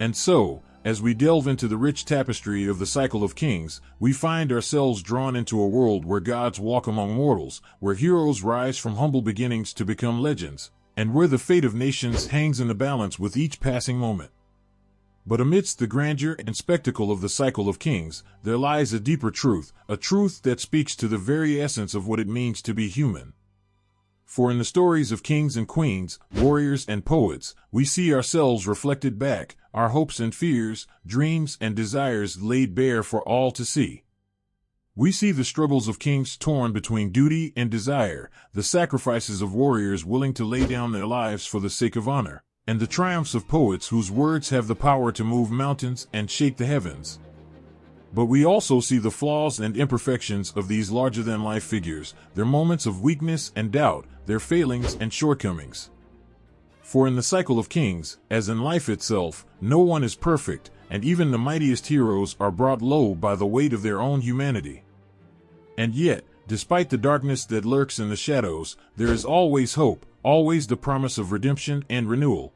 And so, as we delve into the rich tapestry of the cycle of kings, we find ourselves drawn into a world where gods walk among mortals, where heroes rise from humble beginnings to become legends, and where the fate of nations hangs in the balance with each passing moment. But amidst the grandeur and spectacle of the cycle of kings, there lies a deeper truth, a truth that speaks to the very essence of what it means to be human. For in the stories of kings and queens, warriors and poets, we see ourselves reflected back, our hopes and fears, dreams and desires laid bare for all to see. We see the struggles of kings torn between duty and desire, the sacrifices of warriors willing to lay down their lives for the sake of honor, and the triumphs of poets whose words have the power to move mountains and shake the heavens. But we also see the flaws and imperfections of these larger-than-life figures, their moments of weakness and doubt, their failings and shortcomings. For in the cycle of kings, as in life itself, no one is perfect, and even the mightiest heroes are brought low by the weight of their own humanity. And yet, despite the darkness that lurks in the shadows, there is always hope, always the promise of redemption and renewal.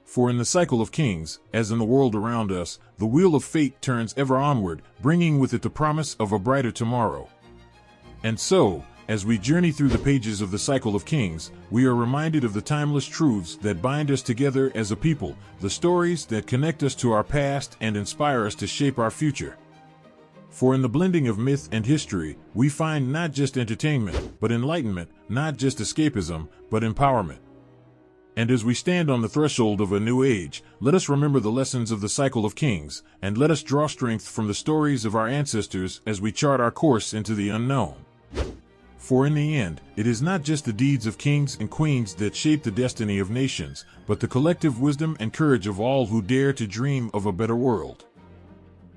For in the cycle of kings, as in the world around us, the wheel of fate turns ever onward, bringing with it the promise of a brighter tomorrow. And so, as we journey through the pages of the cycle of kings, we are reminded of the timeless truths that bind us together as a people, the stories that connect us to our past and inspire us to shape our future. For in the blending of myth and history, we find not just entertainment, but enlightenment, not just escapism, but empowerment. And as we stand on the threshold of a new age, let us remember the lessons of the cycle of kings, and let us draw strength from the stories of our ancestors as we chart our course into the unknown. For in the end, it is not just the deeds of kings and queens that shape the destiny of nations, but the collective wisdom and courage of all who dare to dream of a better world.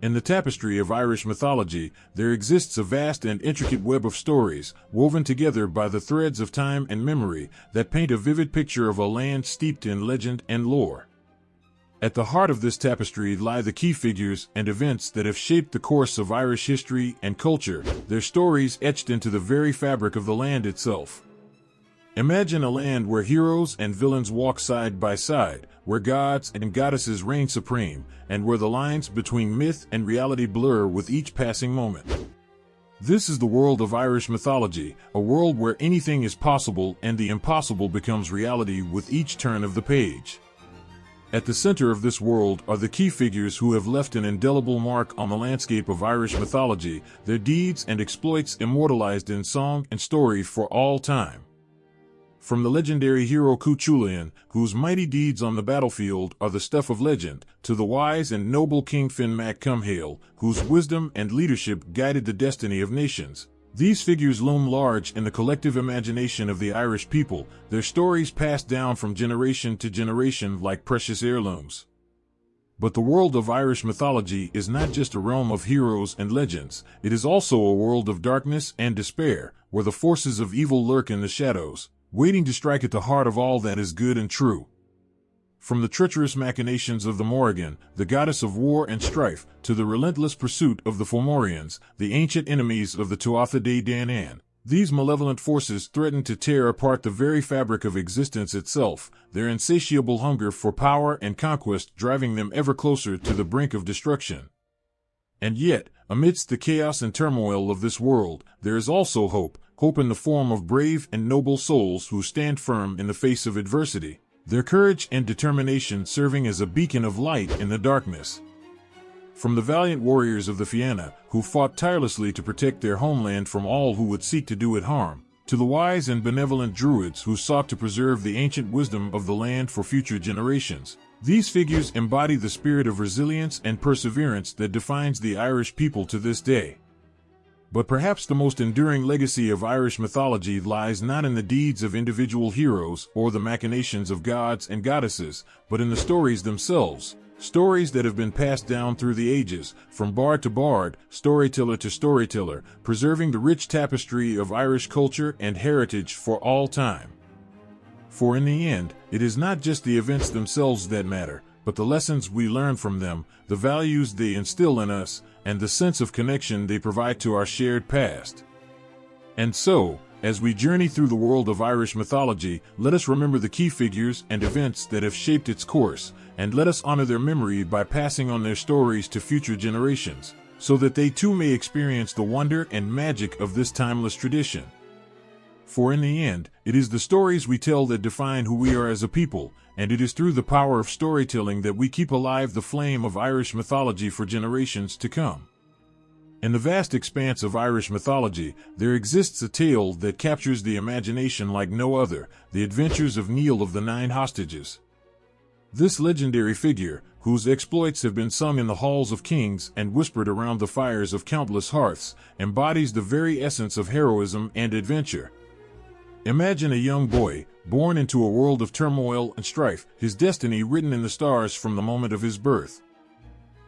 In the tapestry of Irish mythology, there exists a vast and intricate web of stories, woven together by the threads of time and memory, that paint a vivid picture of a land steeped in legend and lore. At the heart of this tapestry lie the key figures and events that have shaped the course of Irish history and culture, their stories etched into the very fabric of the land itself. Imagine a land where heroes and villains walk side by side, where gods and goddesses reign supreme, and where the lines between myth and reality blur with each passing moment. This is the world of Irish mythology, a world where anything is possible and the impossible becomes reality with each turn of the page. At the center of this world are the key figures who have left an indelible mark on the landscape of Irish mythology, their deeds and exploits immortalized in song and story for all time. From the legendary hero Cuchulainn, whose mighty deeds on the battlefield are the stuff of legend, to the wise and noble King Finn Mac Cumhaill, whose wisdom and leadership guided the destiny of nations. These figures loom large in the collective imagination of the Irish people, their stories passed down from generation to generation like precious heirlooms. But the world of Irish mythology is not just a realm of heroes and legends, it is also a world of darkness and despair, where the forces of evil lurk in the shadows, waiting to strike at the heart of all that is good and true. From the treacherous machinations of the Morrigan, the goddess of war and strife, to the relentless pursuit of the Fomorians, the ancient enemies of the Tuatha Dé Danann, these malevolent forces threaten to tear apart the very fabric of existence itself, their insatiable hunger for power and conquest driving them ever closer to the brink of destruction. And yet, amidst the chaos and turmoil of this world, there is also hope in the form of brave and noble souls who stand firm in the face of adversity, their courage and determination serving as a beacon of light in the darkness. From the valiant warriors of the Fianna, who fought tirelessly to protect their homeland from all who would seek to do it harm, to the wise and benevolent druids who sought to preserve the ancient wisdom of the land for future generations, these figures embody the spirit of resilience and perseverance that defines the Irish people to this day. But perhaps the most enduring legacy of Irish mythology lies not in the deeds of individual heroes or the machinations of gods and goddesses, but in the stories themselves, stories that have been passed down through the ages, from bard to bard, storyteller to storyteller, preserving the rich tapestry of Irish culture and heritage for all time. For in the end, it is not just the events themselves that matter, but the lessons we learn from them, the values they instill in us, and the sense of connection they provide to our shared past. And so, As we journey through the world of Irish mythology, let us remember the key figures and events that have shaped its course, and let us honor their memory by passing on their stories to future generations, so that they too may experience the wonder and magic of this timeless tradition. For in the end, it is the stories we tell that define who we are as a people, and it is through the power of storytelling that we keep alive the flame of Irish mythology for generations to come. In the vast expanse of Irish mythology, there exists a tale that captures the imagination like no other, the adventures of Niall of the Nine Hostages. This legendary figure, whose exploits have been sung in the halls of kings and whispered around the fires of countless hearths, embodies the very essence of heroism and adventure. Imagine a young boy, born into a world of turmoil and strife, his destiny written in the stars from the moment of his birth.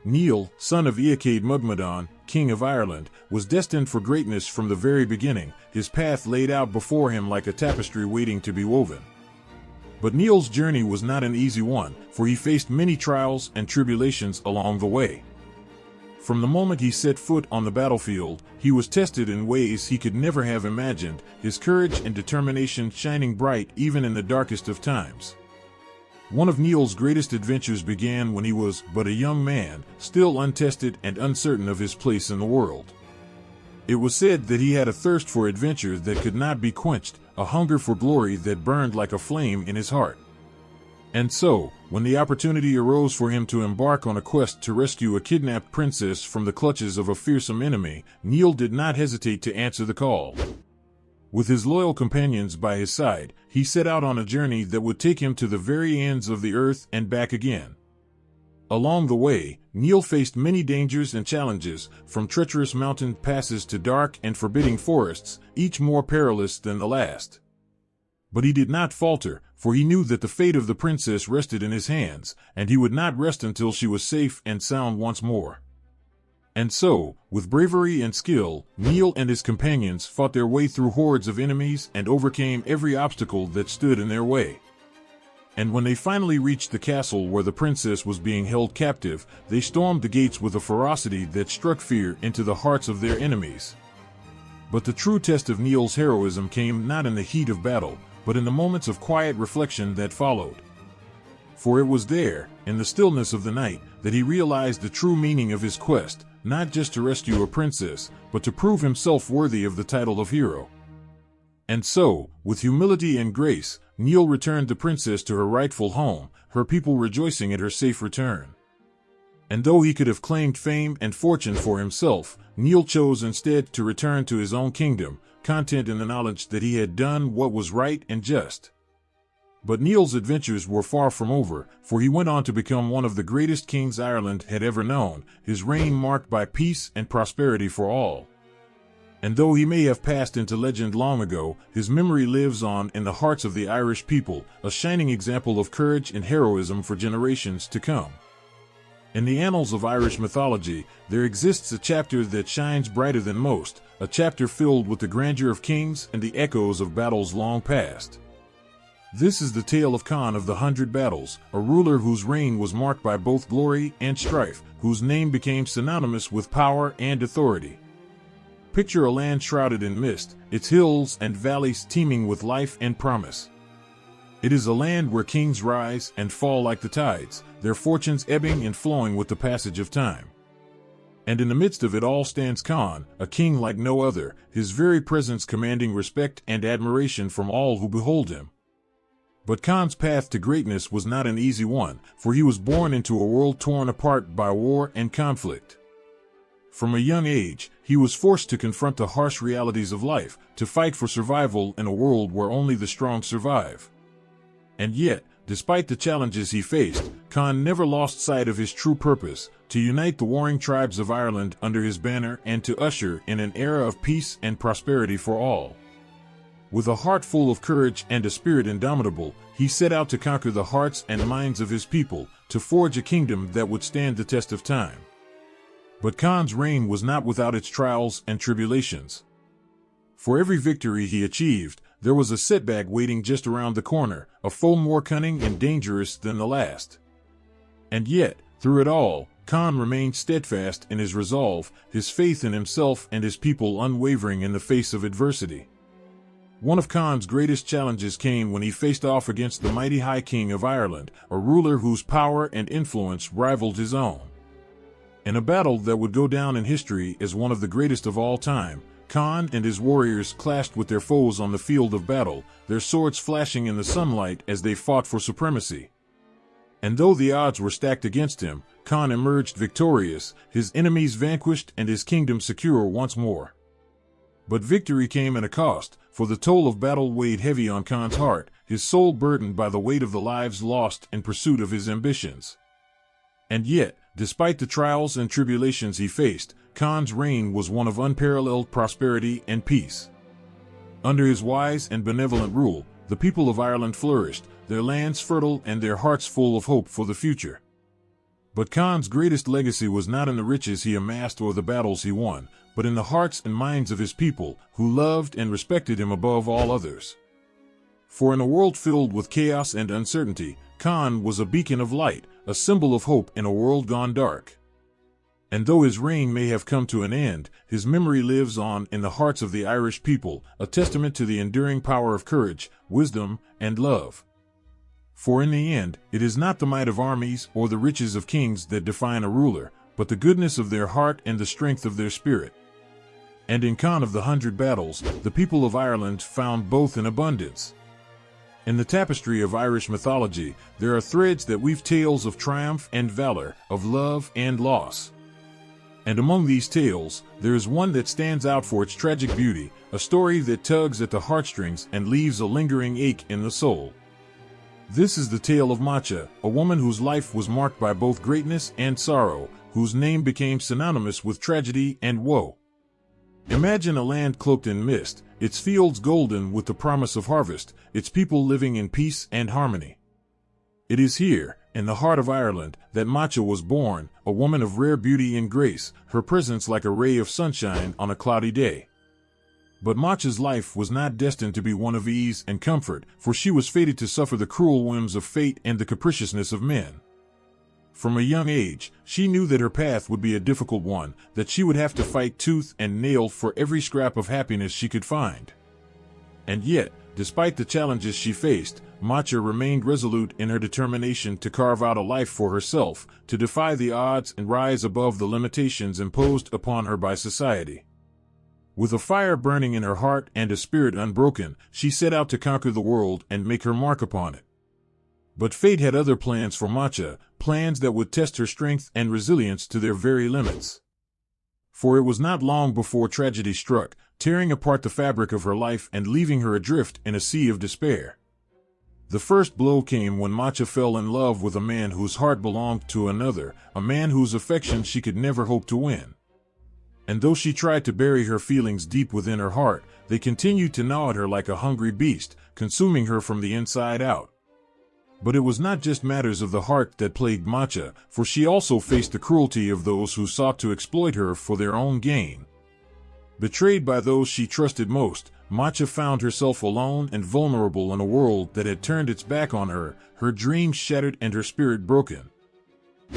Niall, son of Eachad Mugmadon, King of Ireland, was destined for greatness from the very beginning, his path laid out before him like a tapestry waiting to be woven. But Niall's journey was not an easy one, for he faced many trials and tribulations along the way. From the moment he set foot on the battlefield, he was tested in ways he could never have imagined, his courage and determination shining bright even in the darkest of times. One of Niall's greatest adventures began when he was but a young man, still untested and uncertain of his place in the world. It was said that he had a thirst for adventure that could not be quenched, a hunger for glory that burned like a flame in his heart. And so, when the opportunity arose for him to embark on a quest to rescue a kidnapped princess from the clutches of a fearsome enemy, Niall did not hesitate to answer the call. With his loyal companions by his side, he set out on a journey that would take him to the very ends of the earth and back again. Along the way, Niall faced many dangers and challenges, from treacherous mountain passes to dark and forbidding forests, each more perilous than the last. But he did not falter, for he knew that the fate of the princess rested in his hands, and he would not rest until she was safe and sound once more. And so, with bravery and skill, Niall and his companions fought their way through hordes of enemies and overcame every obstacle that stood in their way. And when they finally reached the castle where the princess was being held captive, they stormed the gates with a ferocity that struck fear into the hearts of their enemies. But the true test of Niall's heroism came not in the heat of battle, but in the moments of quiet reflection that followed. For it was there, in the stillness of the night, that he realized the true meaning of his quest, not just to rescue a princess, but to prove himself worthy of the title of hero. And so, with humility and grace, Niall returned the princess to her rightful home, her people rejoicing at her safe return. And though he could have claimed fame and fortune for himself, Niall chose instead to return to his own kingdom, content in the knowledge that he had done what was right and just. But Niall's adventures were far from over, for he went on to become one of the greatest kings Ireland had ever known, his reign marked by peace and prosperity for all. And though he may have passed into legend long ago, his memory lives on in the hearts of the Irish people, a shining example of courage and heroism for generations to come. In the annals of Irish mythology, there exists a chapter that shines brighter than most, a chapter filled with the grandeur of kings and the echoes of battles long past. This is the tale of Conn of the 100 Battles, a ruler whose reign was marked by both glory and strife, whose name became synonymous with power and authority. Picture a land shrouded in mist, its hills and valleys teeming with life and promise. It is a land where kings rise and fall like the tides, their fortunes ebbing and flowing with the passage of time. And in the midst of it all stands Conn, a king like no other, his very presence commanding respect and admiration from all who behold him. But Conn's path to greatness was not an easy one, for he was born into a world torn apart by war and conflict. From a young age, he was forced to confront the harsh realities of life, to fight for survival in a world where only the strong survive. And yet, despite the challenges he faced, Conn never lost sight of his true purpose, to unite the warring tribes of Ireland under his banner and to usher in an era of peace and prosperity for all. With a heart full of courage and a spirit indomitable, he set out to conquer the hearts and minds of his people, to forge a kingdom that would stand the test of time. But Conn's reign was not without its trials and tribulations. For every victory he achieved, there was a setback waiting just around the corner, a foe more cunning and dangerous than the last. And yet, through it all, Conn remained steadfast in his resolve, his faith in himself and his people unwavering in the face of adversity. One of Con's greatest challenges came when he faced off against the mighty High King of Ireland, a ruler whose power and influence rivaled his own. In a battle that would go down in history as one of the greatest of all time, Con and his warriors clashed with their foes on the field of battle, their swords flashing in the sunlight as they fought for supremacy. And though the odds were stacked against him, Con emerged victorious, his enemies vanquished and his kingdom secure once more. But victory came at a cost, for the toll of battle weighed heavy on Con's heart, his soul burdened by the weight of the lives lost in pursuit of his ambitions. And yet, despite the trials and tribulations he faced, Con's reign was one of unparalleled prosperity and peace. Under his wise and benevolent rule, the people of Ireland flourished, their lands fertile and their hearts full of hope for the future. But Con's greatest legacy was not in the riches he amassed or the battles he won, but in the hearts and minds of his people, who loved and respected him above all others. For in a world filled with chaos and uncertainty, Con was a beacon of light, a symbol of hope in a world gone dark. And though his reign may have come to an end, his memory lives on in the hearts of the Irish people, a testament to the enduring power of courage, wisdom, and love. For in the end, it is not the might of armies or the riches of kings that define a ruler, but the goodness of their heart and the strength of their spirit. And in Con of the 100 Battles, the people of Ireland found both in abundance. In the tapestry of Irish mythology, there are threads that weave tales of triumph and valor, of love and loss. And among these tales, there is one that stands out for its tragic beauty, a story that tugs at the heartstrings and leaves a lingering ache in the soul. This is the tale of Macha, a woman whose life was marked by both greatness and sorrow, whose name became synonymous with tragedy and woe. Imagine a land cloaked in mist, its fields golden with the promise of harvest, its people living in peace and harmony. It is here, in the heart of Ireland, that Macha was born, a woman of rare beauty and grace, her presence like a ray of sunshine on a cloudy day. But Macha's life was not destined to be one of ease and comfort, for she was fated to suffer the cruel whims of fate and the capriciousness of men. From a young age, she knew that her path would be a difficult one, that she would have to fight tooth and nail for every scrap of happiness she could find. And yet, despite the challenges she faced, Macha remained resolute in her determination to carve out a life for herself, to defy the odds and rise above the limitations imposed upon her by society. With a fire burning in her heart and a spirit unbroken, she set out to conquer the world and make her mark upon it. But fate had other plans for Macha, plans that would test her strength and resilience to their very limits. For it was not long before tragedy struck, tearing apart the fabric of her life and leaving her adrift in a sea of despair. The first blow came when Macha fell in love with a man whose heart belonged to another, a man whose affection she could never hope to win. And though she tried to bury her feelings deep within her heart, they continued to gnaw at her like a hungry beast, consuming her from the inside out. But it was not just matters of the heart that plagued Macha, for she also faced the cruelty of those who sought to exploit her for their own gain. Betrayed by those she trusted most, Macha found herself alone and vulnerable in a world that had turned its back on her, her dreams shattered and her spirit broken.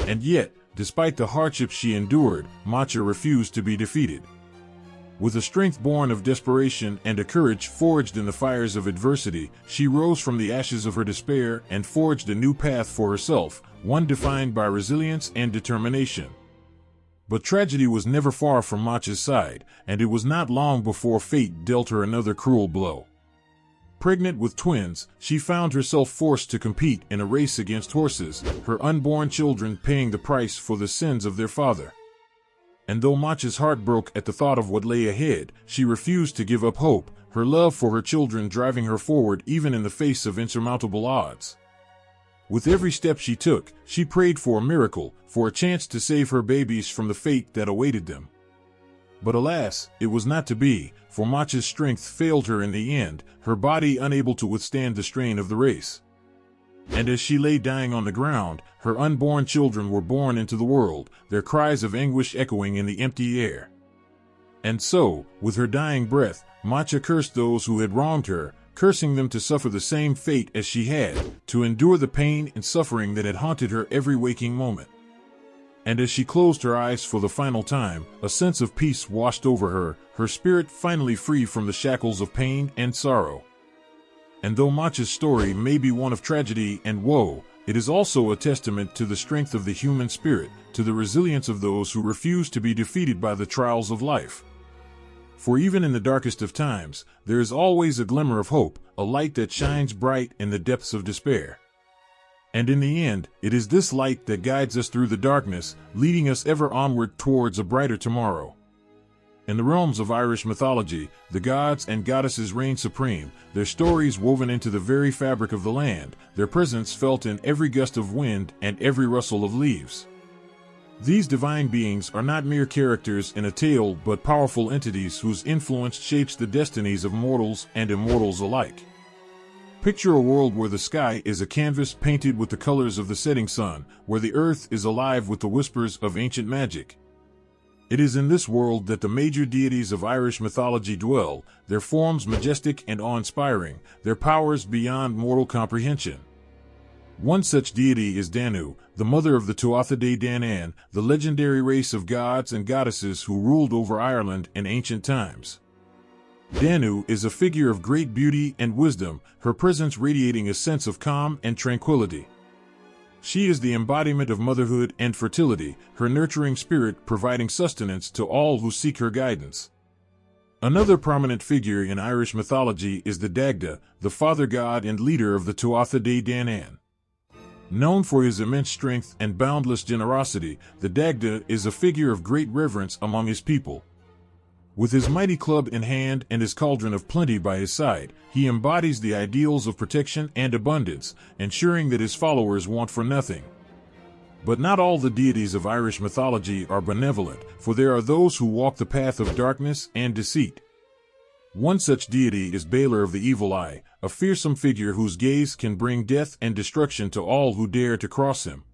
And yet, despite the hardships she endured, Macha refused to be defeated. With a strength born of desperation and a courage forged in the fires of adversity, she rose from the ashes of her despair and forged a new path for herself, one defined by resilience and determination. But tragedy was never far from Macha's side, and it was not long before fate dealt her another cruel blow. Pregnant with twins, she found herself forced to compete in a race against horses, her unborn children paying the price for the sins of their father. And though Macha's heart broke at the thought of what lay ahead, she refused to give up hope, her love for her children driving her forward even in the face of insurmountable odds. With every step she took, she prayed for a miracle, for a chance to save her babies from the fate that awaited them. But alas, it was not to be, for Macha's strength failed her in the end, her body unable to withstand the strain of the race. And as she lay dying on the ground, her unborn children were born into the world, their cries of anguish echoing in the empty air. And so, with her dying breath, Macha cursed those who had wronged her, cursing them to suffer the same fate as she had, to endure the pain and suffering that had haunted her every waking moment. And as she closed her eyes for the final time, a sense of peace washed over her, her spirit finally free from the shackles of pain and sorrow. And though Macha's story may be one of tragedy and woe, it is also a testament to the strength of the human spirit, to the resilience of those who refuse to be defeated by the trials of life. For even in the darkest of times, there is always a glimmer of hope, a light that shines bright in the depths of despair. And in the end, it is this light that guides us through the darkness, leading us ever onward towards a brighter tomorrow. In the realms of Irish mythology, the gods and goddesses reign supreme, their stories woven into the very fabric of the land, their presence felt in every gust of wind and every rustle of leaves. These divine beings are not mere characters in a tale but powerful entities whose influence shapes the destinies of mortals and immortals alike. Picture a world where the sky is a canvas painted with the colors of the setting sun, where the earth is alive with the whispers of ancient magic. It is in this world that the major deities of Irish mythology dwell, their forms majestic and awe-inspiring, their powers beyond mortal comprehension. One such deity is Danu, the mother of the Tuatha Dé Danann, the legendary race of gods and goddesses who ruled over Ireland in ancient times. Danu is a figure of great beauty and wisdom, her presence radiating a sense of calm and tranquility. She is the embodiment of motherhood and fertility, her nurturing spirit providing sustenance to all who seek her guidance. Another prominent figure in Irish mythology is the Dagda, the father god and leader of the Tuatha Dé Danann. Known for his immense strength and boundless generosity, the Dagda is a figure of great reverence among his people. With his mighty club in hand and his cauldron of plenty by his side, he embodies the ideals of protection and abundance, ensuring that his followers want for nothing. But not all the deities of Irish mythology are benevolent, for there are those who walk the path of darkness and deceit. One such deity is Balor of the Evil Eye, a fearsome figure whose gaze can bring death and destruction to all who dare to cross him.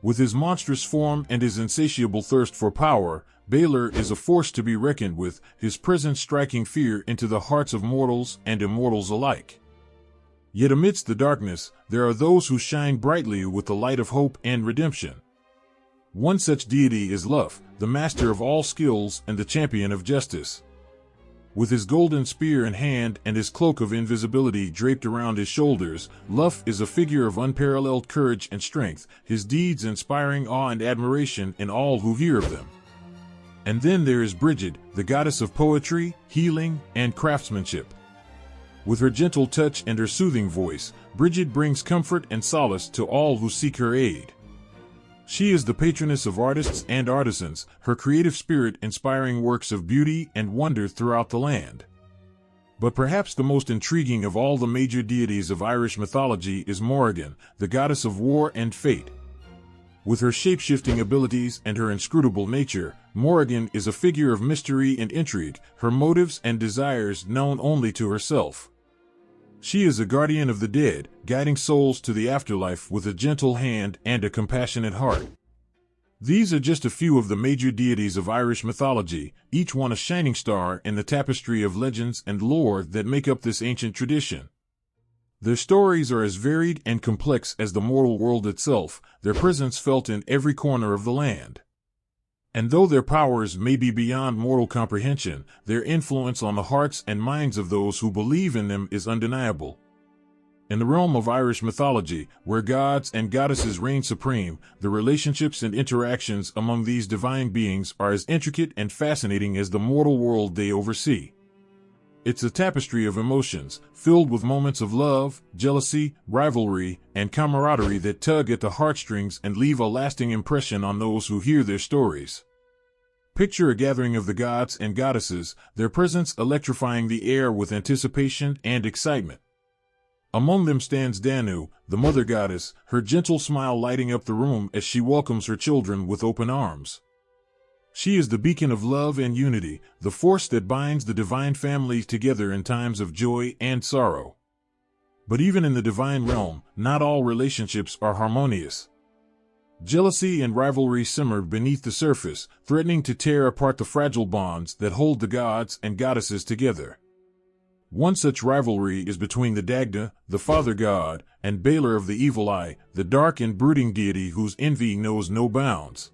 With his monstrous form and his insatiable thirst for power, Balor is a force to be reckoned with, his presence striking fear into the hearts of mortals and immortals alike. Yet amidst the darkness, there are those who shine brightly with the light of hope and redemption. One such deity is Luff, the master of all skills and the champion of justice. With his golden spear in hand and his cloak of invisibility draped around his shoulders, Luff is a figure of unparalleled courage and strength, his deeds inspiring awe and admiration in all who hear of them. And then there is Brigid, the goddess of poetry, healing, and craftsmanship. With her gentle touch and her soothing voice, Brigid brings comfort and solace to all who seek her aid. She is the patroness of artists and artisans, her creative spirit inspiring works of beauty and wonder throughout the land. But perhaps the most intriguing of all the major deities of Irish mythology is Morrigan, the goddess of war and fate. With her shape-shifting abilities and her inscrutable nature, Morrigan is a figure of mystery and intrigue, her motives and desires known only to herself. She is a guardian of the dead, guiding souls to the afterlife with a gentle hand and a compassionate heart. These are just a few of the major deities of Irish mythology, each one a shining star in the tapestry of legends and lore that make up this ancient tradition. Their stories are as varied and complex as the mortal world itself, their presence felt in every corner of the land. And though their powers may be beyond mortal comprehension, their influence on the hearts and minds of those who believe in them is undeniable. In the realm of Irish mythology, where gods and goddesses reign supreme, the relationships and interactions among these divine beings are as intricate and fascinating as the mortal world they oversee. It's a tapestry of emotions, filled with moments of love, jealousy, rivalry, and camaraderie that tug at the heartstrings and leave a lasting impression on those who hear their stories. Picture a gathering of the gods and goddesses, their presence electrifying the air with anticipation and excitement. Among them stands Danu, the mother goddess, her gentle smile lighting up the room as she welcomes her children with open arms. She is the beacon of love and unity, the force that binds the divine family together in times of joy and sorrow. But even in the divine realm, not all relationships are harmonious. Jealousy and rivalry simmer beneath the surface, threatening to tear apart the fragile bonds that hold the gods and goddesses together. One such rivalry is between the Dagda, the father god, and Balor of the Evil Eye, the dark and brooding deity whose envy knows no bounds.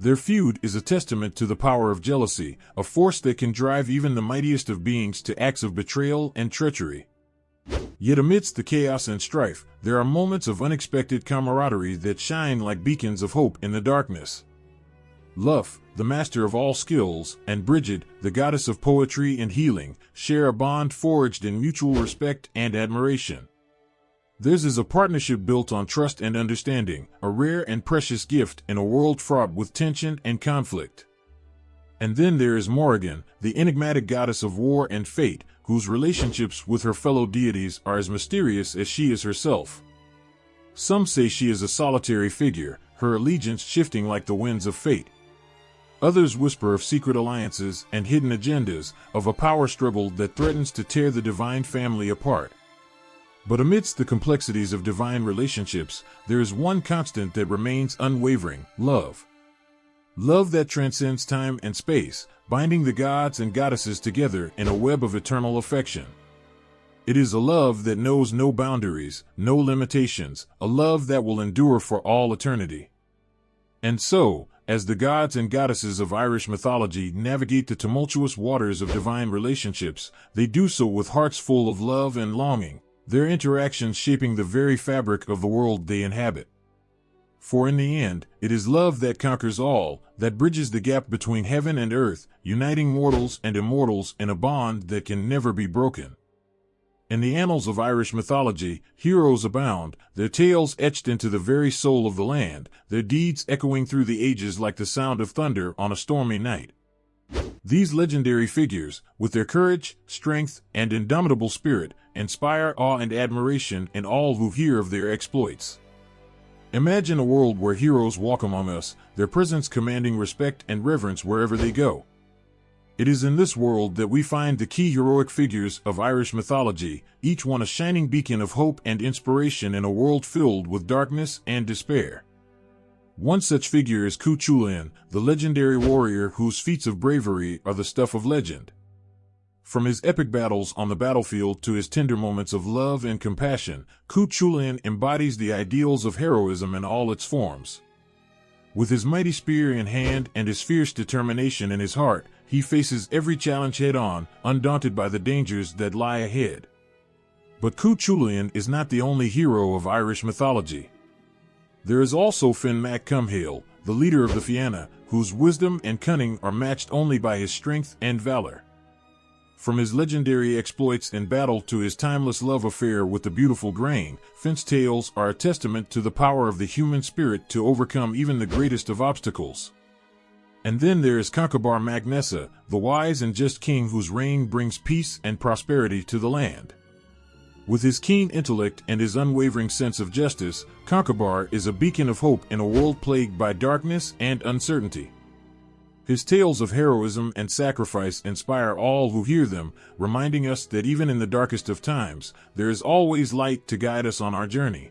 Their feud is a testament to the power of jealousy, a force that can drive even the mightiest of beings to acts of betrayal and treachery. Yet amidst the chaos and strife, there are moments of unexpected camaraderie that shine like beacons of hope in the darkness. Lugh, the master of all skills, and Brigid, the goddess of poetry and healing, share a bond forged in mutual respect and admiration. Theirs is a partnership built on trust and understanding, a rare and precious gift in a world fraught with tension and conflict. And then there is Morrigan, the enigmatic goddess of war and fate, whose relationships with her fellow deities are as mysterious as she is herself. Some say she is a solitary figure, her allegiance shifting like the winds of fate. Others whisper of secret alliances and hidden agendas, of a power struggle that threatens to tear the divine family apart. But amidst the complexities of divine relationships, there is one constant that remains unwavering: love. Love that transcends time and space, binding the gods and goddesses together in a web of eternal affection. It is a love that knows no boundaries, no limitations, a love that will endure for all eternity. And so, as the gods and goddesses of Irish mythology navigate the tumultuous waters of divine relationships, they do so with hearts full of love and longing, their interactions shaping the very fabric of the world they inhabit. For in the end, it is love that conquers all, that bridges the gap between heaven and earth, uniting mortals and immortals in a bond that can never be broken. In the annals of Irish mythology, heroes abound, their tales etched into the very soul of the land, their deeds echoing through the ages like the sound of thunder on a stormy night. These legendary figures, with their courage, strength, and indomitable spirit, inspire awe and admiration in all who hear of their exploits. Imagine a world where heroes walk among us, their presence commanding respect and reverence wherever they go. It is in this world that we find the key heroic figures of Irish mythology, each one a shining beacon of hope and inspiration in a world filled with darkness and despair. One such figure is Cú Chulainn, the legendary warrior whose feats of bravery are the stuff of legend. From his epic battles on the battlefield to his tender moments of love and compassion, Cú Chulainn embodies the ideals of heroism in all its forms. With his mighty spear in hand and his fierce determination in his heart, he faces every challenge head-on, undaunted by the dangers that lie ahead. But Cú Chulainn is not the only hero of Irish mythology. There is also Finn Mac Cumhaill, the leader of the Fianna, whose wisdom and cunning are matched only by his strength and valor. From his legendary exploits in battle to his timeless love affair with the beautiful Grain, Finn's tales are a testament to the power of the human spirit to overcome even the greatest of obstacles. And then there is Conchobar mac Nessa, the wise and just king whose reign brings peace and prosperity to the land. With his keen intellect and his unwavering sense of justice, Conchobar is a beacon of hope in a world plagued by darkness and uncertainty. His tales of heroism and sacrifice inspire all who hear them, reminding us that even in the darkest of times, there is always light to guide us on our journey.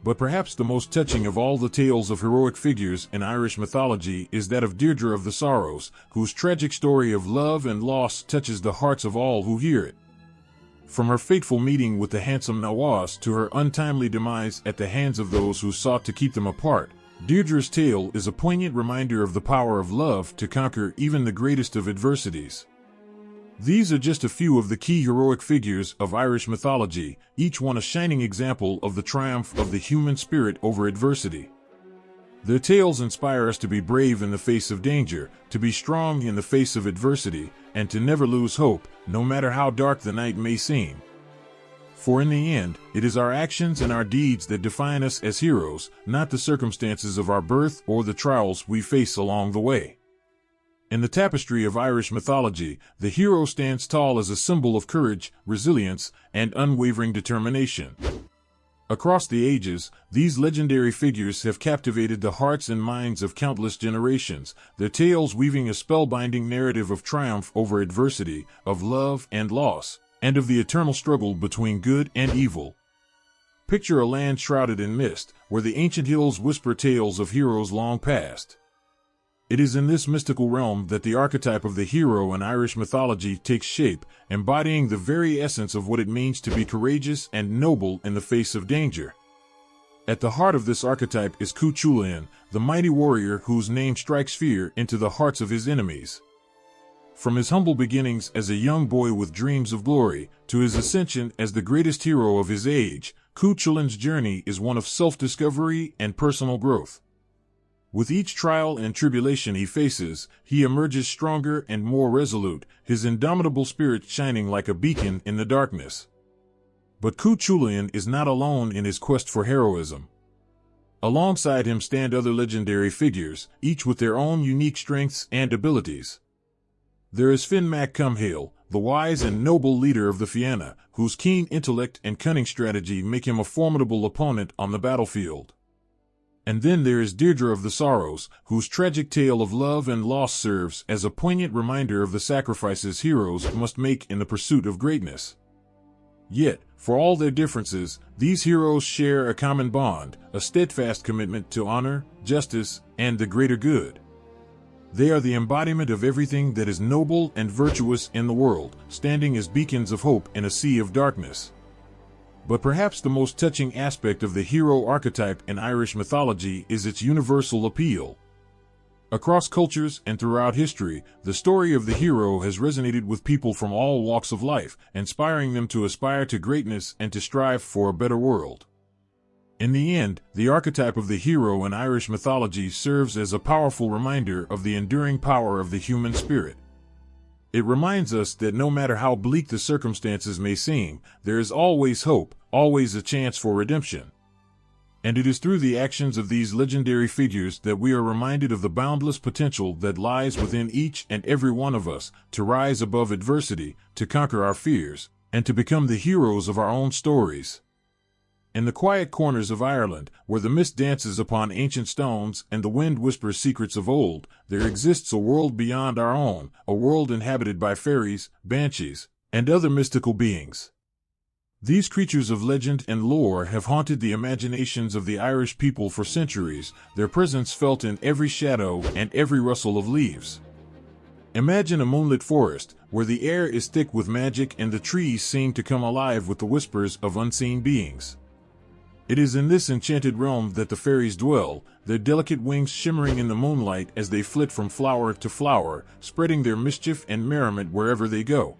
But perhaps the most touching of all the tales of heroic figures in Irish mythology is that of Deirdre of the Sorrows, whose tragic story of love and loss touches the hearts of all who hear it. From her fateful meeting with the handsome Nawas to her untimely demise at the hands of those who sought to keep them apart, Deirdre's tale is a poignant reminder of the power of love to conquer even the greatest of adversities. These are just a few of the key heroic figures of Irish mythology, each one a shining example of the triumph of the human spirit over adversity. Their tales inspire us to be brave in the face of danger, to be strong in the face of adversity, and to never lose hope, no matter how dark the night may seem. For in the end, it is our actions and our deeds that define us as heroes, not the circumstances of our birth or the trials we face along the way. In the tapestry of Irish mythology, the hero stands tall as a symbol of courage, resilience, and unwavering determination. Across the ages, these legendary figures have captivated the hearts and minds of countless generations, their tales weaving a spellbinding narrative of triumph over adversity, of love and loss, and of the eternal struggle between good and evil. Picture a land shrouded in mist, where the ancient hills whisper tales of heroes long past. It is in this mystical realm that the archetype of the hero in Irish mythology takes shape, embodying the very essence of what it means to be courageous and noble in the face of danger. At the heart of this archetype is Cuchulainn, the mighty warrior whose name strikes fear into the hearts of his enemies. From his humble beginnings as a young boy with dreams of glory, to his ascension as the greatest hero of his age, Cuchulainn's journey is one of self-discovery and personal growth. With each trial and tribulation he faces, he emerges stronger and more resolute, his indomitable spirit shining like a beacon in the darkness. But Cuchulainn is not alone in his quest for heroism. Alongside him stand other legendary figures, each with their own unique strengths and abilities. There is Finn Mac Cumhaill, the wise and noble leader of the Fianna, whose keen intellect and cunning strategy make him a formidable opponent on the battlefield. And then there is Deirdre of the Sorrows, whose tragic tale of love and loss serves as a poignant reminder of the sacrifices heroes must make in the pursuit of greatness. Yet, for all their differences, these heroes share a common bond, a steadfast commitment to honor, justice, and the greater good. They are the embodiment of everything that is noble and virtuous in the world, standing as beacons of hope in a sea of darkness. But perhaps the most touching aspect of the hero archetype in Irish mythology is its universal appeal. Across cultures and throughout history, the story of the hero has resonated with people from all walks of life, inspiring them to aspire to greatness and to strive for a better world. In the end, the archetype of the hero in Irish mythology serves as a powerful reminder of the enduring power of the human spirit. It reminds us that no matter how bleak the circumstances may seem, there is always hope, always a chance for redemption. And it is through the actions of these legendary figures that we are reminded of the boundless potential that lies within each and every one of us to rise above adversity, to conquer our fears, and to become the heroes of our own stories. In the quiet corners of Ireland, where the mist dances upon ancient stones and the wind whispers secrets of old, there exists a world beyond our own, a world inhabited by fairies, banshees, and other mystical beings. These creatures of legend and lore have haunted the imaginations of the Irish people for centuries, their presence felt in every shadow and every rustle of leaves. Imagine a moonlit forest, where the air is thick with magic and the trees seem to come alive with the whispers of unseen beings. It is in this enchanted realm that the fairies dwell, their delicate wings shimmering in the moonlight as they flit from flower to flower, spreading their mischief and merriment wherever they go.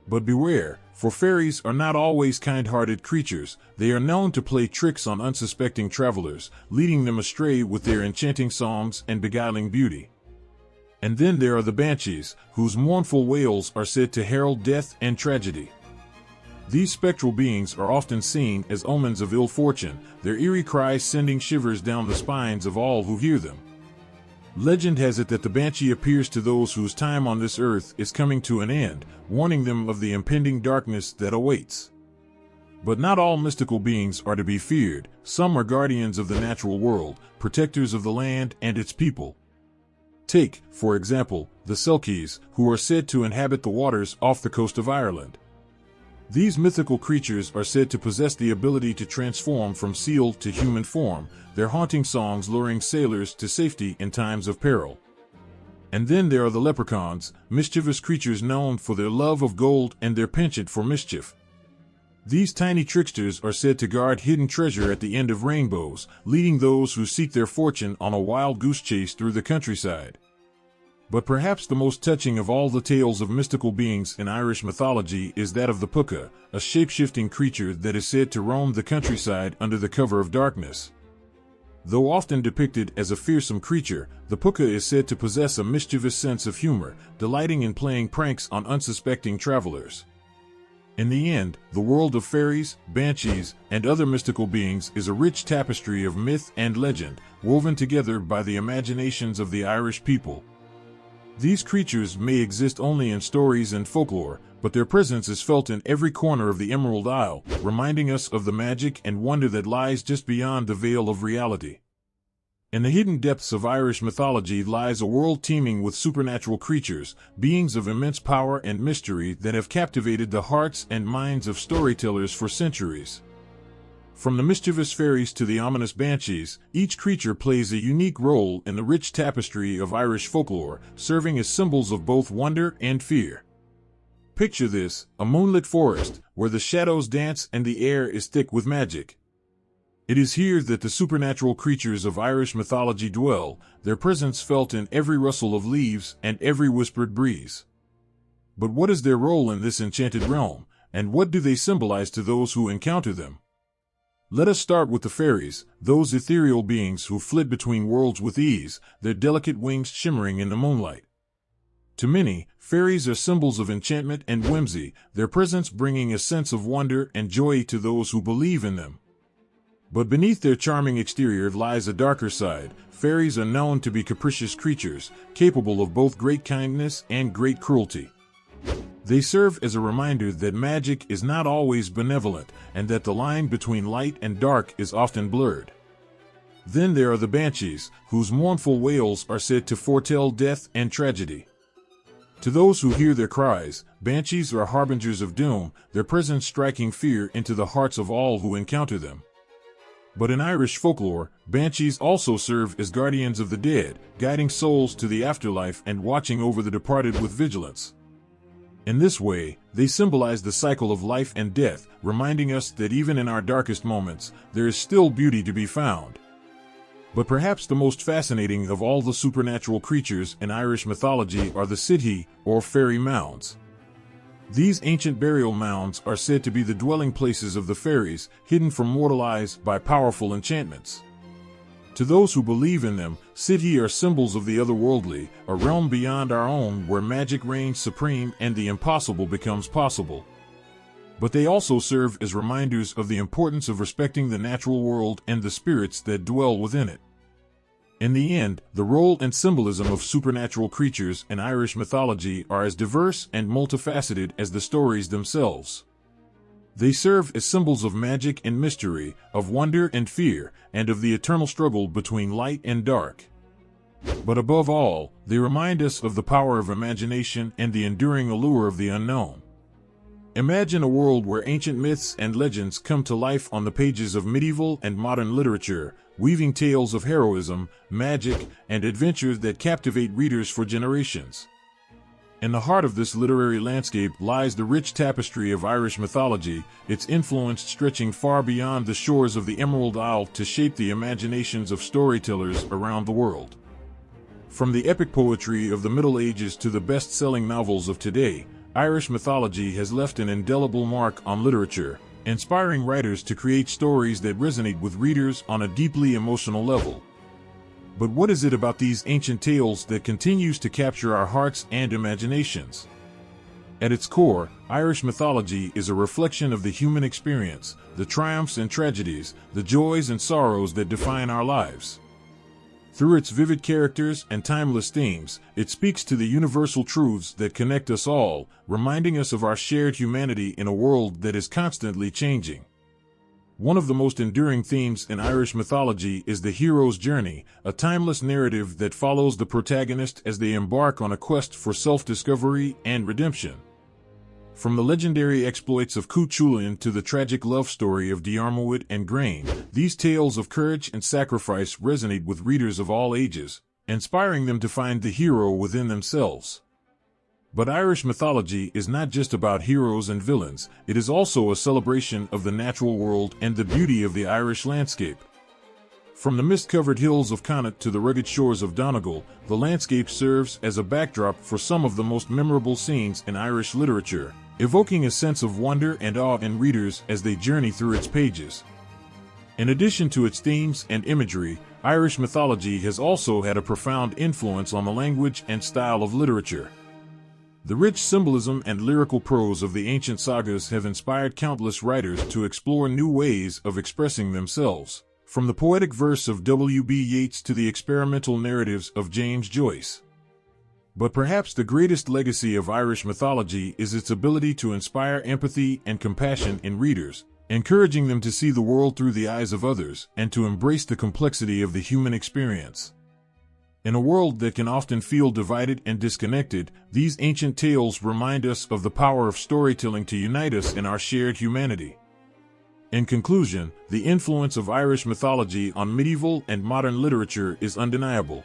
But beware, for fairies are not always kind-hearted creatures. They are known to play tricks on unsuspecting travelers, leading them astray with their enchanting songs and beguiling beauty. And then there are the banshees, whose mournful wails are said to herald death and tragedy. These spectral beings are often seen as omens of ill fortune, their eerie cries sending shivers down the spines of all who hear them. Legend has it that the banshee appears to those whose time on this earth is coming to an end, warning them of the impending darkness that awaits. But not all mystical beings are to be feared. Some are guardians of the natural world, protectors of the land and its people. Take, for example, the Celts, who are said to inhabit the waters off the coast of Ireland. These mythical creatures are said to possess the ability to transform from seal to human form, their haunting songs luring sailors to safety in times of peril. And then there are the leprechauns, mischievous creatures known for their love of gold and their penchant for mischief. These tiny tricksters are said to guard hidden treasure at the end of rainbows, leading those who seek their fortune on a wild goose chase through the countryside. But perhaps the most touching of all the tales of mystical beings in Irish mythology is that of the puka, a shape-shifting creature that is said to roam the countryside under the cover of darkness. Though often depicted as a fearsome creature, the puka is said to possess a mischievous sense of humor, delighting in playing pranks on unsuspecting travelers. In the end, the world of fairies, banshees, and other mystical beings is a rich tapestry of myth and legend, woven together by the imaginations of the Irish people. These creatures may exist only in stories and folklore, but their presence is felt in every corner of the Emerald Isle, reminding us of the magic and wonder that lies just beyond the veil of reality. In the hidden depths of Irish mythology lies a world teeming with supernatural creatures, beings of immense power and mystery that have captivated the hearts and minds of storytellers for centuries. From the mischievous fairies to the ominous banshees, each creature plays a unique role in the rich tapestry of Irish folklore, serving as symbols of both wonder and fear. Picture this, a moonlit forest, where the shadows dance and the air is thick with magic. It is here that the supernatural creatures of Irish mythology dwell, their presence felt in every rustle of leaves and every whispered breeze. But what is their role in this enchanted realm, and what do they symbolize to those who encounter them? Let us start with the fairies, those ethereal beings who flit between worlds with ease, their delicate wings shimmering in the moonlight. To many, fairies are symbols of enchantment and whimsy, their presence bringing a sense of wonder and joy to those who believe in them. But beneath their charming exterior lies a darker side. Fairies are known to be capricious creatures, capable of both great kindness and great cruelty. They serve as a reminder that magic is not always benevolent, and that the line between light and dark is often blurred. Then there are the banshees, whose mournful wails are said to foretell death and tragedy. To those who hear their cries, banshees are harbingers of doom, their presence striking fear into the hearts of all who encounter them. But in Irish folklore, banshees also serve as guardians of the dead, guiding souls to the afterlife and watching over the departed with vigilance. In this way, they symbolize the cycle of life and death, reminding us that even in our darkest moments, there is still beauty to be found. But perhaps the most fascinating of all the supernatural creatures in Irish mythology are the Sidhe, or fairy mounds. These ancient burial mounds are said to be the dwelling places of the fairies, hidden from mortal eyes by powerful enchantments. To those who believe in them, Sidhe are symbols of the otherworldly, a realm beyond our own where magic reigns supreme and the impossible becomes possible. But they also serve as reminders of the importance of respecting the natural world and the spirits that dwell within it. In the end, the role and symbolism of supernatural creatures in Irish mythology are as diverse and multifaceted as the stories themselves. They serve as symbols of magic and mystery, of wonder and fear, and of the eternal struggle between light and dark. But above all, they remind us of the power of imagination and the enduring allure of the unknown. Imagine a world where ancient myths and legends come to life on the pages of medieval and modern literature, weaving tales of heroism, magic, and adventures that captivate readers for generations. In the heart of this literary landscape lies the rich tapestry of Irish mythology, its influence stretching far beyond the shores of the Emerald Isle to shape the imaginations of storytellers around the world. From the epic poetry of the Middle Ages to the best-selling novels of today, Irish mythology has left an indelible mark on literature, inspiring writers to create stories that resonate with readers on a deeply emotional level. But what is it about these ancient tales that continues to capture our hearts and imaginations? At its core, Irish mythology is a reflection of the human experience, the triumphs and tragedies, the joys and sorrows that define our lives. Through its vivid characters and timeless themes, it speaks to the universal truths that connect us all, reminding us of our shared humanity in a world that is constantly changing. One of the most enduring themes in Irish mythology is the hero's journey, a timeless narrative that follows the protagonist as they embark on a quest for self-discovery and redemption. From the legendary exploits of Cuchulainn to the tragic love story of Diarmuid and Grain, these tales of courage and sacrifice resonate with readers of all ages, inspiring them to find the hero within themselves. But Irish mythology is not just about heroes and villains, it is also a celebration of the natural world and the beauty of the Irish landscape. From the mist-covered hills of Connacht to the rugged shores of Donegal, the landscape serves as a backdrop for some of the most memorable scenes in Irish literature, evoking a sense of wonder and awe in readers as they journey through its pages. In addition to its themes and imagery, Irish mythology has also had a profound influence on the language and style of literature. The rich symbolism and lyrical prose of the ancient sagas have inspired countless writers to explore new ways of expressing themselves, from the poetic verse of W.B. Yeats to the experimental narratives of James Joyce. But perhaps the greatest legacy of Irish mythology is its ability to inspire empathy and compassion in readers, encouraging them to see the world through the eyes of others and to embrace the complexity of the human experience. In a world that can often feel divided and disconnected, these ancient tales remind us of the power of storytelling to unite us in our shared humanity. In conclusion, the influence of Irish mythology on medieval and modern literature is undeniable.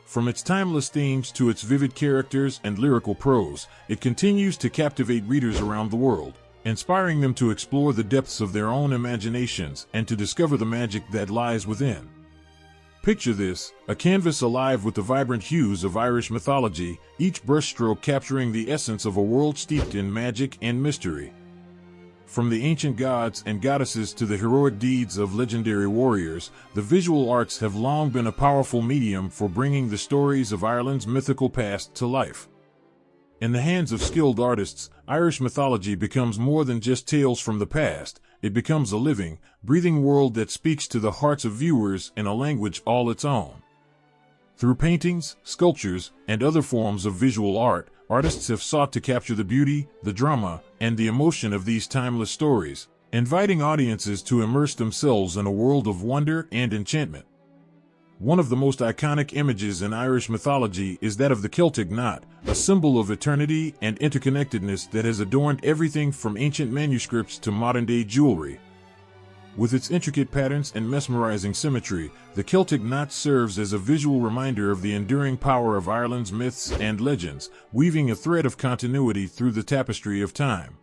From its timeless themes to its vivid characters and lyrical prose, it continues to captivate readers around the world, inspiring them to explore the depths of their own imaginations and to discover the magic that lies within. Picture this, a canvas alive with the vibrant hues of Irish mythology, each brushstroke capturing the essence of a world steeped in magic and mystery. From the ancient gods and goddesses to the heroic deeds of legendary warriors, the visual arts have long been a powerful medium for bringing the stories of Ireland's mythical past to life. In the hands of skilled artists, Irish mythology becomes more than just tales from the past. It becomes a living, breathing world that speaks to the hearts of viewers in a language all its own. Through paintings, sculptures, and other forms of visual art, artists have sought to capture the beauty, the drama, and the emotion of these timeless stories, inviting audiences to immerse themselves in a world of wonder and enchantment. One of the most iconic images in Irish mythology is that of the Celtic knot, a symbol of eternity and interconnectedness that has adorned everything from ancient manuscripts to modern-day jewelry. With its intricate patterns and mesmerizing symmetry, the Celtic knot serves as a visual reminder of the enduring power of Ireland's myths and legends, weaving a thread of continuity through the tapestry of time.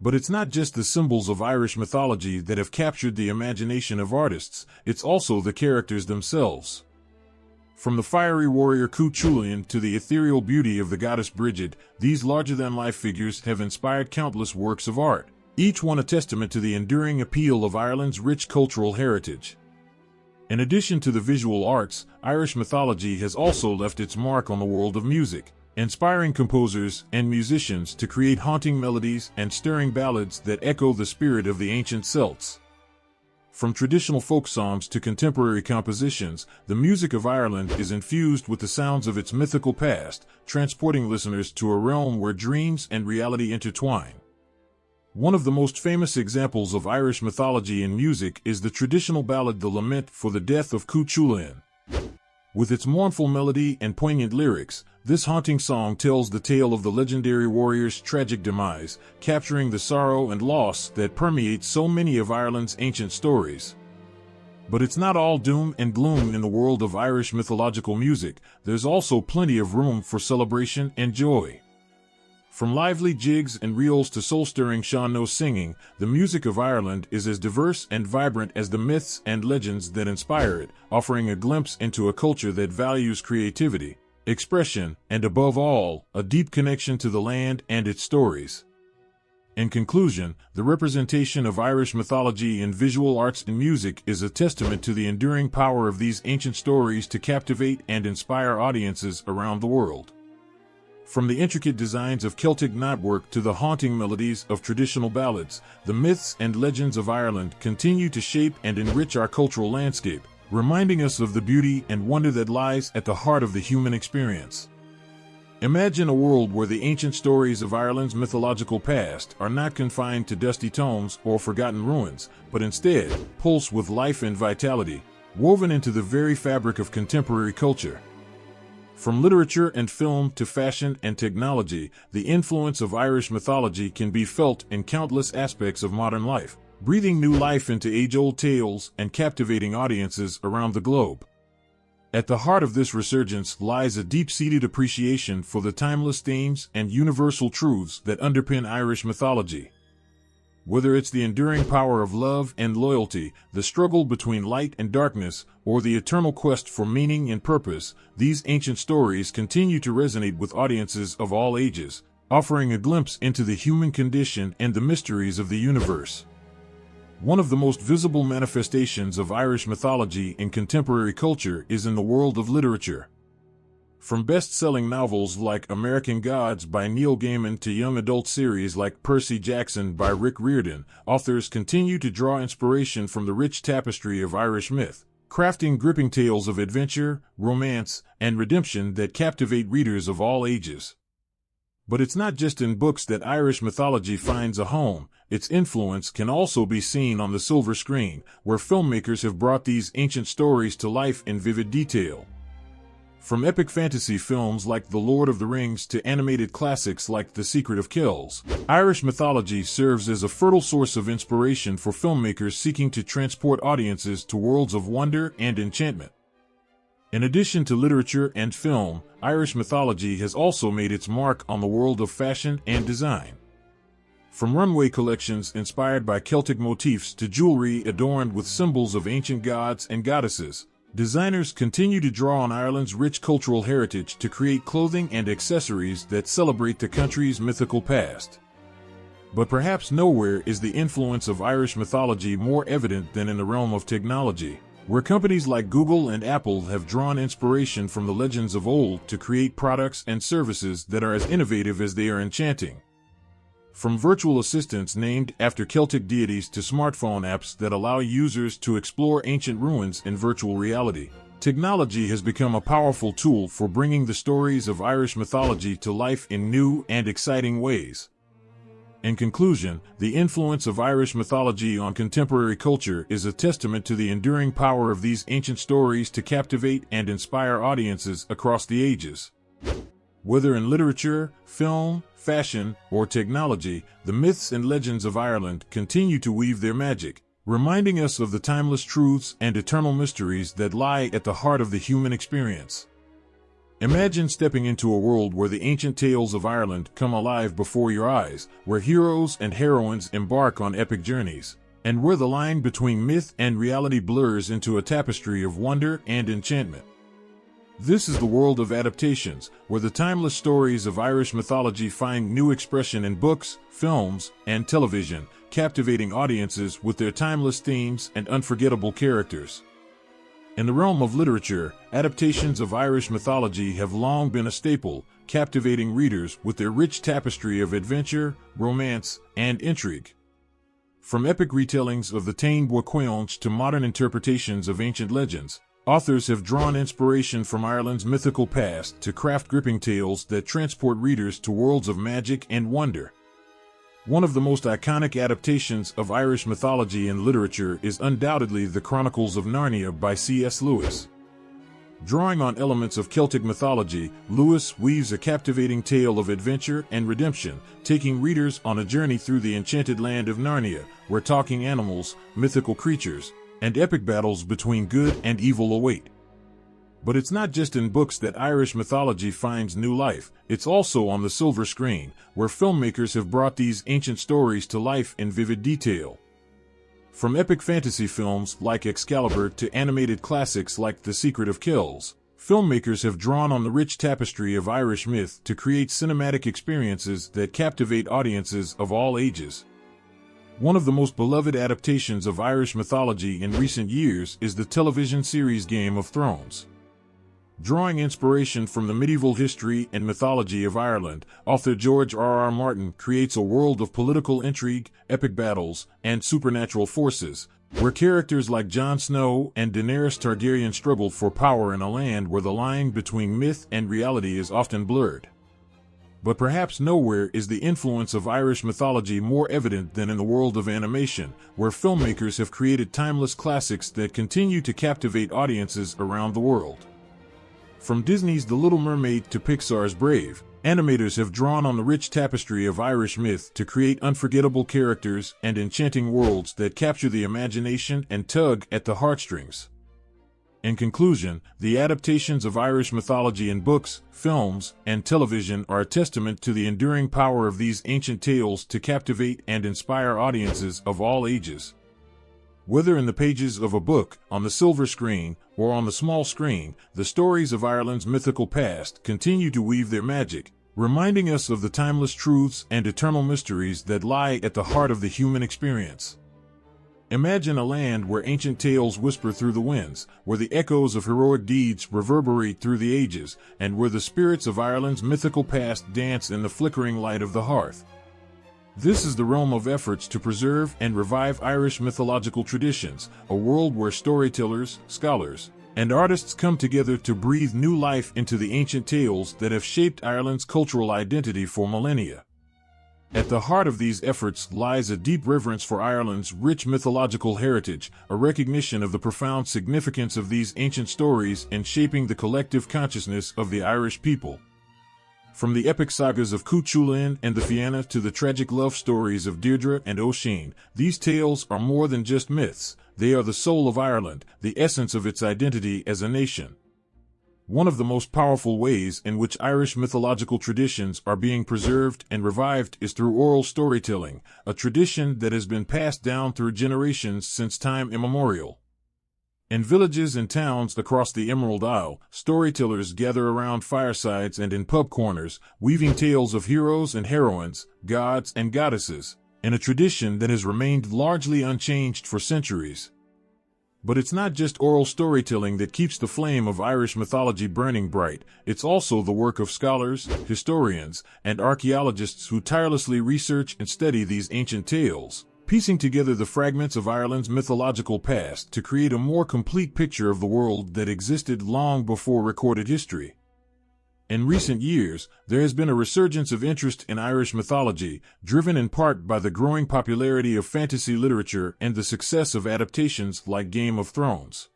But it's not just the symbols of Irish mythology that have captured the imagination of artists, it's also the characters themselves. From the fiery warrior Cuchulainn to the ethereal beauty of the goddess Brigid, these larger-than-life figures have inspired countless works of art, each one a testament to the enduring appeal of Ireland's rich cultural heritage. In addition to the visual arts, Irish mythology has also left its mark on the world of music, inspiring composers and musicians to create haunting melodies and stirring ballads that echo the spirit of the ancient Celts. From traditional folk songs to contemporary compositions, the music of Ireland is infused with the sounds of its mythical past, transporting listeners to a realm where dreams and reality intertwine. One of the most famous examples of Irish mythology in music is the traditional ballad The Lament for the Death of Cuchulainn. With its mournful melody and poignant lyrics, this haunting song tells the tale of the legendary warrior's tragic demise, capturing the sorrow and loss that permeate so many of Ireland's ancient stories. But it's not all doom and gloom in the world of Irish mythological music. There's also plenty of room for celebration and joy. From lively jigs and reels to soul-stirring sean-nós singing, the music of Ireland is as diverse and vibrant as the myths and legends that inspire it, offering a glimpse into a culture that values creativity, expression, and above all, a deep connection to the land and its stories. In conclusion, the representation of Irish mythology in visual arts and music is a testament to the enduring power of these ancient stories to captivate and inspire audiences around the world. From the intricate designs of Celtic knotwork to the haunting melodies of traditional ballads, the myths and legends of Ireland continue to shape and enrich our cultural landscape, reminding us of the beauty and wonder that lies at the heart of the human experience. Imagine a world where the ancient stories of Ireland's mythological past are not confined to dusty tomes or forgotten ruins, but instead pulse with life and vitality, woven into the very fabric of contemporary culture. From literature and film to fashion and technology, the influence of Irish mythology can be felt in countless aspects of modern life, breathing new life into age-old tales and captivating audiences around the globe. At the heart of this resurgence lies a deep-seated appreciation for the timeless themes and universal truths that underpin Irish mythology. Whether it's the enduring power of love and loyalty, the struggle between light and darkness, or the eternal quest for meaning and purpose, these ancient stories continue to resonate with audiences of all ages, offering a glimpse into the human condition and the mysteries of the universe. One of the most visible manifestations of Irish mythology in contemporary culture is in the world of literature. From best-selling novels like American Gods by Neil Gaiman to young adult series like Percy Jackson by Rick Riordan, authors continue to draw inspiration from the rich tapestry of Irish myth, crafting gripping tales of adventure, romance, and redemption that captivate readers of all ages. But it's not just in books that Irish mythology finds a home. Its influence can also be seen on the silver screen, where filmmakers have brought these ancient stories to life in vivid detail. From epic fantasy films like The Lord of the Rings to animated classics like The Secret of Kells, Irish mythology serves as a fertile source of inspiration for filmmakers seeking to transport audiences to worlds of wonder and enchantment. In addition to literature and film, Irish mythology has also made its mark on the world of fashion and design. From runway collections inspired by Celtic motifs to jewelry adorned with symbols of ancient gods and goddesses, designers continue to draw on Ireland's rich cultural heritage to create clothing and accessories that celebrate the country's mythical past. But perhaps nowhere is the influence of Irish mythology more evident than in the realm of technology, where companies like Google and Apple have drawn inspiration from the legends of old to create products and services that are as innovative as they are enchanting. From virtual assistants named after Celtic deities to smartphone apps that allow users to explore ancient ruins in virtual reality, technology has become a powerful tool for bringing the stories of Irish mythology to life in new and exciting ways. In conclusion, the influence of Irish mythology on contemporary culture is a testament to the enduring power of these ancient stories to captivate and inspire audiences across the ages. Whether in literature, film, fashion, or technology, the myths and legends of Ireland continue to weave their magic, reminding us of the timeless truths and eternal mysteries that lie at the heart of the human experience. Imagine stepping into a world where the ancient tales of Ireland come alive before your eyes, where heroes and heroines embark on epic journeys, and where the line between myth and reality blurs into a tapestry of wonder and enchantment. This is the world of adaptations, where the timeless stories of Irish mythology find new expression in books, films, and television, captivating audiences with their timeless themes and unforgettable characters. In the realm of literature, adaptations of Irish mythology have long been a staple, captivating readers with their rich tapestry of adventure, romance, and intrigue. From epic retellings of the Táin Bua Cuailnge to modern interpretations of ancient legends, authors have drawn inspiration from Ireland's mythical past to craft gripping tales that transport readers to worlds of magic and wonder. One of the most iconic adaptations of Irish mythology in literature is undoubtedly The Chronicles of Narnia by C.S. Lewis. Drawing on elements of Celtic mythology, Lewis weaves a captivating tale of adventure and redemption, taking readers on a journey through the enchanted land of Narnia, where talking animals, mythical creatures, and epic battles between good and evil await. But it's not just in books that Irish mythology finds new life, it's also on the silver screen, where filmmakers have brought these ancient stories to life in vivid detail. From epic fantasy films like Excalibur to animated classics like The Secret of Kells, filmmakers have drawn on the rich tapestry of Irish myth to create cinematic experiences that captivate audiences of all ages. One of the most beloved adaptations of Irish mythology in recent years is the television series Game of Thrones. Drawing inspiration from the medieval history and mythology of Ireland, author George R.R. Martin creates a world of political intrigue, epic battles, and supernatural forces, where characters like Jon Snow and Daenerys Targaryen struggle for power in a land where the line between myth and reality is often blurred. But perhaps nowhere is the influence of Irish mythology more evident than in the world of animation, where filmmakers have created timeless classics that continue to captivate audiences around the world. From Disney's The Little Mermaid to Pixar's Brave, animators have drawn on the rich tapestry of Irish myth to create unforgettable characters and enchanting worlds that capture the imagination and tug at the heartstrings. In conclusion, the adaptations of Irish mythology in books, films, and television are a testament to the enduring power of these ancient tales to captivate and inspire audiences of all ages. Whether in the pages of a book, on the silver screen, or on the small screen, the stories of Ireland's mythical past continue to weave their magic, reminding us of the timeless truths and eternal mysteries that lie at the heart of the human experience. Imagine a land where ancient tales whisper through the winds, where the echoes of heroic deeds reverberate through the ages, and where the spirits of Ireland's mythical past dance in the flickering light of the hearth. This is the realm of efforts to preserve and revive Irish mythological traditions, a world where storytellers, scholars, and artists come together to breathe new life into the ancient tales that have shaped Ireland's cultural identity for millennia. At the heart of these efforts lies a deep reverence for Ireland's rich mythological heritage, a recognition of the profound significance of these ancient stories in shaping the collective consciousness of the Irish people. From the epic sagas of Cuchulainn and the Fianna to the tragic love stories of Deirdre and Oisin, these tales are more than just myths, they are the soul of Ireland, the essence of its identity as a nation. One of the most powerful ways in which Irish mythological traditions are being preserved and revived is through oral storytelling, a tradition that has been passed down through generations since time immemorial. In villages and towns across the Emerald Isle, storytellers gather around firesides and in pub corners, weaving tales of heroes and heroines, gods and goddesses, in a tradition that has remained largely unchanged for centuries. But it's not just oral storytelling that keeps the flame of Irish mythology burning bright, it's also the work of scholars, historians, and archaeologists who tirelessly research and study these ancient tales, piecing together the fragments of Ireland's mythological past to create a more complete picture of the world that existed long before recorded history. In recent years, there has been a resurgence of interest in Irish mythology, driven in part by the growing popularity of fantasy literature and the success of adaptations like Game of Thrones.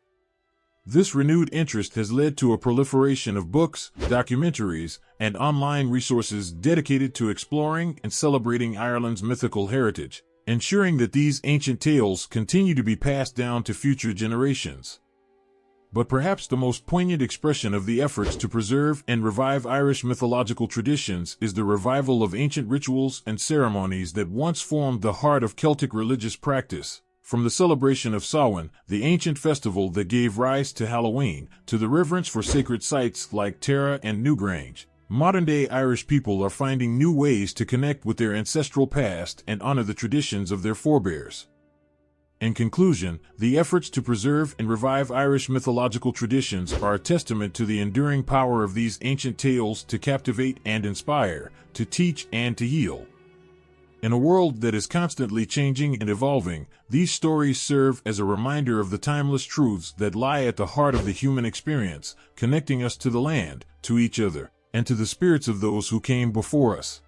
This renewed interest has led to a proliferation of books, documentaries, and online resources dedicated to exploring and celebrating Ireland's mythical heritage, ensuring that these ancient tales continue to be passed down to future generations. But perhaps the most poignant expression of the efforts to preserve and revive Irish mythological traditions is the revival of ancient rituals and ceremonies that once formed the heart of Celtic religious practice. From the celebration of Samhain, the ancient festival that gave rise to Halloween, to the reverence for sacred sites like Tara and Newgrange, modern-day Irish people are finding new ways to connect with their ancestral past and honor the traditions of their forebears. In conclusion, the efforts to preserve and revive Irish mythological traditions are a testament to the enduring power of these ancient tales to captivate and inspire, to teach and to heal. In a world that is constantly changing and evolving, these stories serve as a reminder of the timeless truths that lie at the heart of the human experience, connecting us to the land, to each other, and to the spirits of those who came before us.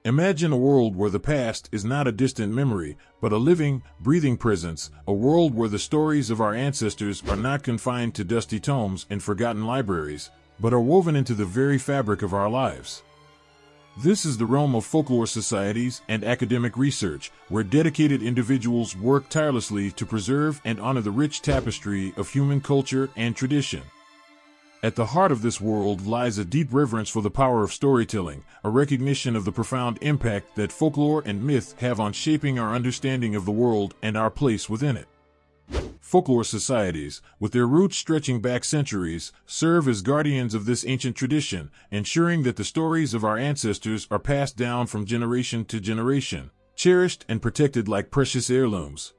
Imagine a world where the past is not a distant memory, but a living, breathing presence, a world where the stories of our ancestors are not confined to dusty tomes and forgotten libraries, but are woven into the very fabric of our lives. This is the realm of folklore societies and academic research, where dedicated individuals work tirelessly to preserve and honor the rich tapestry of human culture and tradition. At the heart of this world lies a deep reverence for the power of storytelling, a recognition of the profound impact that folklore and myth have on shaping our understanding of the world and our place within it. Folklore societies, with their roots stretching back centuries, serve as guardians of this ancient tradition, ensuring that the stories of our ancestors are passed down from generation to generation, cherished and protected like precious heirlooms.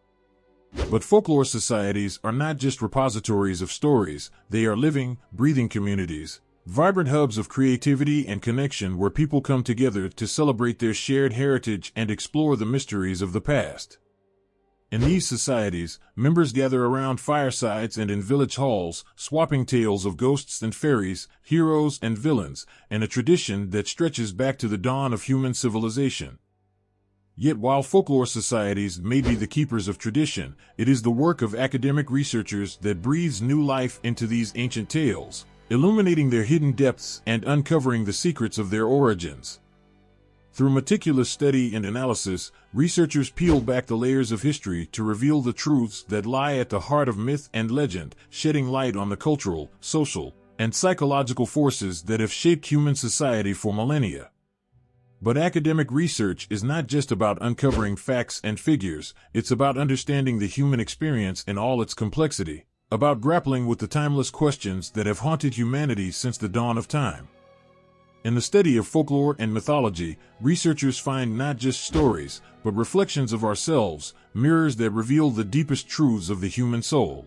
But folklore societies are not just repositories of stories, they are living, breathing communities, vibrant hubs of creativity and connection where people come together to celebrate their shared heritage and explore the mysteries of the past. In these societies, members gather around firesides and in village halls, swapping tales of ghosts and fairies, heroes and villains, and a tradition that stretches back to the dawn of human civilization. Yet while folklore societies may be the keepers of tradition, it is the work of academic researchers that breathes new life into these ancient tales, illuminating their hidden depths and uncovering the secrets of their origins. Through meticulous study and analysis, researchers peel back the layers of history to reveal the truths that lie at the heart of myth and legend, shedding light on the cultural, social, and psychological forces that have shaped human society for millennia. But academic research is not just about uncovering facts and figures, it's about understanding the human experience in all its complexity, about grappling with the timeless questions that have haunted humanity since the dawn of time. In the study of folklore and mythology, researchers find not just stories, but reflections of ourselves, mirrors that reveal the deepest truths of the human soul.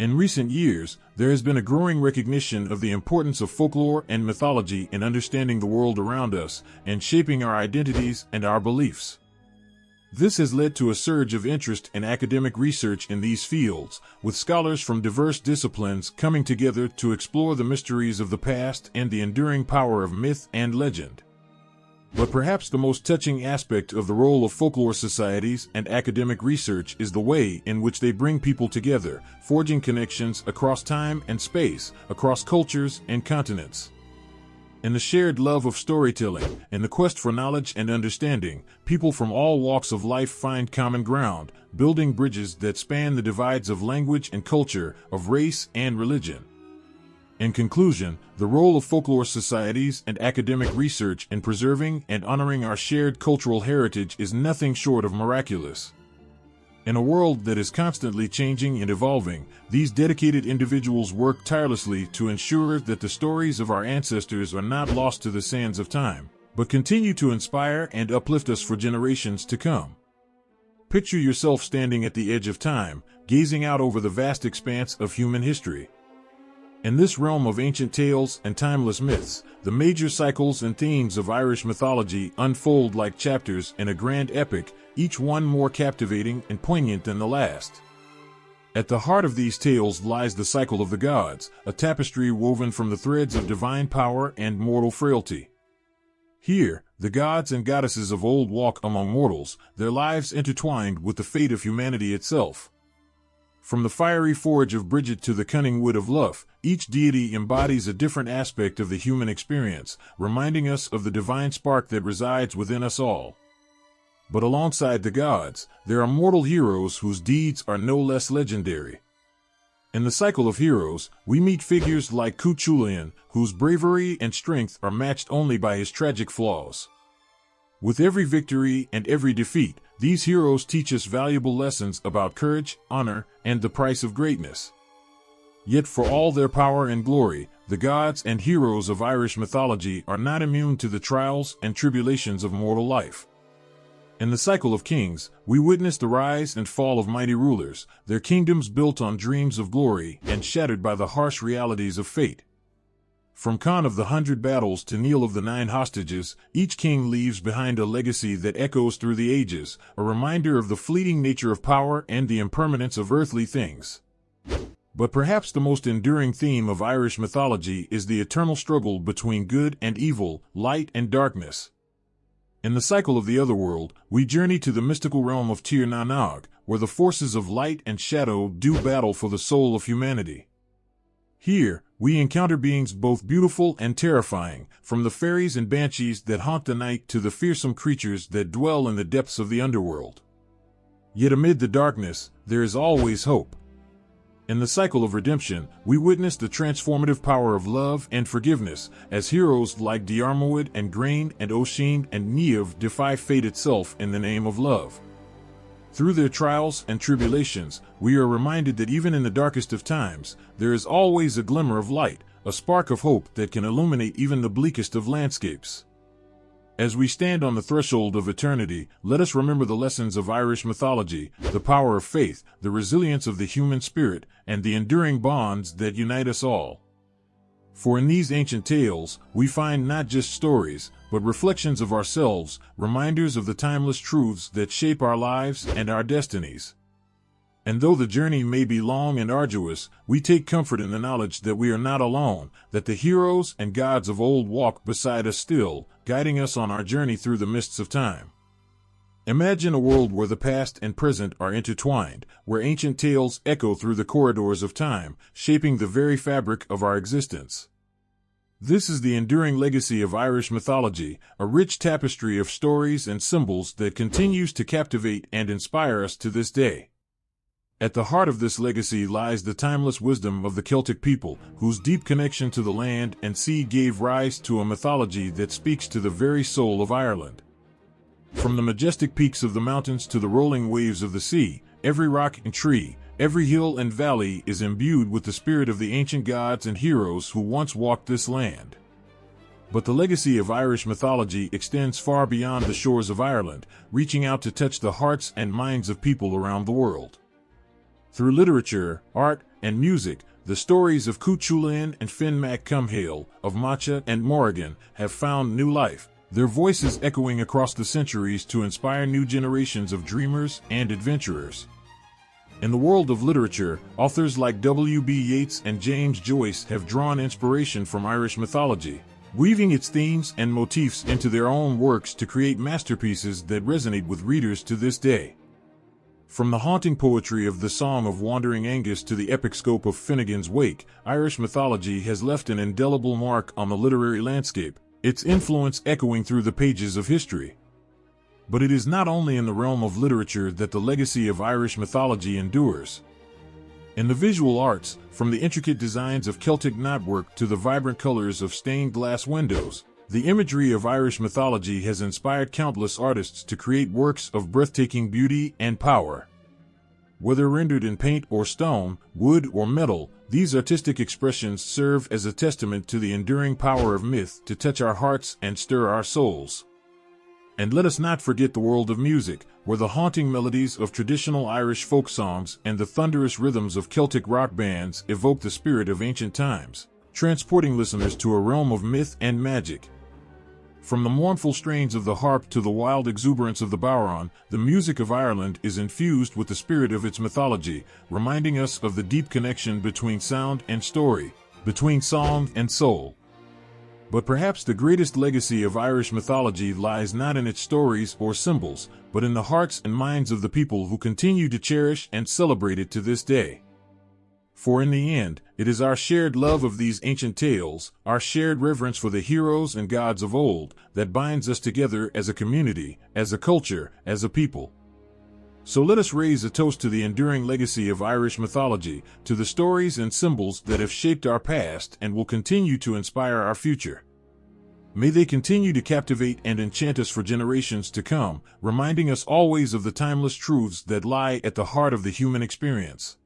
In recent years, there has been a growing recognition of the importance of folklore and mythology in understanding the world around us and shaping our identities and our beliefs. This has led to a surge of interest in academic research in these fields, with scholars from diverse disciplines coming together to explore the mysteries of the past and the enduring power of myth and legend. But perhaps the most touching aspect of the role of folklore societies and academic research is the way in which they bring people together, forging connections across time and space, across cultures and continents. In the shared love of storytelling, in the quest for knowledge and understanding, people from all walks of life find common ground, building bridges that span the divides of language and culture, of race and religion. In conclusion, the role of folklore societies and academic research in preserving and honoring our shared cultural heritage is nothing short of miraculous. In a world that is constantly changing and evolving, these dedicated individuals work tirelessly to ensure that the stories of our ancestors are not lost to the sands of time, but continue to inspire and uplift us for generations to come. Picture yourself standing at the edge of time, gazing out over the vast expanse of human history. In this realm of ancient tales and timeless myths, the major cycles and themes of Irish mythology unfold like chapters in a grand epic, each one more captivating and poignant than the last. At the heart of these tales lies the cycle of the gods, a tapestry woven from the threads of divine power and mortal frailty. Here, the gods and goddesses of old walk among mortals, their lives intertwined with the fate of humanity itself. From the fiery forge of Brigid to the cunning wit of Luff, each deity embodies a different aspect of the human experience, reminding us of the divine spark that resides within us all. But alongside the gods, there are mortal heroes whose deeds are no less legendary. In the cycle of heroes, we meet figures like Cuchulainn, whose bravery and strength are matched only by his tragic flaws. With every victory and every defeat, these heroes teach us valuable lessons about courage, honor, and the price of greatness. Yet for all their power and glory, the gods and heroes of Irish mythology are not immune to the trials and tribulations of mortal life. In the cycle of kings, we witness the rise and fall of mighty rulers, their kingdoms built on dreams of glory and shattered by the harsh realities of fate. From Conn of the 100 Battles to Neil of the 9 Hostages, each king leaves behind a legacy that echoes through the ages, a reminder of the fleeting nature of power and the impermanence of earthly things. But perhaps the most enduring theme of Irish mythology is the eternal struggle between good and evil, light and darkness. In the cycle of the Otherworld, we journey to the mystical realm of Tir na Nog, where the forces of light and shadow do battle for the soul of humanity. Here, we encounter beings both beautiful and terrifying, from the fairies and banshees that haunt the night to the fearsome creatures that dwell in the depths of the underworld. Yet amid the darkness, there is always hope. In the cycle of redemption, we witness the transformative power of love and forgiveness, as heroes like Diarmuid and Grain and Oisin and Niamh defy fate itself in the name of love. Through their trials and tribulations, we are reminded that even in the darkest of times, there is always a glimmer of light, a spark of hope that can illuminate even the bleakest of landscapes. As we stand on the threshold of eternity, let us remember the lessons of Irish mythology, the power of faith, the resilience of the human spirit, and the enduring bonds that unite us all. For in these ancient tales, we find not just stories, but reflections of ourselves, reminders of the timeless truths that shape our lives and our destinies. And though the journey may be long and arduous, we take comfort in the knowledge that we are not alone, that the heroes and gods of old walk beside us still, guiding us on our journey through the mists of time. Imagine a world where the past and present are intertwined, where ancient tales echo through the corridors of time, shaping the very fabric of our existence. This is the enduring legacy of Irish mythology, a rich tapestry of stories and symbols that continues to captivate and inspire us to this day. At the heart of this legacy lies the timeless wisdom of the Celtic people, whose deep connection to the land and sea gave rise to a mythology that speaks to the very soul of Ireland. From the majestic peaks of the mountains to the rolling waves of the sea, every rock and tree, every hill and valley is imbued with the spirit of the ancient gods and heroes who once walked this land. But the legacy of Irish mythology extends far beyond the shores of Ireland, reaching out to touch the hearts and minds of people around the world. Through literature, art, and music, the stories of Cuchulainn and Finn Mac Cumhaill, of Macha and Morrigan, have found new life, their voices echoing across the centuries to inspire new generations of dreamers and adventurers. In the world of literature, authors like W.B. Yeats and James Joyce have drawn inspiration from Irish mythology, weaving its themes and motifs into their own works to create masterpieces that resonate with readers to this day. From the haunting poetry of the Song of Wandering Angus to the epic scope of Finnegan's Wake, Irish mythology has left an indelible mark on the literary landscape, its influence echoing through the pages of history. But it is not only in the realm of literature that the legacy of Irish mythology endures. In the visual arts, from the intricate designs of Celtic knotwork to the vibrant colors of stained glass windows, the imagery of Irish mythology has inspired countless artists to create works of breathtaking beauty and power. Whether rendered in paint or stone, wood or metal, these artistic expressions serve as a testament to the enduring power of myth to touch our hearts and stir our souls. And let us not forget the world of music, where the haunting melodies of traditional Irish folk songs and the thunderous rhythms of Celtic rock bands evoke the spirit of ancient times, transporting listeners to a realm of myth and magic. From the mournful strains of the harp to the wild exuberance of the bodhrán, the music of Ireland is infused with the spirit of its mythology, reminding us of the deep connection between sound and story, between song and soul. But perhaps the greatest legacy of Irish mythology lies not in its stories or symbols, but in the hearts and minds of the people who continue to cherish and celebrate it to this day. For in the end, it is our shared love of these ancient tales, our shared reverence for the heroes and gods of old, that binds us together as a community, as a culture, as a people. So let us raise a toast to the enduring legacy of Irish mythology, to the stories and symbols that have shaped our past and will continue to inspire our future. May they continue to captivate and enchant us for generations to come, reminding us always of the timeless truths that lie at the heart of the human experience.